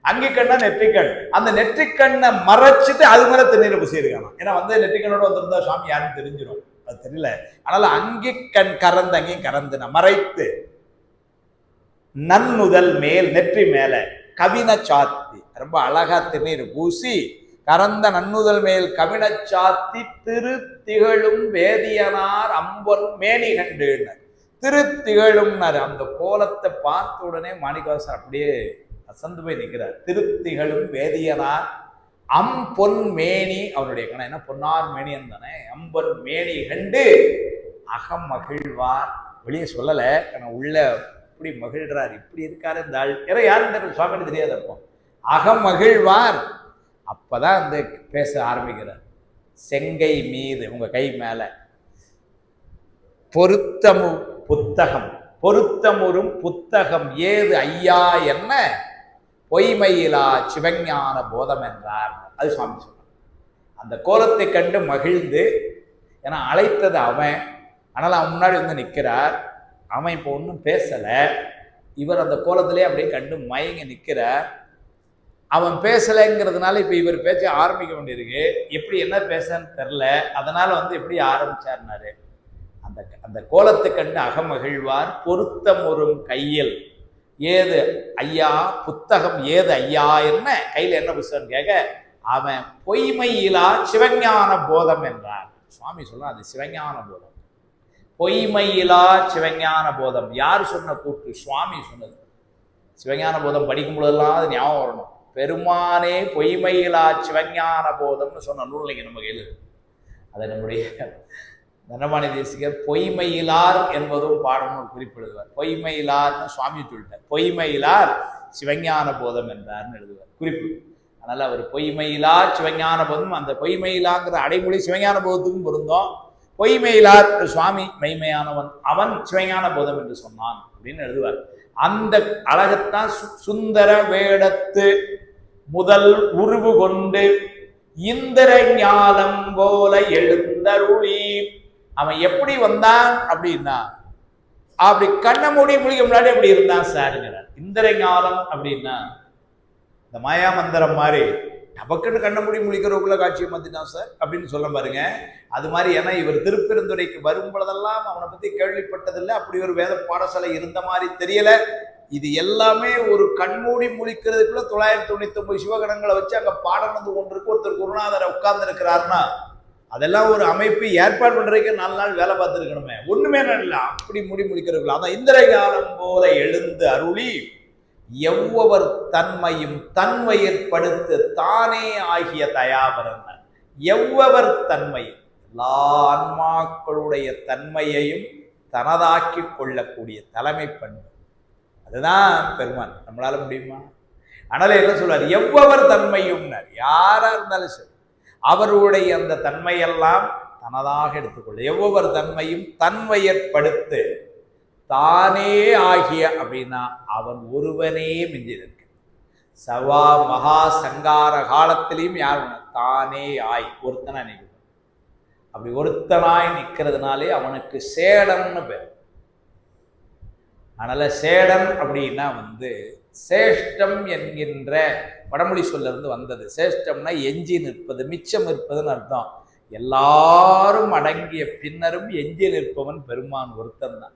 S1: அங்கிக்கண்ணா நெற்றிக்கண். அந்த நெற்றிக்கண்ணை மறைச்சிட்டு அது மேல திருநீரை பூசியிருக்காங்க. ஏன்னா வந்து நெற்றிக்கண்ணோட வந்திருந்தா சாமி யாருன்னு தெரிஞ்சிடும், அது தெரியல. அதனால அங்கிக்கண் கறந்து, அங்கேயும் கறந்து மறைத்து நன்னுதல் மேல் நெற்றி மேல கவின சாத்தி, ரொம்ப அழகா திருநீர் பூசி கறந்த நன்னுதல் மேல் கவின சாத்தி திருத்திகழும் வேதியனார் அம்பொன் மேனி கண்டுனர். திருத்திகழும்னாரு. அந்த கோலத்தை பார்த்த உடனே மாணிக்கவாசகர் அப்படியே அசந்து போய் நிற்கிறார். திருத்திகழும் வேதியனார் அம்பொன் மேனி, அவருடைய கணம் என்ன பொன்னார் மேனியன் தானே, அம்பொன் மேனி கண்டு அகம் மகிழ்வார். வெளியே சொல்லல, உள்ள இப்படி மகிழ்றார், இப்படி இருக்காரு இந்த ஆள். ஏன்னா யாரும் தெரியும், சுவாமின்னு தெரியாத இருப்போம். அகம் மகிழ்வார். அப்பதான் அந்த பேச ஆரம்பிக்கிறார். செங்கை மீது, உங்க கை மேல பொருத்தமு புத்தகம், பொருத்தமுறும் புத்தகம் ஏது ஐயா என்ன பொய்மையிலா சிவஞான போதம் என்றார். அது சுவாமி சொன்னார். அந்த கோலத்தை கண்டு மகிழ்ந்து, ஏன்னா அழைத்தது அவன், ஆனால் அவன் முன்னாடி வந்து நிற்கிறார். அவன் இப்போ ஒன்றும் பேசலை, இவர் அந்த கோலத்திலே அப்படியே கண்டு மயங்கி நிற்கிறார். அவன் பேசலைங்கிறதுனால இப்போ இவர் பேச ஆரம்பிக்க வேண்டியிருக்கு. எப்படி என்ன பேசன்னு தெரில, அதனால வந்து எப்படி ஆரம்பிச்சார்னாரு. அந்த அந்த கோலத்தை கண்டு அகமகிழ்வார் பொருத்தமுறும் கையில் ஏது ஐயா புத்தகம் ஏது ஐயா என்ன, கையில் என்ன புத்தகம் கேட்க, அவன் பொய்மையிலா சிவஞான போதம் என்றார். சுவாமி சொல்ல அது சிவஞான போதம், பொய்மையிலா சிவஞான போதம். யார் சொன்ன கூட்டு? சுவாமி சொன்னது. சிவஞான போதம் படிக்கும் பொழுதெல்லாம் அது ஞாபகம் வரணும். பெருமானே பொய்மையிலா சிவஞான போதம்னு சொன்ன நூல் இங்கே நம்ம கையில். அதை நம்முடைய தனபாணி தேசிகர் பொய்மையிலார் என்பதும் பாடணும் குறிப்பிடுவார். பொய்மையிலார்னு சுவாமி சொல்லிட்டார், பொய்மையிலார் சிவஞான போதம் என்றார்னு எழுதுவார் குறிப்பு. அதனால அவர் பொய்மையிலா சிவஞான போதம், அந்த பொய்மையிலாங்கிற அடைமொழி சிவஞான போதத்துக்கும் பொருந்தோம். பொய்மையிலார் சுவாமி மெய்மையானவன், அவன் சிவஞான போதம் என்று சொன்னான் அப்படின்னு எழுதுவார். அந்த அழகத்தான் சுந்தர வேடத்து முதல் உருவு கொண்டு இந்திர ஞானம் போல எழுந்தருளி. அவன் எப்படி வந்தான் அப்படின்னா, அப்படி கண்ண மூடி முழிக்க முன்னாடி அப்படி இருந்தான் சாருங்கிறார். இந்திர ஞானம் அப்படின்னா இந்த மாயா மந்திரம் மாதிரி நமக்குன்னு கண்ண மூடி முழிக்கிறவக்குள்ள காட்சியை மாத்திட்டான் சார் அப்படின்னு சொல்ல பாருங்க. அது மாதிரி, ஏன்னா இவர் திருப்பெருந்துறைக்கு வரும் பொழுதெல்லாம் அவனை பத்தி கேள்விப்பட்டதில்லை, அப்படி ஒரு வேத பாடசாலை இருந்த மாதிரி தெரியல. இது எல்லாமே ஒரு கண்மூடி முழிக்கிறதுக்குள்ள 999 சிவகணங்களை வச்சு அங்க பாடம் வந்து கொண்டிருக்கு. ஒருத்தர் குருநாதரை உட்கார்ந்து இருக்கிறாருன்னா அதெல்லாம் ஒரு அமைப்பு ஏற்பாடு பண்றதுக்கு 4 நாள் வேலை பார்த்துருக்கணுமே. ஒண்ணுமே இல்லை, அப்படி மூடி முழிக்கிறதுக்குள்ள. அதான் இந்திர ஞானம் போல எழுந்து அருளி எவ்வொரு தன்மையும் தன்மையற்படுத்து தானே ஆகிய தயாபரன். எவ்வொரு தன்மை, எல்லா ஆன்மாக்களுடைய தன்மையையும் தனதாக்கி கொள்ளக்கூடிய தலைமை பண்பு, அதுதான் பெருமான். நம்மளால முடியுமா? ஆனால் என்ன சொல்றார்? எவ்வொரு தன்மையும், யாரா இருந்தாலும் சரி அவருடைய அந்த தன்மையெல்லாம் தனதாக எடுத்துக்கொள்ள. எவ்வொரு தன்மையும் தன்மையற்படுத்து தானே ஆகிய அப்படின்னா அவன் ஒருவனே மிஞ்சி நிற்க. சவா மகா சங்கார காலத்திலையும் யார் தானே ஆய் ஒருத்தனா நிற்கும். அப்படி ஒருத்தனாய் நிற்கிறதுனாலே அவனுக்கு சேடன்னு பேர். அதனால சேடன் அப்படின்னா வந்து சேஷ்டம் என்கின்ற வடமொழி சொல்ல இருந்து வந்தது. சேஷ்டம்னா எஞ்சி நிற்பது, மிச்சம் இருப்பதுன்னு அர்த்தம். எல்லாரும் அடங்கிய பின்னரும் எஞ்சி நிற்பவன் பெருமான் ஒருத்தன் தான்.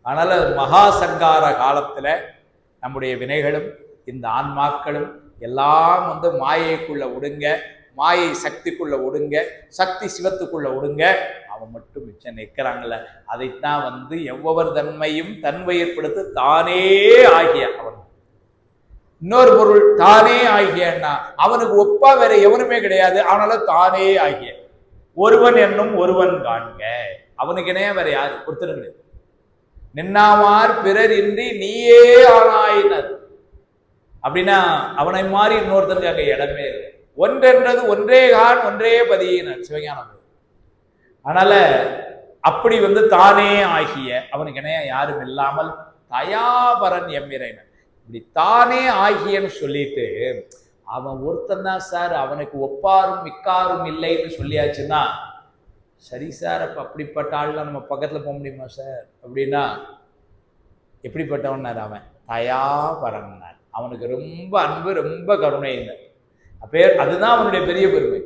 S1: அதனால மகா சங்கார காலத்துல நம்முடைய வினைகளும் இந்த ஆன்மாக்களும் எல்லாம் வந்து மாயைக்குள்ள ஒடுங்க, மாயை சக்திக்குள்ள ஒடுங்க, சக்தி சிவத்துக்குள்ள ஒடுங்க, அவன் மட்டும் மிச்சம் நிற்கிறாங்கல்ல. அதைத்தான் வந்து எவ்வொரு தன்மையும் தன்மையற்படுத்த தானே ஆகிய அவன். இன்னொரு பொருள் தானே ஆகியன்னா அவனுக்கு ஒப்பா வேற எவனுமே கிடையாது, அவனால தானே ஆகிய. ஒருவன் என்னும் ஒருவன் காண்க. அவனுக்கு இணைய வேற யாரு ஒருத்தர் கிடையாது. நின்னாமார் பிறர் இன்றி நீயே ஆனாயினர் அப்படின்னா அவனை மாதிரி இன்னொருத்தருக்கு அங்க இடமே இல்லை. ஒன்றென்றது ஒன்றே கான் ஒன்றே பதியினர் சிவஞானம். அதனால அப்படி தானே ஆகிய அவனுக்கு இணைய யாரும் இல்லாமல் தயாபரன் எம்மிறைனர். இப்படி தானே ஆகியன்னு சொல்லிட்டு அவன் ஒருத்தன் தான் சார், அவனுக்கு ஒப்பாரும் மிக்காரும் இல்லைன்னு சொல்லியாச்சுன்னா சரி சார், அப்ப அப்படிப்பட்ட ஆள்லாம் நம்ம பக்கத்துல போக முடியுமா சார் அப்படின்னா எப்படிப்பட்டவனார் அவன்? தயாபரன்னார். அவனுக்கு ரொம்ப அன்பு, ரொம்ப கருணை. அதுதான் அவனுடைய பெரிய பெருமை.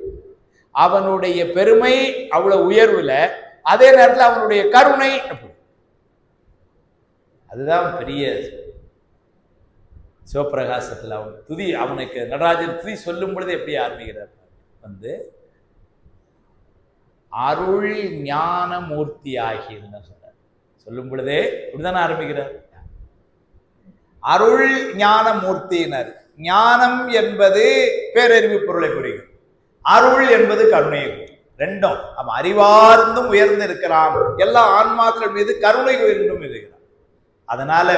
S1: அவனுடைய பெருமை அவ்வளவு உயர்வுல, அதே நேரத்தில் அவனுடைய கருணை அப்படி. அதுதான் பெரிய சிவபிரகாசத்தில் அவன் துதி. அவனுக்கு நடராஜன் துதி சொல்லும் பொழுது எப்படி ஆரம்பிக்கிறார்? அருள் ஞான மூர்த்தி ஆகியன்னு சொல்றார். சொல்லும் பொழுதே இப்படிதானே ஆரம்பிக்கிறார். அருள் ஞான மூர்த்தியினர். ஞானம் என்பது பேரறிவு பொருளை குறிக்கும், அருள் என்பது கருணை. ரெண்டும் அவன் அறிவார்ந்தும் உயர்ந்து இருக்கிறான். எல்லா ஆன்மாக்கள் மீது கருணை உயர்ந்தும் இருக்கிறான். அதனால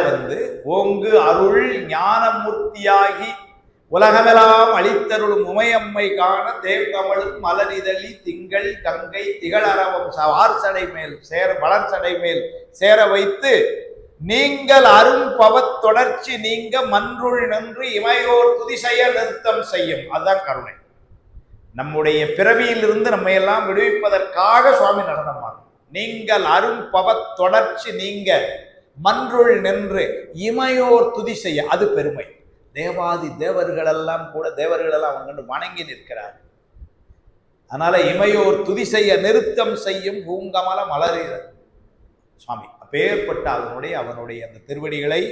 S1: ஓங்கு அருள் ஞான மூர்த்தியாகி உலகமெல்லாம் அளித்தருளும் உமையம்மை காண தேவகமலும் மலரிதழி திங்கள் கங்கை திகழறவம் வார்சடை மேல் வளர்ச்சடை மேல் சேர வைத்து நீங்கள் அரும் பவத் தொடர்ச்சி நீங்க மன்றுள் நின்று இமையோர் துதிசெய நிறுத்தம் செய்யும். அதுதான் கருணை. நம்முடைய பிறவியிலிருந்து நம்ம எல்லாம் விடுவிப்பதற்காக சுவாமி நடனமாகும். நீங்கள் அரும் பவத் தொடர்ச்சி நீங்க மன்றுள் நின்று இமையோர் துதி செய்ய, அது பெருமை. தேவாதி தேவர்களெல்லாம் கூட தேவர்களெல்லாம் அவங்க வணங்கி நிற்கிறார். அதனால இமையோர் துதி செய்ய நிறுத்தம் செய்யும் பூங்கமல மலரீர சுவாமி. அப்பேற்பட்ட அவனுடைய அந்த திருவடிகளை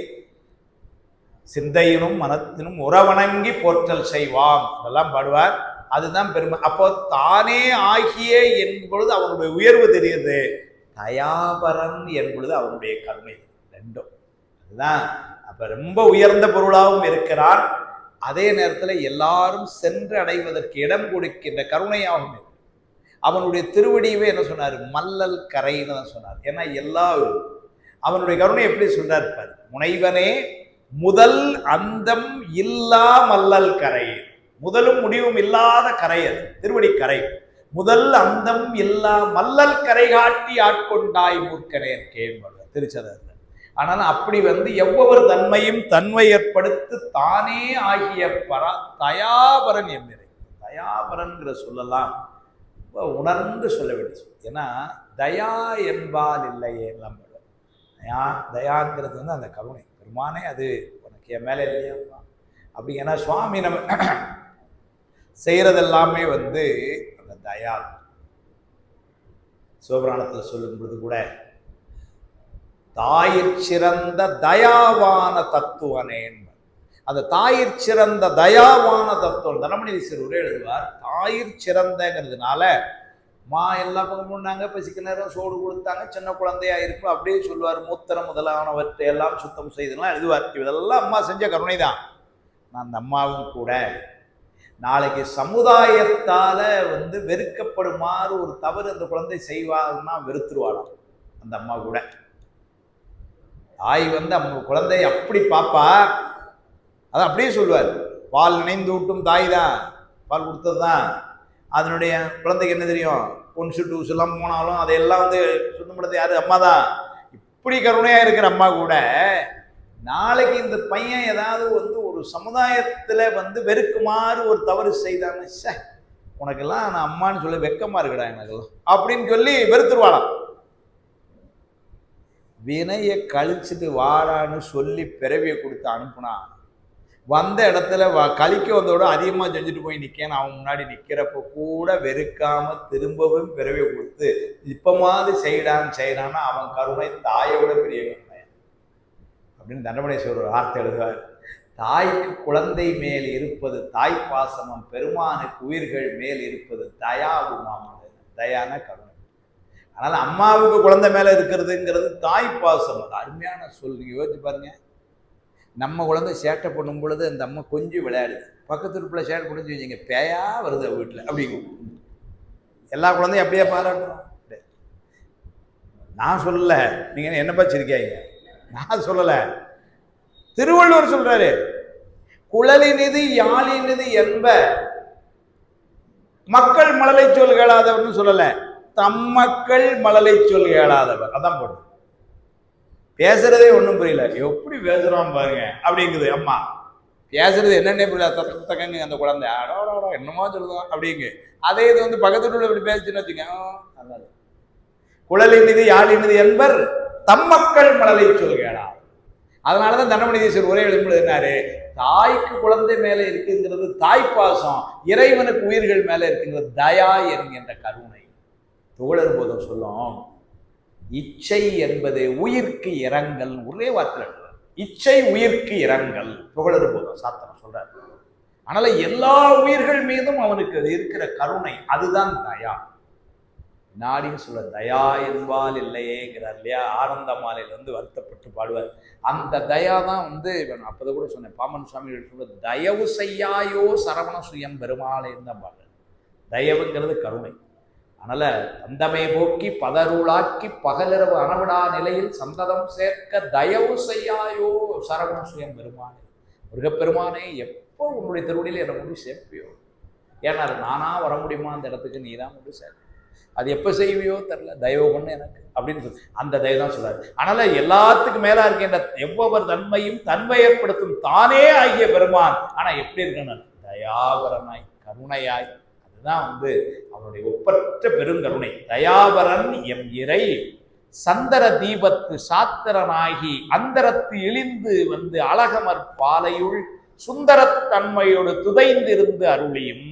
S1: சிந்தையினும் மனத்தினும் உறவணங்கி போற்றல் செய்வாம் இதெல்லாம் பாடுவார். அதுதான் பெருமை. அப்போ தானே ஆகிய என்பொழுது அவனுடைய உயர்வு தெரியுது, தயாபரன் என்பொழுது அவனுடைய கருணை. ரெண்டும் அதுதான். அப்ப ரொம்ப உயர்ந்த பொருளாகவும் இருக்கிறான், அதே நேரத்தில் எல்லாரும் சென்று அடைவதற்கு இடம் கொடுக்கின்ற கருணையாகவும். அவனுடைய திருவடியவே என்ன சொன்னார்? மல்லல் கரைன்னு தான் சொன்னார். ஏன்னா எல்லாரும் அவனுடைய கருணை எப்படி சொல்றார் பாரு. முனைவனே முதல் அந்தம் இல்லா மல்லல் கரை. முதலும் முடிவும் இல்லாத கரை அது திருவடி கரை. முதல் அந்தம் இல்லா மல்லல் கரை காட்டி ஆட்கொண்டாய் மூர்க்கனேன் கேள்வி திருச்சதர். ஆனால் அப்படி எவ்வொரு தன்மையும் தன்மை ஏற்படுத்தி தானே ஆகிய தயாபரன் எம்மிறை. தயாபரன்கிற சொல்லலாம் உணர்ந்து சொல்ல வேண்டிய. ஏன்னா தயா என்பால் இல்லையே எல்லாம் தயாங்கிறது அந்த கருணை பெருமானே. அது உனக்கு என் மேலே இல்லையா அப்படி. ஏன்னா சுவாமி நம்ம செய்யறதெல்லாமே அந்த தயா. சிவபுராணத்தில் சொல்லும் பொழுது கூட தாயிற் சிறந்த தயாவான தத்துவனேன். அந்த தாயிற் சிறந்த தயாவான தத்துவம் தனமணி சிறுவரே எழுதுவார். தாயிற் சிறந்தங்கிறதுனால எல்லா பக்கமும் நாங்க பசிக்க நேரம் சோடு கொடுத்தாங்க, சின்ன குழந்தையா இருப்போம் அப்படியே சொல்லுவார். மூத்திரம் முதலானவற்றை எல்லாம் சுத்தம் செய்தெல்லாம் எழுதுவார். இதெல்லாம் அம்மா செஞ்ச கருணை தான். நான் அந்த அம்மாவும் கூட நாளைக்கு சமுதாயத்தால வெறுக்கப்படுமாறு ஒரு தவறு அந்த குழந்தை செய்வாருன்னா வெறுத்துருவாளாம் அந்த அம்மா கூட. தாய் குழந்தை அப்படி பாப்பா, அதை அப்படியே சொல்லுவார். பால் நினைந்து ஊட்டும் தாய் தான், பால் கொடுத்தது தான். அதனுடைய குழந்தைக்கு என்ன தெரியும்? பொன்சு டூஸ் எல்லாம் போனாலும் அதையெல்லாம் சுத்தம் படுத்த யாரு? அம்மா தான். இப்படி கருணையா இருக்கிற அம்மா கூட நாளைக்கு இந்த பையன் ஏதாவது ஒரு சமுதாயத்துல வெறுக்குமாறு ஒரு தவறு செய்தான்னு, உனக்கெல்லாம் நான் அம்மான்னு சொல்லி வெக்கமா இருக்கடா எனக்கெல்லாம் அப்படின்னு சொல்லி வெறுத்துருவாளாம். வினையை கழிச்சுட்டு வாரான்னு சொல்லி பிறவியை கொடுத்து அனுப்புனா வந்த இடத்துல கழிக்க வந்தோட அதிகமாக செஞ்சுட்டு போய் நிற்கேன்னு அவன் முன்னாடி நிற்கிறப்ப கூட வெறுக்காம திரும்பவும் பிறவியை கொடுத்து இப்பமாவது செய்யறான்னா அவன் கருணை தாயோட பெரிய கருணை அப்படின்னு தண்டமணேஸ்வரர் ஒரு வார்த்தை எழுதுவார். தாய்க்கு குழந்தை மேல் இருப்பது தாய் பாசமம், பெருமானுக்கு உயிர்கள் மேல் இருப்பது தயாவுமாம். தயான கருணை. அதனால அம்மாவுக்கு குழந்தை மேல இருக்கிறதுங்கிறது தாய் பாசம். அது அருமையான சொல். நீங்க யோசிச்சு பாருங்க. நம்ம குழந்தை சேட்டை பண்ணும் பொழுது அந்த அம்மா கொஞ்சம் விளையாடுது, பக்கத்து உறுப்பில் சேட்டை பண்ணி வச்சுங்க பேயா வருது வீட்டில் அப்படிங்க. எல்லா குழந்தையும் அப்படியே பாராட்டுறோம். நான் சொல்லல, நீங்க என்ன பச்சிருக்கீங்க, நான் சொல்லல, திருவள்ளுவர் சொல்றாரு. குழலினிது யாழினிது என்ப மக்கள் மழலை சொல் கேளாதவர்னு சொல்லல, தம்மக்கள் மழலை சொல் கேளாதவர். அதான் போடுது. பேசுறதே ஒன்றும் புரியல, எப்படி பேசுறோம் பாருங்க அப்படிங்குது அம்மா. பேசுறது என்னென்ன புரியல, தக்கங்க அந்த குழந்தை ஆடோ என்னமோ சொல்லுதான் அப்படிங்கு. அதே இது வந்து பக்கத்துல உள்ள இப்படி பேசுச்சுன்னு வச்சுங்க, நல்லா குழலினிது யாழினிது என்பர் தம்மக்கள் மழலை சொல் கேளா. அதனாலதான் தண்டமணிதீஸ்வரர் உரை எழும்புது என்னாரு, தாய்க்கு குழந்தை மேல இருக்குங்கிறது தாய்ப்பாசம், இறைவனுக்கு உயிர்கள் மேல இருக்குங்கிறது தயா என்கின்ற கருணை. தோழர் போதும் சொல்லும், இச்சை என்பது உயிர்க்கு இரங்கல். ஒரே வார்த்தை, இச்சை உயிர்க்கு இரங்கல். புகழர் போதும் சாத்திரம் சொல்றாரு. அதனால எல்லா உயிர்கள் மீதும் அவனுக்கு இருக்கிற கருணை, அதுதான் தயா. நாடின்னு சொல்ல தயா என்பால் இல்லையேங்கிறார் இல்லையா, ஆனந்த மாலையில வந்து வருத்தப்பட்டு பாடுவார். அந்த தயா தான் வந்து அப்பதை கூட சொன்னேன், பாமன் சுவாமிகள் சொல்ற தயவு செய்யாயோ சரவண சுயம் பெருமாளைன்னு தான் பாடுறார். தயவுங்கிறது கருணை. அதனால தந்தமை போக்கி பதருளாக்கி பகலிரவு அனவிடா நிலையில் சந்ததம் சேர்க்க தயவு செய்யாயோ சரவண சுயம் பெருமானே. முருகப்பெருமானே, எப்போ உன்னுடைய திருவடியில் என்னை கொண்டு சேர்ப்பியோ, ஏன்னா நானா வர முடியுமா அந்த இடத்துக்கு, நீ தான் கொண்டு சேர்க்க, அது எப்போ செய்வியோ தெரில, தயவு பண்ணு எனக்கு அப்படின்னு சொல்லி அந்த தயவு தான் சொல்றாரு. அதனால எல்லாத்துக்கும் மேலா இருக்கின்ற எவ்வொரு தன்மையும் தன்மையப்படுத்தும் தானே ஆகிய பெருமான். ஆனா எப்படி இருக்கணும், தயாபரனாய் கருணையாய். அதுதான் வந்து அவனுடைய ஒப்பற்ற பெருங்கருணை. தயாபரன் எம் இறை சந்தர தீபத்து சாத்திரனாகி அந்தரத்து இழிந்து வந்து அழகமர் பாலையுள் சுந்தரத்தன்மையோடு துதைந்திருந்து அருளியும்.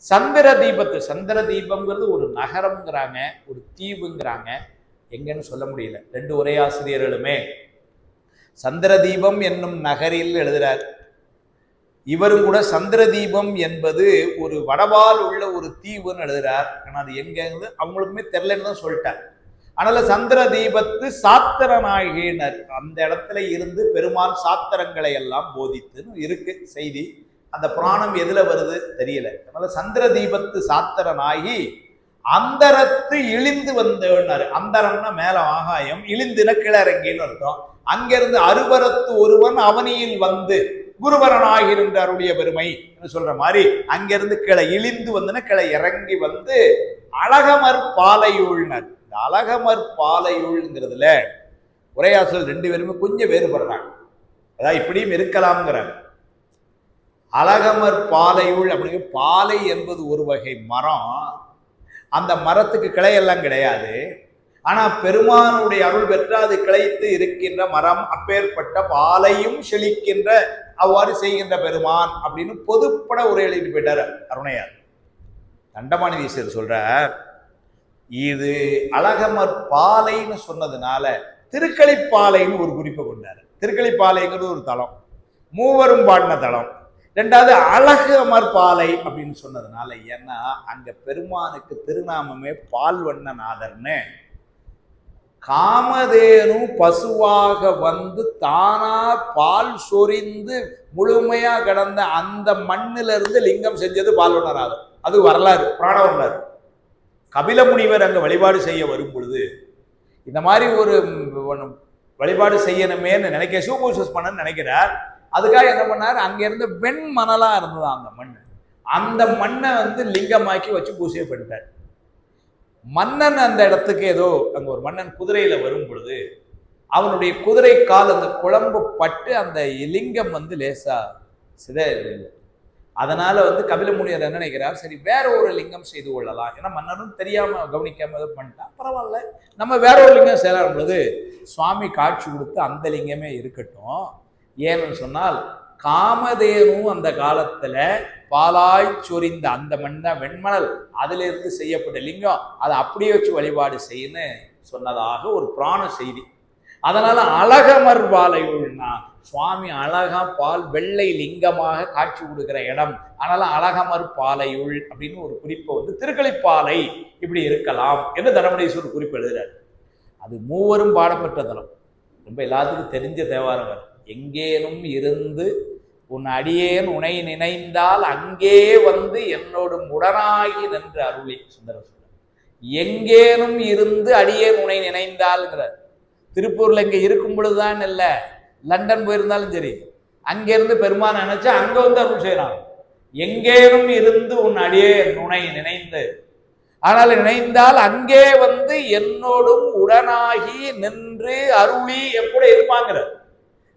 S1: சந்திர தீபத்து, சந்திர தீபம்ங்கிறது ஒரு நகரம்ங்கிறாங்க, ஒரு தீவுங்கிறாங்க, எங்கன்னு சொல்ல முடியல. ரெண்டு உரையாசிரியர்களுமே சந்திர தீபம் என்னும் நகரில் எழுதுறார். இவரும் கூட சந்திர தீபம் என்பது ஒரு வடவால் உள்ள ஒரு தீவுன்னு எழுதுறார். ஆனா அது எங்கிறது அவங்களுக்குமே தெரிலன்னு தான் சொல்லிட்டார். அதனால சந்திர தீபத்து சாத்திரநாயகினர், அந்த இடத்துல இருந்து பெருமான் சாத்திரங்களை எல்லாம் போதித்துன்னு இருக்கு செய்தி. அந்த புராணம் எதுல வருது தெரியல. அதனால சந்திர தீபத்து சாத்திரனாகி அந்தரத்து இழிந்து வந்தவனாரு. அந்தரம்னா மேல ஆகாயம், இழிந்துன கிளறங்கின்னு அர்த்தம். அங்கிருந்து அருவரத்து ஒருவன் அவனியில் வந்து குருவரனாகிருந்த அருடைய பெருமை சொல்ற மாதிரி அங்கிருந்து கிளை இழிந்து வந்துன்னா கிளை இறங்கி வந்து அழகமர் பாலையுள்னர். இந்த அழகமர் பாலையுள்ங்கிறதுல உரையாசல் ரெண்டு பேருமே கொஞ்சம் வேறுபடுறாங்க. அதாவது இப்படியும் இருக்கலாம்ங்கிறாங்க. அழகமர் பாலையுள் அப்படிங்கிற பாலை என்பது ஒரு வகை மரம். அந்த மரத்துக்கு கிளையெல்லாம் கிடையாது. ஆனா பெருமானுடைய அருள் பெற்று அது கிளைத்து இருக்கின்ற மரம். அப்பேற்பட்ட பாலையும் செழிக்கின்ற அவ்வாறு செய்கின்ற பெருமான் அப்படின்னு பொதுப்பட உரை எழுதிட்டு போயிட்டார் அருணையார். தண்டமானதீஸ்வரர் சொல்ற, இது அழகமர் பாலைன்னு சொன்னதுனால திருக்களிப்பாலைன்னு ஒரு குறிப்பை கொண்டாரு. திருக்களிப்பாலைங்கிறது ஒரு தலம், மூவரும் பாடின தலம். ரெண்டாவது அழகமர் பாலை அப்படின்னு சொன்னதுனால, ஏன்னா அங்க பெருமானுக்கு திருநாமமே பால்வண்ணநாதர்னு. காமதேனு பசுவாக வந்து தானா பால் சொரிந்து முழுமையா கடந்த அந்த மண்ணில இருந்து லிங்கம் செஞ்சது பால்வண்ணநாதர். அது வரலாறு, புராண வரலாறு. கபில முனிவர் அங்க வழிபாடு செய்ய வரும் பொழுது இந்த மாதிரி ஒரு வழிபாடு செய்யணுமேன்னு நினைக்க, சிவபூசஸ் பண்ணன்னு நினைக்கிறார். அதுக்காக என்ன பண்ணார், அங்க இருந்த வெண்மணலா இருந்தது அந்த மண். அந்த மண்ணை வந்து லிங்கமாக்கி வச்சு பூஜை பண்ணிட்டார். மன்னன் அந்த இடத்துக்கு ஏதோ அங்க ஒரு மன்னன் குதிரையில வரும் பொழுது அவனுடைய குதிரை கால் அந்த குழம்பு பட்டு அந்த லிங்கம் வந்து லேசா சிதையவில்லை. அதனால வந்து கபில முனிவர் என்ன நினைக்கிறார், சரி வேற ஒரு லிங்கம் செய்து கொள்ளலாம். ஏன்னா மன்னனும் தெரியாம கவனிக்காம இது பண்ணிட்டான், பரவாயில்ல நம்ம வேற ஒரு லிங்கம் செய்யலாம் பொழுது சுவாமி காட்சி கொடுத்து அந்த லிங்கமே இருக்கட்டும். ஏன்னு சொன்னால் காமதேனு அந்த காலத்துல பாலாய் சொரிந்த அந்த மண் தான் வெண்மணல், அதுல இருந்து செய்யப்பட்ட லிங்கம், அதை அப்படியே வச்சு வழிபாடு செய்யன்னு சொன்னதாக ஒரு புராண செய்தி. அதனால அழகமர் பாலையுள்னா சுவாமி அழகா பால் வெள்ளை லிங்கமாக காட்சி கொடுக்கிற இடம். அதனால அழகமர் பாலையுள் அப்படின்னு ஒரு குறிப்பை வந்து திருக்களிப்பாலை இப்படி இருக்கலாம் என்று தண்டமணீஸ்வரர் குறிப்பு எழுதுறாரு. அது மூவரும் பாடப்பட்ட தலம், ரொம்ப எல்லாத்துக்கும் தெரிஞ்ச தேவாரம். எங்கேனும் இருந்து உன் அடியேன் உனை நினைந்தால் அங்கே வந்து என்னோடு உடனாகி நின்று அருளி சுந்தர சொல்ல.
S2: எங்கேனும் இருந்து அடியேன் உனை நினைந்தாள்ங்கிறார். திருப்பூர்ல இங்க இருக்கும் பொழுதுதான் இல்ல, லண்டன் போயிருந்தாலும் சரி, அங்கிருந்து பெருமான் நினைச்சா அங்க வந்து அருள் செய்யறான். எங்கேனும் இருந்து உன் அடியே உனை நினைந்து, ஆனால் நினைந்தால் அங்கே வந்து என்னோடும் உடனாகி நின்று அருளி எப்படி இருப்பாங்கிறார்.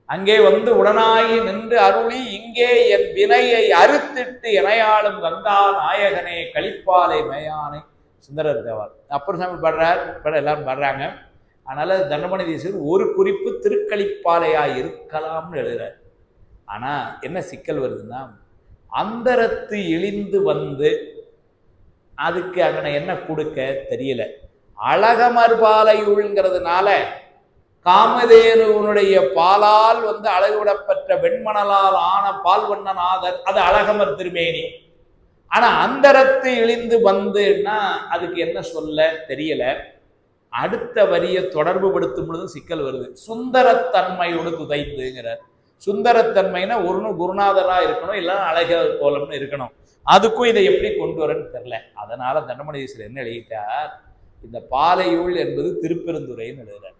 S2: அங்கே வந்து உடனாகி நின்று அருளி இங்கே என் வினையை அறுத்திட்டு இணையாளும் கங்கா நாயகனே கலிப்பாலை மேயானை சுந்தரர் தேவார். அப்பர் சாமி பாடுறார், எல்லாரும் பாடுறாங்க. அதனால தண்டமணி தேசிகர் ஒரு குறிப்பு திருக்களிப்பாலையா இருக்கலாம்னு எழுதுறார். ஆனா என்ன சிக்கல் வருதுன்னா, அந்தரத்து இழிந்து வந்து அதுக்கு அங்கே என்ன கொடுக்க தெரியல. அழகமர்பாலையுள்ங்கிறதுனால காமதேனுவனுடைய பாலால் வந்து அழகுவிடப்பெற்ற வெண்மணலால் ஆன பால்வண்ணநாதர், அது அழகமர் திருமேனி. ஆனா அந்தரத்து இழிந்து வந்துன்னா அதுக்கு என்ன சொல்ல தெரியல. அடுத்த வரியை தொடர்பு படுத்தும் பொழுது சிக்கல் வருது. சுந்தரத்தன்மையோடு துதைந்துங்கிறார். சுந்தரத்தன்மைனா ஒன்று குருநாதரா இருக்கணும், இல்லைன்னா அழகர் கோலம்னு இருக்கணும். அதுக்கும் இதை எப்படி கொண்டு வரன்னு தெரியல. அதனால தண்டமணீஸ்வரர் என்ன எழுதிட்டார், இந்த பாலையுள் என்பது திருப்பெருந்துறைன்னு எழுதுறார்.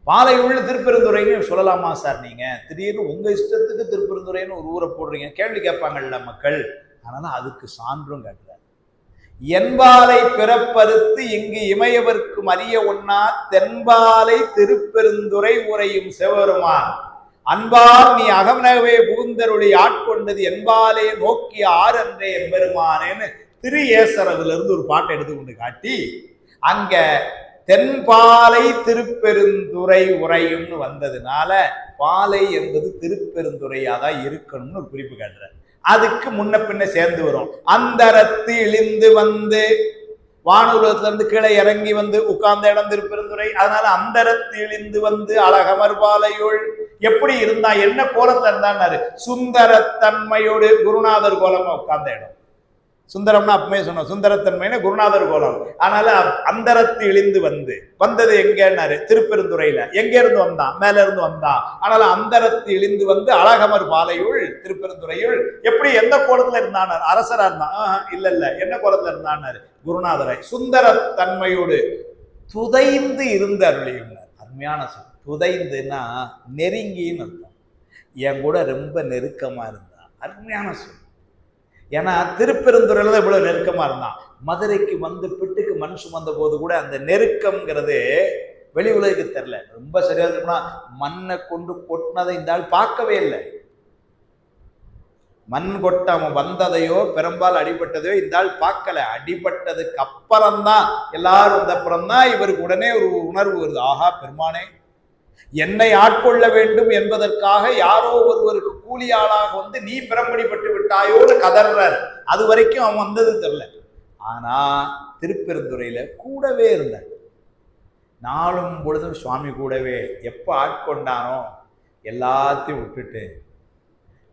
S2: பாலையுள் திருப்பெருந்துறைன்னு சொல்லலாமா சார்? நீங்க திடீர்னு உங்க இஷ்டத்துக்கு திருப்பெருந்துறைன்னு ஒரு ஊரை போடுறீங்க, கேள்வி கேட்பாங்கல்ல மக்கள். அதனால அதுக்கு சான்றும் காட்டுறார். என்பாலை பிறப்பறுத்து இங்கு இமையவர்க்கு அறிய ஒன்னா தென்பாலை திருப்பெருந்துறை உரையும் சிவபெருமான் அன்பால் நீ அகமனவே புகுந்தருளி ஆட்கொண்டது என்பாலே நோக்கிய ஆறன்றே எம்பெருமானேன்னு திரு ஏசரதுல இருந்து ஒரு பாட்டை எடுத்துக்கொண்டு காட்டி, அங்க தென்பாலை திருப்பெருந்துறை உரையும்னு வந்ததுனால பாலை என்பது திருப்பெருந்துறையாதான் இருக்கணும்னு ஒரு குறிப்பு காட்டுறார். அதுக்கு முன்ன பின்ன சேர்ந்து வரும். அந்தரத்து இழிந்து வந்து வானுலகத்துல இருந்து கீழே இறங்கி வந்து உட்கார்ந்த இடம் திருப்பெருந்துறை. அதனால அந்தரத்து இழிந்து வந்து அழகமர்பாலையுள் எப்படி இருந்தா, என்ன கோலத்துல இருந்தான்னாரு, சுந்தரத்தன்மையோடு குருநாதர் கோலமா உட்கார்ந்த இடம். சுந்தரம்னா அப்பமே சொன்னோம், சுந்தரத்தன்மைன்னு குருநாதர் கோலம். அதனால அந்தரத்து இழிந்து வந்தது எங்கன்னாரு, திருப்பெருந்துறையில. எங்க இருந்து வந்தான்? மேல இருந்து வந்தான். அதனால அந்தரத்து இழிந்து வந்து அழகமர் பாலையுள் திருப்பெருந்துறையுள் எப்படி எந்த கோலத்துல இருந்தானார்? அரசரா இருந்தான்? இல்ல என்ன கோலத்துல இருந்தான்னாரு? குருநாதரை. சுந்தரத்தன்மையோடு துதைந்து இருந்த அருளியுள்ளார். அருமையான சொல். துதைந்துன்னா நெருங்கின்னு அர்த்தம். என் கூட ரொம்ப நெருக்கமா இருந்தான். அருமையான சொல். ஏன்னா திருப்பெருந்துறையில தான் இவ்வளவு நெருக்கமா இருந்தான். மதுரைக்கு வந்து பிட்டுக்கு மண் சுமந்த போது கூட அந்த நெருக்கம்ங்கிறது வெளி உலகுக்கு தெரியல. ரொம்ப சரியா இருக்குன்னா, மண்ணை கொண்டு கொட்டினதை இந்த ஆள் பார்க்கவே இல்லை. மண் கொட்ட அவன் வந்ததையோ பெரும்பால் அடிபட்டதையோ இந்த ஆள் பார்க்கல. அடிபட்டதுக்கு அப்புறம்தான், எல்லாரும் வந்தப்புறம்தான் இவருக்கு உடனே ஒரு உணர்வு வருது. ஆஹா, பெருமானே என்னை ஆட்கொள்ள வேண்டும் என்பதற்காக யாரோ ஒருவருக்கு கூலி ஆளாக வந்து நீ பிரம்படிப்பட்டு விட்டாயோன்னு கதறார். அது வரைக்கும் அவன் வந்தது தெரியல. ஆனா திருப்பெருந்துறையில கூடவே இருந்தார். நாளும் பொழுதும் சுவாமி கூடவே. எப்ப ஆட்கொண்டானோ எல்லாத்தையும் விட்டுட்டு,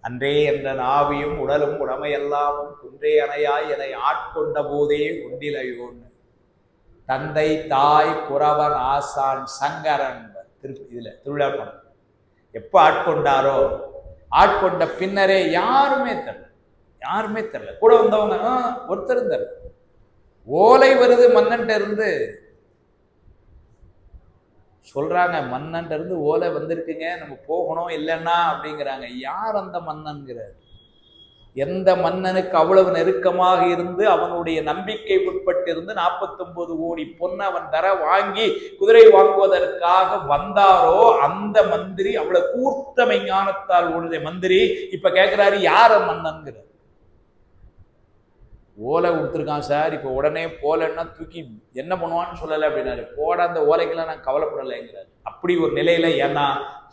S2: அன்றே என்ற நாவியும் உடலும் உடமையெல்லாமும் குன்றே அணையாய் என்னை ஆட்கொண்ட போதே உண்டிலையோன்னு தந்தை தாய் குறவன் ஆசான் சங்கரன் இதுல திருவிழா பணம் எப்ப ஆட்கொண்டாரோ, ஆட்கொண்ட பின்னரே யாருமே தெரியல. கூட வந்தவங்க ஒருத்தர் இருந்தார். ஓலை வருது மன்னன்ட்ட இருந்து சொல்றாங்க, மன்னன்ட்ட இருந்து ஓலை வந்திருக்குங்க, நம்ம போகணும் இல்லைன்னா அப்படிங்கிறாங்க. யார் அந்த மன்னன்கிறார்? எந்த மன்னனுக்கு அவ்வளவு நெருக்கமாக இருந்து அவனுடைய நம்பிக்கை உட்பட்டு இருந்து 49 கோடி பொண்ணு அவன் தர வாங்கி குதிரை வாங்குவதற்காக வந்தாரோ அந்த மந்திரி, அவ்வளவு கூர்த்தமை ஞானத்தால் உடைய மந்திரி இப்ப கேட்கிறாரு, யார மன்னன்கிறார். ஓலை கொடுத்துருக்கான் சார், இப்ப உடனே போலன்னா தூக்கி என்ன பண்ணுவான்னு சொல்லலை அப்படின்னாரு. போட அந்த ஓலைக்கெல்லாம் நான் கவலைப்படலைங்கிறார். அப்படி ஒரு நிலையில, ஏன்னா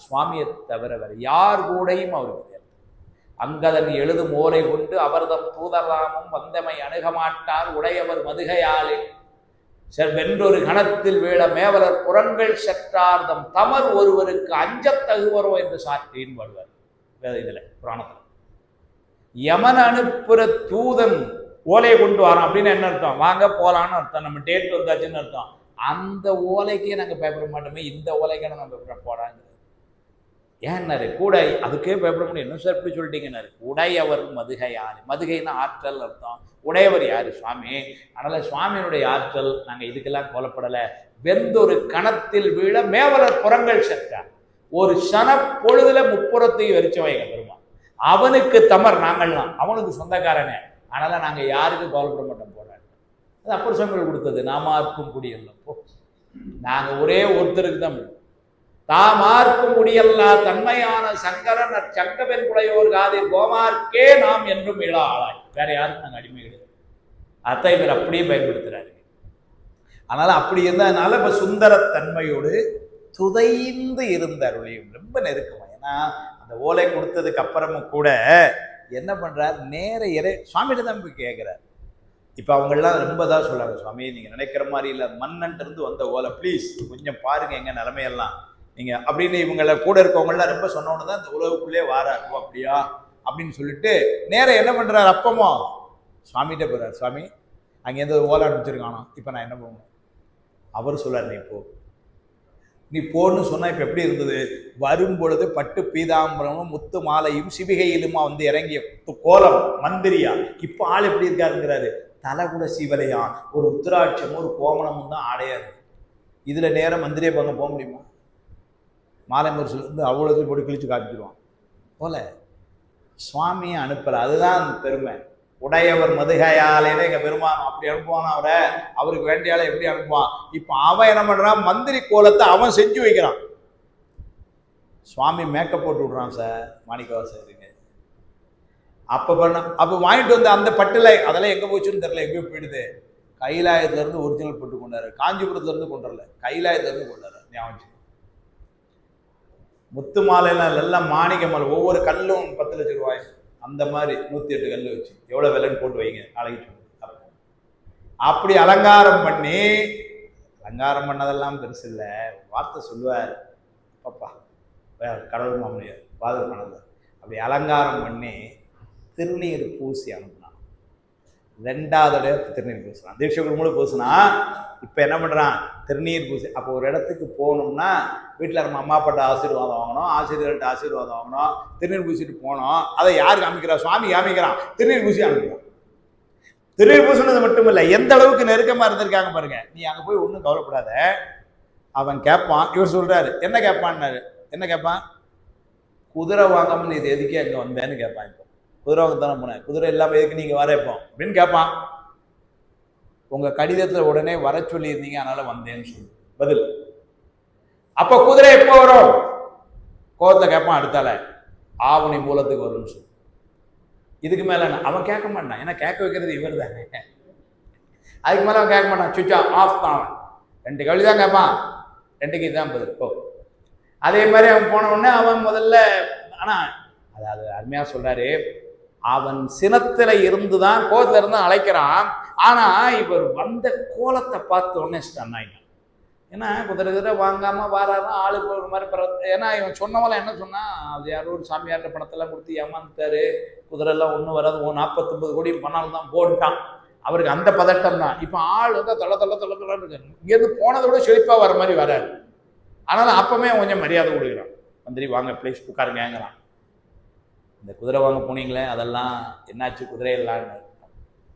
S2: சுவாமியை தவிர வேற யார் கூடையும் அவருக்கு அங்கதன் எழுதும் ஓலை கொண்டு அவர்தம் தூதராமும் வந்தமை அணுகமாட்டார் உடையவர் மதுகையாலே வென்றொரு கணத்தில் வீழ மேவலர் புறங்கள் செற்றார்தம் தமர் ஒருவருக்கு அஞ்சத் தகுவரோ என்று சாற்றின்னு வருவார் இதுல புராணத்துல. யமன் அனுப்புற தூதன் ஓலையை கொண்டு வரோம் அப்படின்னு என்ன அர்த்தம்? வாங்க போலான்னு அர்த்தம். நம்ம டேட் வந்தாச்சுன்னு அர்த்தம். அந்த ஓலைக்கே நாங்க பயப்பட மாட்டோமே, இந்த ஓலைக்கான நம்ம பயப்பட போறாங்க. ஏன்னாரு கூடை, அதுக்கே பயப்பட முடியும், என்ன சார் இப்படி சொல்லிட்டீங்கன்னாரு. உடையவர் மதுகையார், மதுகைன்னா ஆற்றல் அர்த்தம். உடையவர் யாரு? சுவாமி. அதனால சுவாமியினுடைய ஆற்றல், நாங்க இதுக்கெல்லாம் கோலப்படலை. வெந்தொரு கணத்தில் வீழ மேவலர் புறங்கள் சென்றார். ஒரு சன பொழுதுல முப்புறத்தையும் எரிச்சவைங்க பெருமா. அவனுக்கு தமர் நாங்கள்லாம், அவனுக்கு சொந்தக்காரனே. அதனால நாங்க யாருக்கும் கவலைப்பட மாட்டோம் போறாரு. அது அப்பர் சுவாமிகள் கொடுத்தது. நாமார்க்கும் குடியல்ல போ, நாங்க ஒரே ஒருத்தருக்கு தான் தாமார்க்கும் குடியல்லா தன்மையான சங்கரன் சங்கவென் குடையோர் காதில் கோமார்க்கே நாம் என்றும் இழா ஆளாய். வேற யாரும் நாங்கள் அடிமை கிடையாது. அத்தை இவர் அப்படியே பயன்படுத்துறாரு. அதனால அப்படி இருந்ததுனால இப்ப சுந்தரத்தன்மையோடு துதைந்து இருந்த அருளையும் ரொம்ப நெருக்கமா. ஏன்னா அந்த ஓலை கொடுத்ததுக்கு அப்புறமும் கூட என்ன பண்றார், நேர சுவாமிகிட்ட தான் போய் கேட்கிறார். இப்ப அவங்கெல்லாம் ரொம்ப தான் சொல்றாங்க, சுவாமி நீங்க நினைக்கிற மாதிரி இல்லை, மன்னன் இருந்து வந்த ஓலை, ப்ளீஸ் கொஞ்சம் பாருங்க எங்க நிலைமையெல்லாம் நீங்க அப்படின்னு. இவங்கள கூட இருக்கவங்களாம் ரொம்ப சொன்னோன்னு தான் இந்த உலகுக்குள்ளே வாராரு. அப்படியா அப்படின்னு சொல்லிட்டு நேரம் என்ன பண்றாரு, அப்பமோ சுவாமிகிட்ட போறாரு. சுவாமி அங்கேருந்து ஓலை அனுப்பிச்சிருக்கானோ, இப்ப நான் என்ன பண்ணணும்? அவர் சொல்றாரு, நீ போன்னு சொன்னா இப்ப எப்படி இருந்தது? வரும் பொழுது பட்டு பீதாம்பரமும் முத்து மாலையும் சிவிகையிலுமா வந்து இறங்கிய கோலம் மந்திரியா. இப்ப ஆள் எப்படி இருக்காருங்கிறாரு, தலை கூட சீவலையா, ஒரு உத்திராட்சமும் ஒரு கோமணமும் தான் ஆடையா இருக்கு. இதுல நேரம் மந்திரியை பங்க போக முடியுமா? மாலை முரசு வந்து அவ்வளோத்தையும் போட்டு கிழிச்சு காமிச்சிடுவான் போல. சுவாமியை அனுப்பல, அதுதான் பெருமை. உடையவர் மதுகையாலேனே எங்க பெருமான் அப்படி அனுப்புவான் அவரை. அவருக்கு வேண்டியால எப்படி அனுப்புவான்? இப்ப அவன் என்ன பண்றான், மந்திரி கோலத்தை அவன் செஞ்சு வைக்கிறான். சுவாமி மேக்கப் போட்டு விடுறான் சார், மாணிக்கவாசகருக்கு. அப்ப வாங்கிட்டு வந்து அந்த பட்டுல அதெல்லாம் எங்க போச்சுன்னு தெரியல, எங்கேயோ போயிடுது. கைலாயத்துல இருந்து ஒரிஜினல் போட்டு கொண்டாரு, காஞ்சிபுரத்துல இருந்து கொண்டு வரல, கைலாயத்துல இருந்து கொண்டாரு. ஞாபகம் முத்து மாலையெல்லாம் எல்லாம் மாணிக்க மாலை, ஒவ்வொரு கல்லும் 10 லட்சம் ரூபாய். அந்த மாதிரி 108 கல் வச்சு எவ்வளவு விலைன்னு போட்டு வைங்க நாளைக்கு. அப்படி அலங்காரம் பண்ணி, அலங்காரம் பண்ணதெல்லாம் பெருசு இல்லை, வார்த்தை சொல்லுவார் பாப்பா கடவுள் மாமனியார் பாதர் மனது. அப்படி அலங்காரம் பண்ணி திருநீர் பூசி அனுப்பினான். 2வது திருநீர் பூசினான். தீட்சை குடும்பம் பூசினா இப்ப என்ன பண்றான், திருநீர் பூசி. அப்போ ஒரு இடத்துக்கு போகணும்னா வீட்டில் நம்ம அம்மா அப்பாட்ட ஆசீர்வாதம் வாங்கணும், ஆசிரியர்கள்ட்ட ஆசீர்வாதம் வாங்கணும், திருநீர் பூசிட்டு போனோம். அதை யார் காமிக்கிறா? சுவாமி காமிக்கிறான். திருநீர் பூசி அனுப்பிக்கிறான். திருநீர் பூசினது மட்டும் இல்லை, எந்த அளவுக்கு நெருக்கமா இருந்திருக்காங்க பாருங்க. நீ அங்க போய் ஒன்றும் கவலைப்படாத. அவன் கேட்பான், இவர் சொல்றாரு என்ன கேட்பான்னாரு. என்ன கேட்பான்? குதிரை வாங்காம நீ இது எதுக்கே அங்க வந்தேன்னு கேட்பான். இப்போ குதிரை வாங்க தானே போனேன், குதிரை இல்லாம எதுக்கு நீங்க வரப்போம் அப்படின்னு கேட்பான். உங்க கடிதத்துல உடனே வர சொல்லியிருந்தீங்க, அதனால வந்தேன்னு சொல்லு பதில். அப்ப குதிரை எப்போ வரும்? கோவத்துல கேட்பான். அடுத்தால ஆவணி மூலத்துக்கு வரும்னு சொல்லு. இதுக்கு மேல அவன் கேட்க மாட்டான், ஏன்னா கேட்க வைக்கிறது இவர் தானே. அதுக்கு மேல அவன் கேட்க மாட்டான், சுவிட்ச் ஆஃப் தான். அவன் 2 கேள்வி தான் கேட்பான், 2க்கு இதுதான் பதில். ஓ அதே மாதிரி அவன் போன உடனே அவன் முதல்ல, ஆனா அதாவது அருமையா சொல்றாரு, அவன் சினத்துல இருந்துதான் கோவத்துல இருந்து அழைக்கிறான். ஆனா இவர் வந்த கோலத்தை பார்த்த உடனே ஸ்டன்னாயிட்டான். ஏன்னா குதிரை வாங்காம வாராருன்னா ஆளுக்கு ஒரு மாதிரி. ஏன்னா இவன் சொன்னவெல்லாம் என்ன சொன்னா, அது யாரோ ஒரு சாமியார்ட்ட பணத்தெல்லாம் கொடுத்து ஏமாந்துட்டாரு, குதிரை எல்லாம் ஒன்றும் வராது, 49 கோடி பணம் தான் போட்டான். அவருக்கு அந்த பதட்டம் தான். இப்ப ஆள் வந்து தள்ள இருக்காரு. இங்கேருந்து போனதை விட செழிப்பா வர மாதிரி வராரு. அதனால அப்பவே கொஞ்சம் மரியாதை கொடுக்குறான். மந்திரி வாங்க பிளேஸ் உட்காருங்கிறான். இந்த குதிரை வாங்க போனீங்களே அதெல்லாம் என்னாச்சு, குதிரையெல்லாம்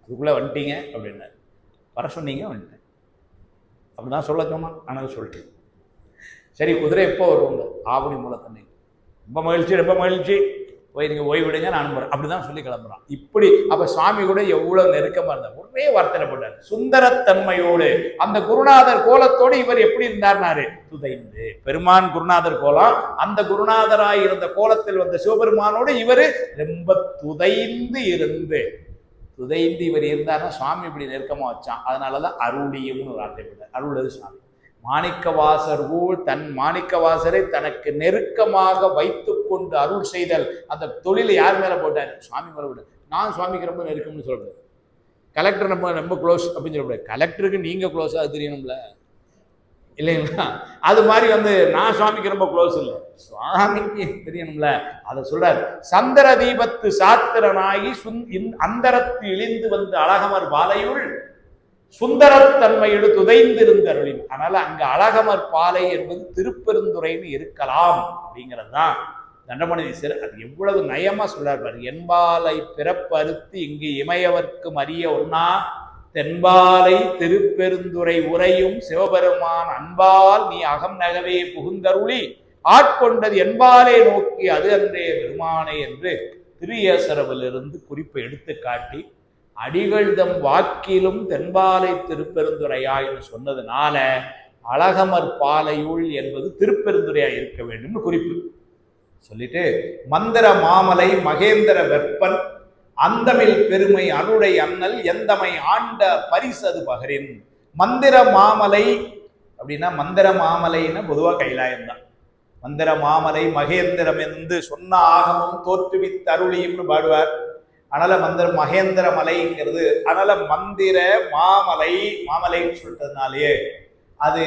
S2: அதுக்குள்ளே வந்துட்டீங்க அப்படின்னு வர சொன்னீங்க, வந்துட்டேன் அப்படிதான் சொல்ல சொன்னான். ஆனால் சொல்லிட்டு சரி குதிரை எப்போ வருவாங்க? ஆவணி மூலத்தன்னை. ரொம்ப மகிழ்ச்சி, போய் நீங்கள் ஓய்விடுங்க, நான் அனுப்புறேன் அப்படிதான் சொல்லி கிளம்புறான். இப்படி அப்ப சுவாமி கூட எவ்வளவு நெருக்கமா இருந்தார். ஒரே வார்த்தையில போட்டார், சுந்தரத்தன்மையோடு. அந்த குருநாதர் கோலத்தோடு இவர் எப்படி இருந்தார்னாரு, துதைந்து. பெருமான் குருநாதர் கோலம், அந்த குருநாதராய் இருந்த கோலத்தில் வந்த சிவபெருமானோடு இவர் ரொம்ப துதைந்து இவர் இருந்தார்னா சுவாமி இப்படி நெருக்கமா வச்சான். அதனாலதான் அருளியம்னு ஒரு வார்த்தை போட்டார். அருளது சுவாமி. மாணிக்கவாசர் தன் மாணிக்கவாசரை தனக்கு நெருக்கமாக வைத்து கொண்டு அருள் செய்தல். அந்த தொழிலை யார் மேல போட்டாரு? சுவாமி மேல போட்டார். நான் சுவாமிக்கு ரொம்ப நெருக்கம்னு சொல்றது. கலெக்டர் ரொம்ப க்ளோஸ் அப்படின்னு சொல்லக்கூடாது. கலெக்டருக்கு நீங்க க்ளோஸா அது தெரியணும்ல, இல்லைங்களா? அது மாதிரி வந்து நான் சுவாமிக்கு ரொம்ப க்ளோஸ் இல்லை, சுவாமிக்கு தெரியணும்ல. அதை சொல்றாரு. சந்திர தீபத்து சாத்திரனாகி அந்தரத்து இழிந்து வந்து அழகமர் பாலையுள் சுந்தரத்தன்மையோடு துதைந்திருந்தருளின். அதனால அங்க அழகமர் பாலை என்பது திருப்பெருந்துறைன்னு இருக்கலாம் அப்படிங்கிறது தான் தண்டமணதீசர். அது எவ்வளவு நயமா சொல்றாரு. என்பாலை பிறப்பறுத்து இங்கு இமையவர்க்கு அறிய ஒன்னா தென்பாலை திருப்பெருந்துறை உரையும் சிவபெருமான் அன்பால் நீ அகம் நகவே புகுந்தருளி ஆட்கொண்டது என்பாலே நோக்கி அது அன்றைய பெருமானை என்று திருஏசரவிலிருந்து குறிப்பை எடுத்து காட்டி அடிகள்தம் வாக்கிலும் தென்பாலை திருப்பெருந்துறையாய்னு சொன்னதுனால அழகமர் பாலையுள் என்பது திருப்பெருந்துறையாய் இருக்க வேண்டும்னு குறிப்பு சொல்லிட்டு மந்திர மாமலை மகேந்திர வெப்பன் அந்தமில் பெருமை அருளை அண்ணல் எந்தமை ஆண்ட பரிசது பகரின். மந்திர மாமலை அப்படின்னா மந்திர மாமலைன்னா பொதுவா கைலாயம் தான். மந்திர மாமலை மகேந்திரம் என்று சொன்ன ஆகமும் தோற்றுவித்த அருளியும்னு பாடுவார். அதனால மந்திர மகேந்திர மலைங்கிறது, அதனால மந்திர மாமலை மாமலைன்னு சொல்லிட்டதுனாலேயே அது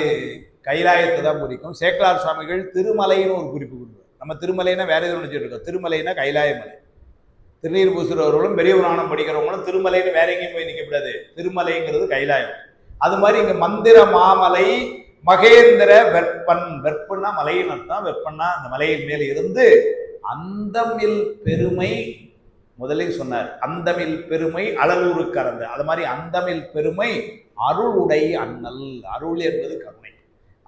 S2: கைலாயத்தை தான் குறிக்கும். சேக்கலார் சுவாமிகள் திருமலைன்னு ஒரு குறிப்பு கொடுப்பார். நம்ம திருமலைன்னா வேற எதுவும் நினைச்சிட்டு இருக்கோம். திருமலைன்னா கைலாய மலை. திருநீர் பூசுறவர்களும் பெரிய புராணம் படிக்கிறவங்களும் திருமலைன்னு வேற எங்கேயும் போய் நிற்கக்கூடாது. திருமலைங்கிறது கைலாயம். அது மாதிரி இங்க மந்திர மாமலை மகேந்திர வெப்பன். வெப்பன்னா மலையின் அர்த்தம். வெப்பன்னா அந்த மலையின் மேல் இருந்து அந்தமில் பெருமை முதலில் சொன்னார். அந்தமில் பெருமை அழலூரு கறந்த. அது மாதிரி அந்தமில் பெருமை அருளுடை அண்ணல். அருள் என்பது கருணை.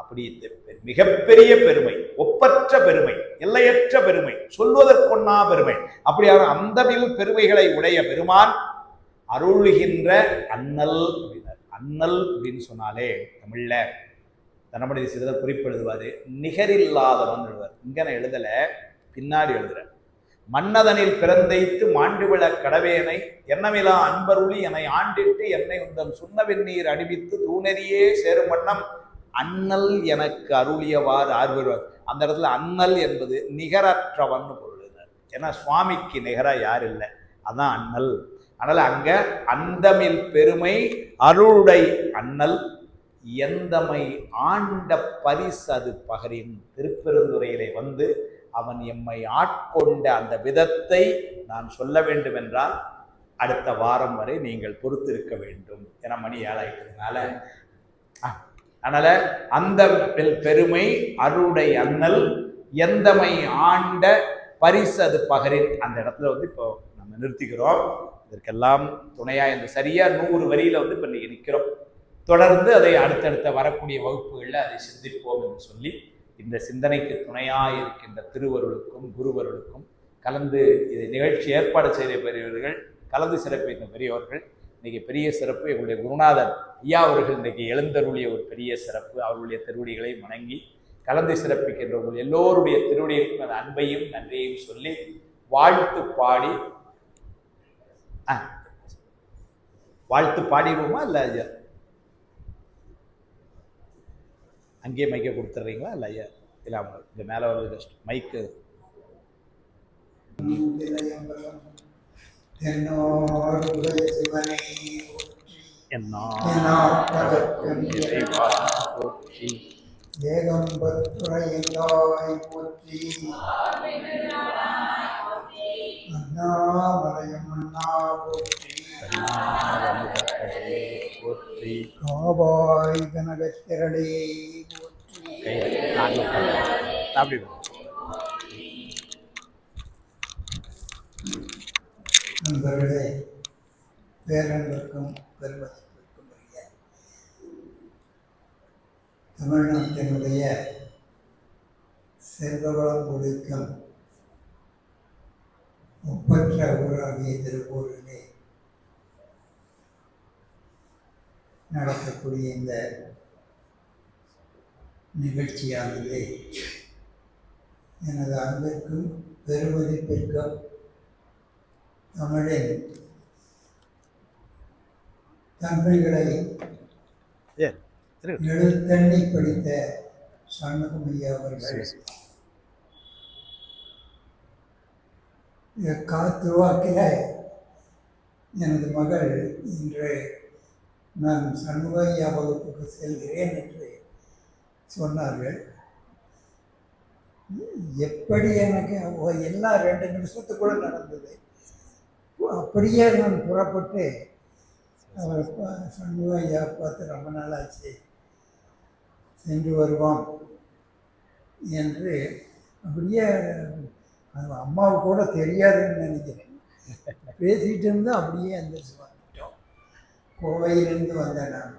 S2: அப்படி மிகப்பெரிய பெருமை, ஒப்பற்ற பெருமை, எல்லையற்ற பெருமை, சொல்வதற்கொன்னா பெருமை, அப்படியான அந்தமில் பெருமைகளை உடைய பெருமான் அருள்கின்ற அண்ணல் அப்படின்னார். அண்ணல் அப்படின்னு சொன்னாலே தமிழ்ல தனமணி சிறிதர் குறிப்பெழுதுவாரு. நிகரில்லாதவன் எழுதுவார். இங்க நான் எழுதல, பின்னாடி எழுதுறேன். மன்னதனில் பிறந்தைத்து மாண்டுவிழ கடவேனை எண்ணமிலா அன்பருளி என்னை ஆண்டிட்டு என்னை உந்தன் சுண்ணவெந்நீர் அணிவித்து தூணெறியே சேரும் வண்ணம் அண்ணல் எனக்கு அருளியவாறு ஆர்வருவார். அந்த இடத்துல அண்ணல் என்பது நிகரற்றவன் பொருள். ஏன்னா சுவாமிக்கு நிகரா யார் இல்லை, அதான் அண்ணல். அதனால அங்க அந்தமில் பெருமை அருளுடை அண்ணல் எந்தமை ஆண்ட பரிசு அது பகரின். திருப்பெருந்துறையிலே வந்து அவன் எம்மை ஆட்கொண்ட அந்த விதத்தை நான் சொல்ல வேண்டும் என்றால் அடுத்த வாரம் வரை நீங்கள் பொறுத்திருக்க வேண்டும். ஏன்னா மணி 7 ஆயிட்டதுனால. அதனால அந்த பெருமை அருளை அண்ணல் எந்தமை ஆண்ட பரிசு அது பகரின். அந்த இடத்துல வந்து இப்போ நம்ம நிறுத்திக்கிறோம். இதற்கெல்லாம் துணையா இந்த சரியா 100 வரியில வந்து இப்போ இன்னைக்கு நிற்கிறோம். தொடர்ந்து அதை அடுத்தடுத்த வரக்கூடிய வகுப்புகளில் அதை சிந்திப்போம் என்று சொல்லி இந்த சிந்தனைக்கு துணையாக இருக்கின்ற திருவருளுக்கும் குருவருளுக்கும் கலந்து இதை நிகழ்ச்சி ஏற்பாடு செய்த பெரியவர்கள், கலந்து சிறப்பித்த பெரியவர்கள், இன்னைக்கு பெரிய சிறப்பு எங்களுடைய குருநாதர் ஐயா அவர்கள் இன்றைக்கு எழுந்தருளிய ஒரு பெரிய சிறப்பு. அவர்களுடைய திருவடிகளை வணங்கி கலந்து சிறப்பிக்கின்ற உங்கள் எல்லோருடைய திருவடிகளுக்கும் அந்த அன்பையும் நன்றியையும் சொல்லி வாழ்த்து பாடி வாழ்த்து பாடிடுவோமா? இல்லை ஐயா அங்கேயே மைக்கை கொடுத்துட்றீங்களா? இல்லை ஐயா இல்லை அவங்க இந்த மேலே வருது கஷ்டம் மைக்கு.
S3: காவாய் கனகத்திரளே
S2: அப்படி
S3: நண்பர்களே, பேரன்புக்கும் பெருமதிப்பிற்கும் உரிய தமிழ்நாட்டினுடைய செல்வவளம் ஒழுக்கம் ஒப்பற்ற ஊராகிய திருப்பூரிலே நடக்கக்கூடிய இந்த நிகழ்ச்சியானது எனது அன்பிற்கும் பெருமதிப்பிற்கும் தமிழின் தன்மைகளை எழுத்தண்ணி படித்த சண்முகமையா அவர்கள் காத்து வாக்கில எனது மகள் இன்று நான் சண்முகையா வகுப்புக்கு செல்கிறேன் என்று சொன்னார்கள். எப்படி எனக்கு எல்லாம் 2 நிமிஷத்துக்குள்ள நடந்தது. அப்படியே நான் புறப்பட்டு அவர் சண்முக ஐயா பார்த்து ரொம்ப நாள் ஆச்சு, சென்று வருவோம் என்று அப்படியே அது அம்மாவுக்கு கூட தெரியாதுன்னு நினைக்கிறேன். பேசிகிட்டு இருந்து அப்படியே எந்திரிச்சு வந்துட்டோம். கோவையிலிருந்து வந்தேன் நான்.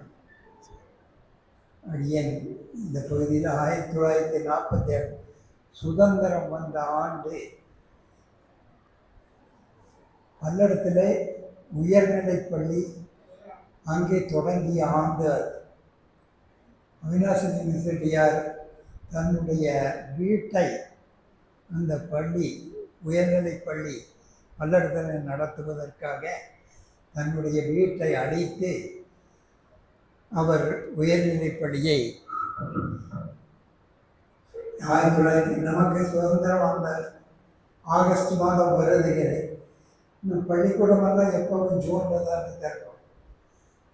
S3: அடியேன் இந்த பகுதியில் 1947 சுதந்திரம் வந்த ஆண்டு பல்லடத்தில் உயர்நிலைப்பள்ளி அங்கே தொடங்கிய ஆண்டு அது. அவினாசி செட்டியார் தன்னுடைய வீட்டை அந்த பள்ளி உயர்நிலைப்பள்ளி பல்லடத்தில் நடத்துவதற்காக தன்னுடைய வீட்டை அடைத்து அவர் உயர்நிலைப்பள்ளியை 1900 நமக்கு சுதந்திரம் வந்த ஆகஸ்ட் மாதம் வருதுகிறது. இந்த பள்ளிக்கூடமெல்லாம் எப்பவும் ஜூனில் தான் திறக்கும்.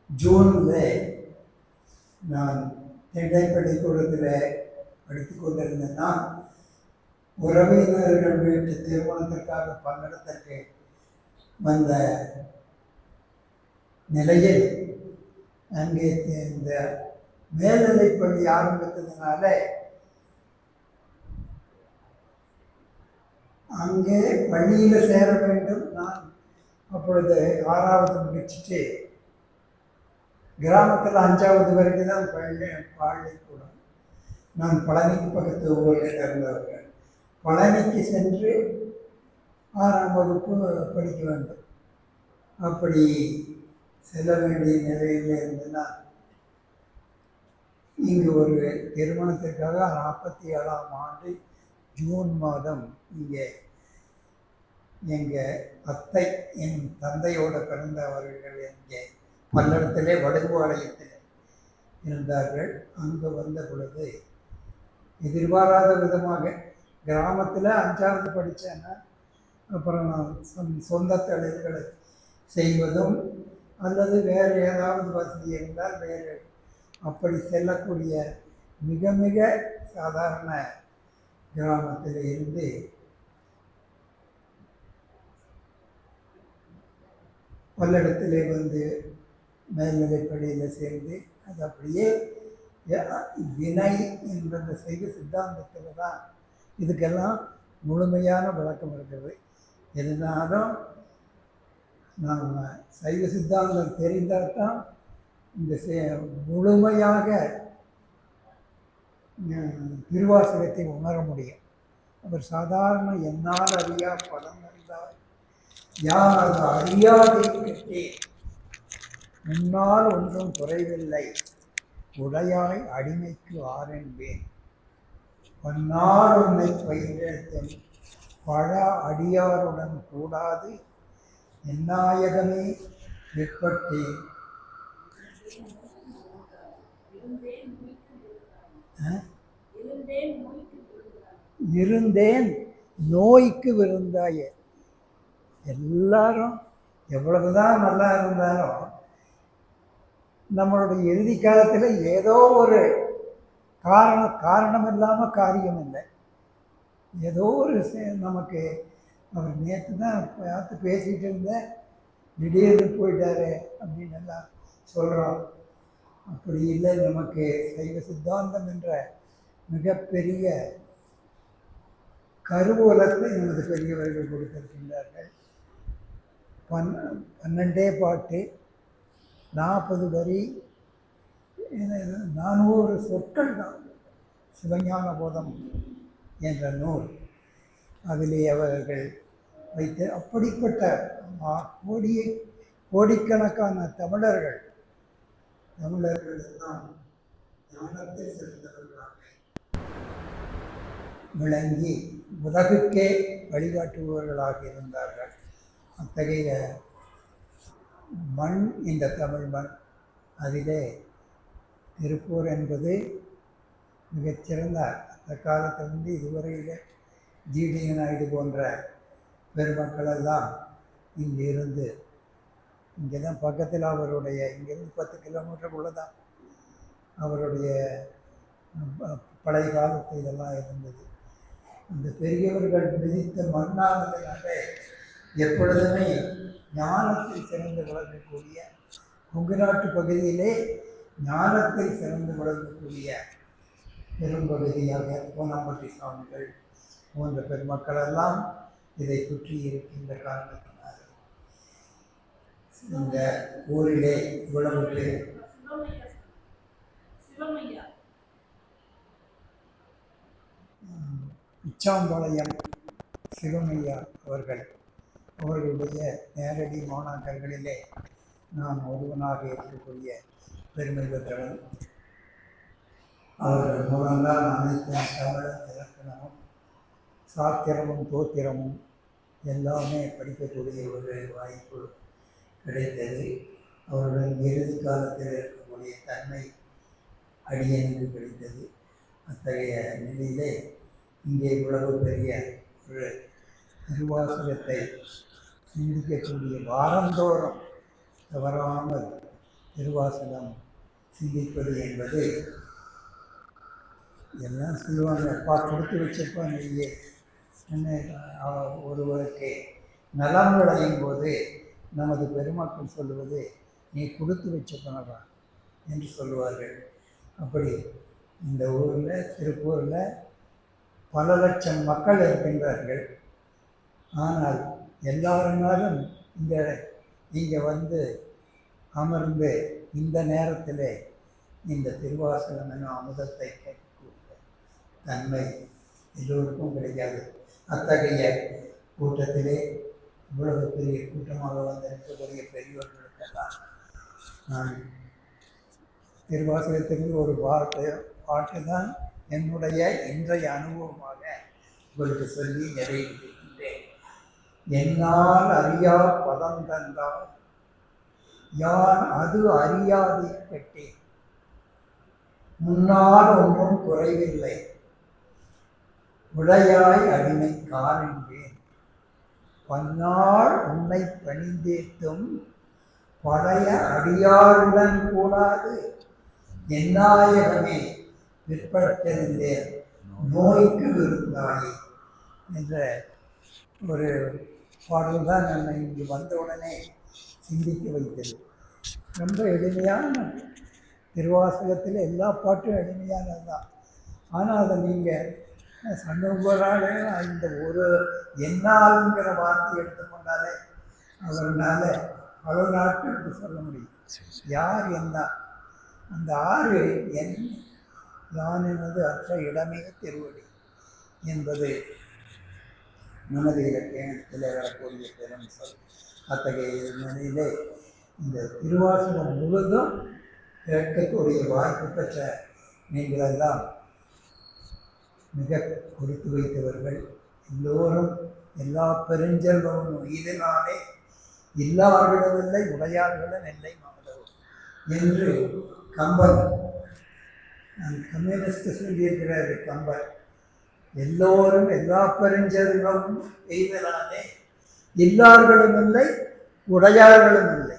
S3: ஜூனில் நான் தென்னை பள்ளிக்கூடத்தில் படித்து கொண்டிருந்தேன்னா உறவினர்கள் வீட்டு திருமணத்திற்காக பல்லடத்திற்கு வந்த நிலையில் அங்கே இந்த மேல்நிலைப்பள்ளி ஆரம்பித்ததுனால அங்கே பள்ளியில் சேர வேண்டும். நான் அப்பொழுது 6வது முடிச்சுட்டு கிராமத்தில் 5வது வரைக்கும் தான் பள்ளிக்கூடம். நான் பழனிக்கு பக்கத்து ஊரில் இருந்தவர்கள். பழனிக்கு சென்று 6ஆம் வகுப்பு படிக்க வேண்டும். அப்படி செல்ல வேண்டிய நிலையில் இருந்ததுன்னா இங்கு ஒரு திருமணத்திற்காக 47ஆம் ஆண்டு ஜூன் மாதம் இங்கே எங்கள் அத்தை என் தந்தையோடு பிறந்தவர்கள் இங்கே பல்லடத்திலே வடுகுவாளையத்தில் இருந்தார்கள். அங்கு வந்த பொழுது எதிர்பாராத விதமாக கிராமத்தில் 5வது படித்தேன்னா அப்புறம் நான் சொந்த தொழில்களை செய்வதும் அல்லது வேறு ஏதாவது வசதி இருந்தால் வேறு அப்படி செல்லக்கூடிய மிக மிக சாதாரண கிராமத்தில் இருந்து பல்லடத்திலே வந்து மேல்நிலைப்பள்ளியில் சேர்ந்து அது அப்படியே வினை என்ற சைவ சித்தாந்தத்தில் தான் இதுக்கெல்லாம் முழுமையான விளக்கம் இருக்கிறது. எதுனாலும் நாம் சைவ சித்தாந்தம் தெரிந்தால் தான் இந்த முழுமையாக திருவாசகத்தை உணர முடியும். அவர் சாதாரண என்னால் அறியா பலம் அறிந்தார் யார் அது அறியாதை கட்டே முன்னால் ஒன்றும் குறைவில்லை உடையாய் அடிமைக்கு ஆரென்பேன் பன்னால் உன்னை பயின்றேன் பழ அடியாருடன் கூடாது எந்நாயகமே விற்பட்டேன். இருந்தேன் நோய்க்கு விருந்தாய. எல்லாரும் எவ்வளவுதான் நல்லா இருந்தாலும் நம்மளுடைய இறுதி காலத்தில் ஏதோ ஒரு காரணம் இல்லாமல் காரியம் இல்லை. ஏதோ ஒரு நமக்கு அவர் நேற்று தான் பார்த்து பேசிகிட்டு இருந்தேன், திடீர்னு போயிட்டாரு அப்படின்னு எல்லாம் சொல்கிறோம். அப்படி இல்லை, நமக்கு சைவ சித்தாந்தம் என்ற மிகப்பெரிய கருவூலத்தை நமது பெரியவர்கள் கொடுத்திருக்கின்றார்கள். 12 பாட்டு 40 வரி 400 சொற்கள் தான் சிவஞான போதம் என்ற நூல். அதிலே அவர்கள் வைத்து அப்படிப்பட்ட கோடிக்கணக்கான தமிழர்கள் தான் ஞானத்தில் சிறந்தவர்களாக விளங்கி உலகுக்கே வழிகாட்டுபவர்களாக இருந்தார்கள். அத்தகைய மண் இந்த தமிழ் மண். அதிலே திருப்பூர் என்பது மிகச்சிறந்த அந்த காலத்திலிருந்து இதுவரையில் ஜிடி நாயுடு போன்ற பெருமக்களெல்லாம் இங்கே இருந்து இங்கே தான் பக்கத்தில் அவருடைய இங்கேருந்து 10 கிலோமீட்டருக்குள்ளே தான் அவருடைய பழைய காலத்து இதெல்லாம் இருந்தது. அந்த பெரியவர்கள் மிதித்த மண்ணானதுனாலே எப்பொழுதுமே ஞானத்தில் சிறந்து விளங்கக்கூடிய கொங்கு நாட்டு பகுதியிலே ஞானத்தை சிறந்து விளங்கக்கூடிய பெரும்பகுதியாக பூனாம்பட்டி சுவாமிகள் போன்ற பெருமக்கள் எல்லாம் இதை சுற்றி இருக்கின்ற காரணத்தினால் இந்த ஊரிலே இவ்வளவு பேர் பிச்சாம்பாளையம் சிவமையா அவர்களுடைய நேரடி மாணாக்கர்களிலே நான் ஒருவனாக இருக்கக்கூடிய பெருமை பெற்றவன். அவர்கள் மூலம்தான் அனைத்து தமிழ் இலக்கணமும் சாத்திரமும் தோத்திரமும் எல்லாமே படிக்கக்கூடிய ஒரு வாய்ப்பு கிடைத்தது. அவருடன் இறுதி காலத்தில் இருக்கக்கூடிய தன்மை அடியனுக்கு கிடைத்தது. அத்தகைய நிலையிலே இங்கே இவ்வளவு பெரிய ஒரு திருவாசகத்தை சிந்திக்கக்கூடிய வாரந்தோறும் தவறாமல் திருவாசகம் சிந்திப்பது என்பது எல்லாம் சொல்லுவாங்க, அப்பா கொடுத்து வச்சிருப்பாங்க. இல்லையே ஒருவருக்கு நலம் விளையும் போது நமது பெருமக்கள் சொல்லுவது நீ கொடுத்து வச்ச பணவா என்று சொல்லுவார்கள். அப்படி இந்த ஊரில் திருப்பூரில் பல லட்சம் மக்கள் இருக்கின்றார்கள். ஆனால் எல்லாருனாலும் இங்கே வந்து அமர்ந்து இந்த நேரத்தில் இந்த திருவாசகம் என்னும் அமுதத்தை கேட்கக்கூடிய தன்மை எல்லோருக்கும் கிடைக்காது. அத்தகைய கூட்டத்திலே இவ்வளவு பெரிய கூட்டமாக வந்திருக்கக்கூடிய பெரியவர்களுக்கெல்லாம் நான் திருவாசகத்திற்கு ஒரு பாட்டு தான் என்னுடைய இன்றைய அனுபவமாக உங்களுக்கு சொல்லி நிறைவேற்றுகின்றேன். என்னால் அறியா பதம் தந்தால் யான் அது அறியாதை பெற்றேன். முன்னால் ஒன்றும் குறைவில்லை, உடையாய் அடிமை காண்பேன். பன்னாள் உன்னை பணிந்தேத்தும் பழைய அடியாருடன் கூடாது என்னாயகமே பிற்பட்டிருந்தேன் நோய்க்கு இருந்தாயே என்ற ஒரு பாடல் தான் நம்மை இங்கு வந்தவுடனே சிந்திக்க வைத்தது. ரொம்ப எளிமையான திருவாசகத்தில் எல்லா பாட்டும் எளிமையானது தான். ஆனால் அதை நீங்கள் சண்முகராலே இந்த ஒரு என்னாலுங்கிற வார்த்தை எடுத்துக்கொண்டாலே அவர்னால பல நாட்களுக்கு சொல்ல முடியும். யார் என்ன அந்த ஆறு என் யான் என்பது அற்ற இடமே திருவடி என்பது நமது இலக்கியத்தில் வரக்கூடிய பெரும் சொல். அத்தகைய நிலையிலே இந்த திருவாசகம் முழுதும் கேட்கக்கூடிய வாய்ப்பு பெற்ற நீங்களெல்லாம் மிக கொடுத்து வைத்தவர்கள். எல்லோரும் எல்லா பெருஞ்செல்வமும் இதனாலே இல்லார்களும் இல்லை உடையார்களும் இல்லை மாதவம் என்று கம்பன் கம்யூனிஸ்ட் சொல்லியிருக்கிறாரு. கம்பன் எல்லோரும் எல்லா பெருஞ்செல்வமும் எய்தலானே இல்லார்களும் இல்லை உடையார்களும் இல்லை.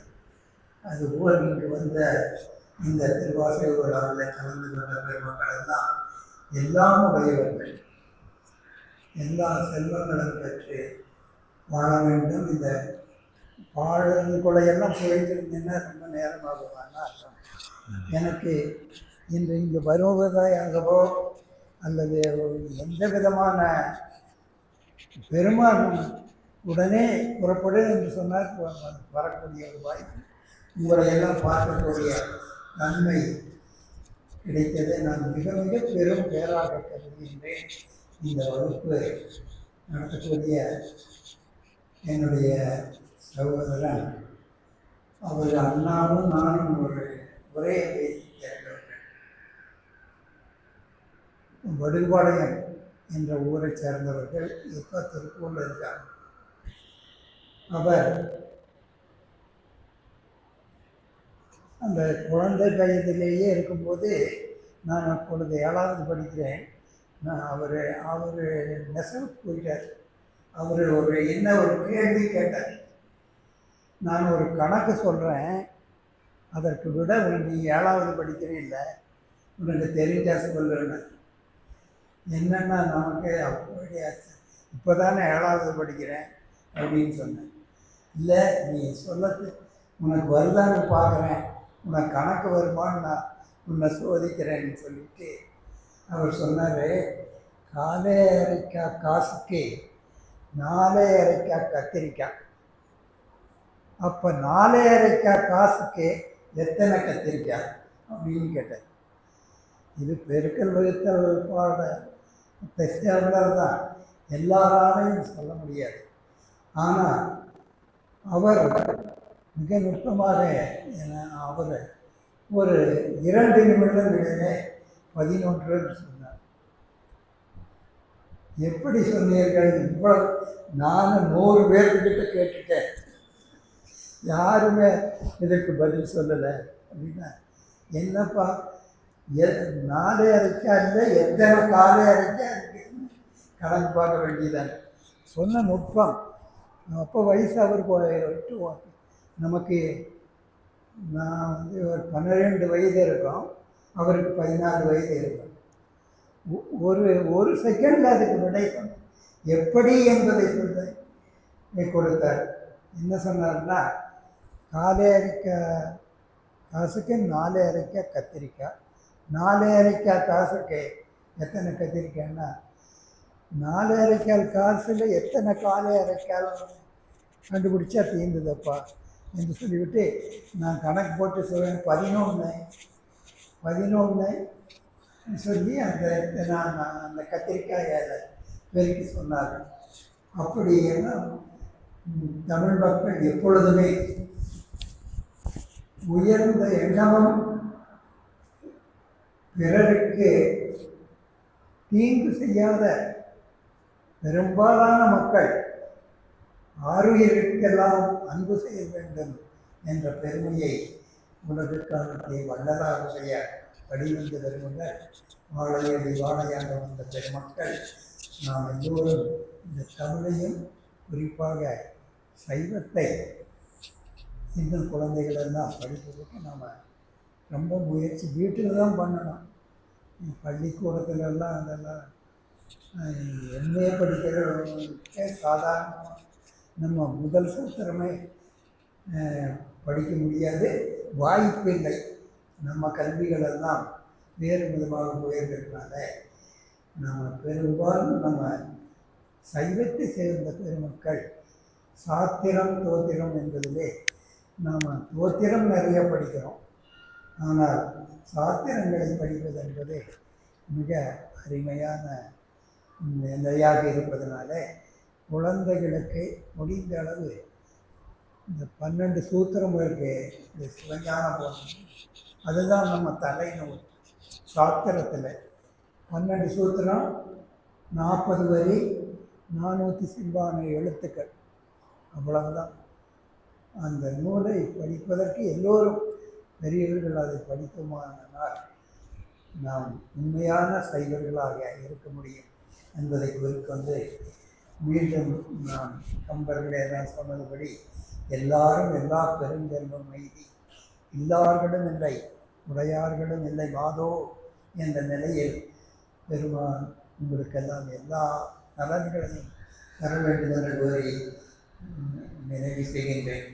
S3: அதுபோல் இங்கு வந்த இந்த திருவாசக விழாவில் கலந்து கொண்ட பெருமக்கள் எல்லாம் எல்லாம் உடையவர்கள், எல்லா செல்வங்களும் பெற்று வாழ வேண்டும். இந்த பாடல்களையெல்லாம் போயிருந்தீங்கன்னா ரொம்ப நேரமாகுவான்னு அர்த்தம். எனக்கு இன்று இங்கு வருவதாகவோ அல்லது எந்த விதமான பெருமாள் உடனே புறப்படு என்று சொன்னால் வரக்கூடிய ஒரு வாய்ப்பு, உங்களை எல்லாம் பார்க்கக்கூடிய நன்மை கிடைத்ததை நான் மிக மிக பெரும் பேராக கருதுகின்றேன். இந்த வகுப்பு நடத்தக்கூடிய என்னுடைய சகோதரன் அவர் அண்ணாவும் நானும் ஒரு உரையை பேசி கேட்கிறவர்கள். வடுபாளையம் என்ற ஊரை சேர்ந்தவர்கள் இப்போ திருப்பூரில் இருக்காங்க. அவர் அந்த குழந்தை வயதிலேயே இருக்கும்போது, நான் அப்பொழுது 7வது படிக்கிறேன், அவர் நெசவுக்கு போயிட்டார். அவர் என்ன ஒரு கேள்வி கேட்டார். நான் ஒரு கணக்கு சொல்கிறேன், அதற்கு விட நீ 7வது படிக்கிறீல்ல, உனக்கு தெரிஞ்சா சொல்லுன்னு. என்னென்னா நமக்கு அப்படியே இப்போ தானே 7வது படிக்கிறேன் அப்படின்னு சொன்னேன். இல்லை, நீ உனக்கு வருதான்னு பார்க்குறேன், உனக்கு கணக்கு வருமான்னு நான் உன்னை சோதிக்கிறேன்னு சொல்லிட்டு அவர் சொன்னார், காலே அரைக்காய் காசுக்கு 4 அரைக்காய் கத்திரிக்காய். அப்போ 4 அரைக்காய் காசுக்கு எத்தனை கத்திரிக்காய் அப்படின்னு கேட்டார். இது பெருக்கல் வகுத்தல் பாடத்தை சேர்ந்தது தான், எல்லாராலையும் சொல்ல முடியாது. ஆனால் அவர் மிக நுட்பமாக அவர் ஒரு 2 நிமிடங்களிலே 11 சொன்னார். எப்படி சொன்னீர்கள்? இவ்வளவு நானும் 100 பேர்கிட்ட கேட்டுட்டேன், யாருமே இதற்கு பதில் சொல்லலை அப்படின்னா, என்னப்பா 4 அரைக்காய் இல்லை, எத்தனை காலை அரைக்காய் இருக்குன்னு கணக்கு பார்க்க வேண்டியதானே. சொன்ன நுட்பம். அப்போ வயசு அவருக்கு விட்டு நமக்கு, நான் வந்து ஒரு 12 வயது இருக்கும், அவருக்கு 14 வயது இருக்கும். ஒரு செகண்டில் அதுக்கு விடை சொன்ன எப்படி என்பதை சொல்ல கொடுத்தார். என்ன சொன்னார்னா, காலை அரைக்காய் காசுக்கு 4 அரைக்காய் கத்திரிக்காய், 4 அரைக்காய் காசுக்கு எத்தனை கத்திரிக்காய்னா 4 அரைக்கால் காசில் எத்தனை காலை அரைக்கால் கண்டுபிடிச்சா தீர்ந்ததப்பா என்று சொல்லிவிட்டு நான் கணக்கு போட்டு சொல்வேன், 11 சொல்லி நான் அந்த கத்திரிக்காயை பெருக்கி சொன்னார். அப்படியெல்லாம் தமிழ் மக்கள் எப்பொழுதுமே உயர்ந்த எண்ணமும் பிறருக்கு தீங்கு செய்யாத பெரும்பாலான மக்கள் ஆருயிருக்கெல்லாம் அன்பு செய்ய வேண்டும் என்ற பெருமையை உலகிற்கான வள்ளலாருடைய வடிவந்து வருகின்ற வாழையடி வாழையாக வந்த பெருமக்கள் நாம் எல்லோரும் இந்த தமிழையும் குறிப்பாக சைவத்தை சின்ன குழந்தைகளெல்லாம் படிப்பதற்கு நாம் ரொம்ப முயற்சி வீட்டில் தான் பண்ணணும். பள்ளிக்கூடத்துலலாம் அதெல்லாம் எம்ஏ படிக்கிறவங்க சாதாரணமாக நம்ம முதல் சூத்திரமே படிக்க முடியாது, வாய்ப்பில்லை. நம்ம கல்விகளெல்லாம் வேறு விதமாக போயிருக்கிறதுனால நம்ம பெரும்பாலும் நம்ம சைவத்தை சேர்ந்த பெருமக்கள் சாத்திரம் தோத்திரம் என்பதிலே நாம் தோத்திரம் நிறைய படிக்கிறோம், ஆனால் சாத்திரங்களை படிப்பது என்பது மிக அருமையான நிலையாக இருப்பதனால குழந்தைகளுக்கு முடிந்த அளவு இந்த 12 சூத்திரம் இருக்கு, இந்த சிவஞான போதம், அதுதான் நம்ம தலைநூல். சாத்திரத்தில் 12 சூத்திரம், 40 வரி, 400 சிம்பான எழுத்துக்கள், அவ்வளவுதான். அந்த நூலை படிப்பதற்கு எல்லோரும் பெரியவர்கள் அதை படிக்குமானால் நாம் உண்மையான சைவர்களாக இருக்க முடியும் என்பதை குறிக்கொண்டு மீண்டும் நான் கம்பர்களே தான் சொன்னதுபடி எல்லாரும் எல்லா பெருஞ்செல்வம் எய்தி இல்லார்களும் இல்லை உடையார்களும் இல்லை மாதோ என்ற நிலையில் பெருமான் உங்களுக்கெல்லாம் எல்லா நலன்களையும் தர வேண்டும் என்ற கோரி நிறைவு செய்கின்றேன்.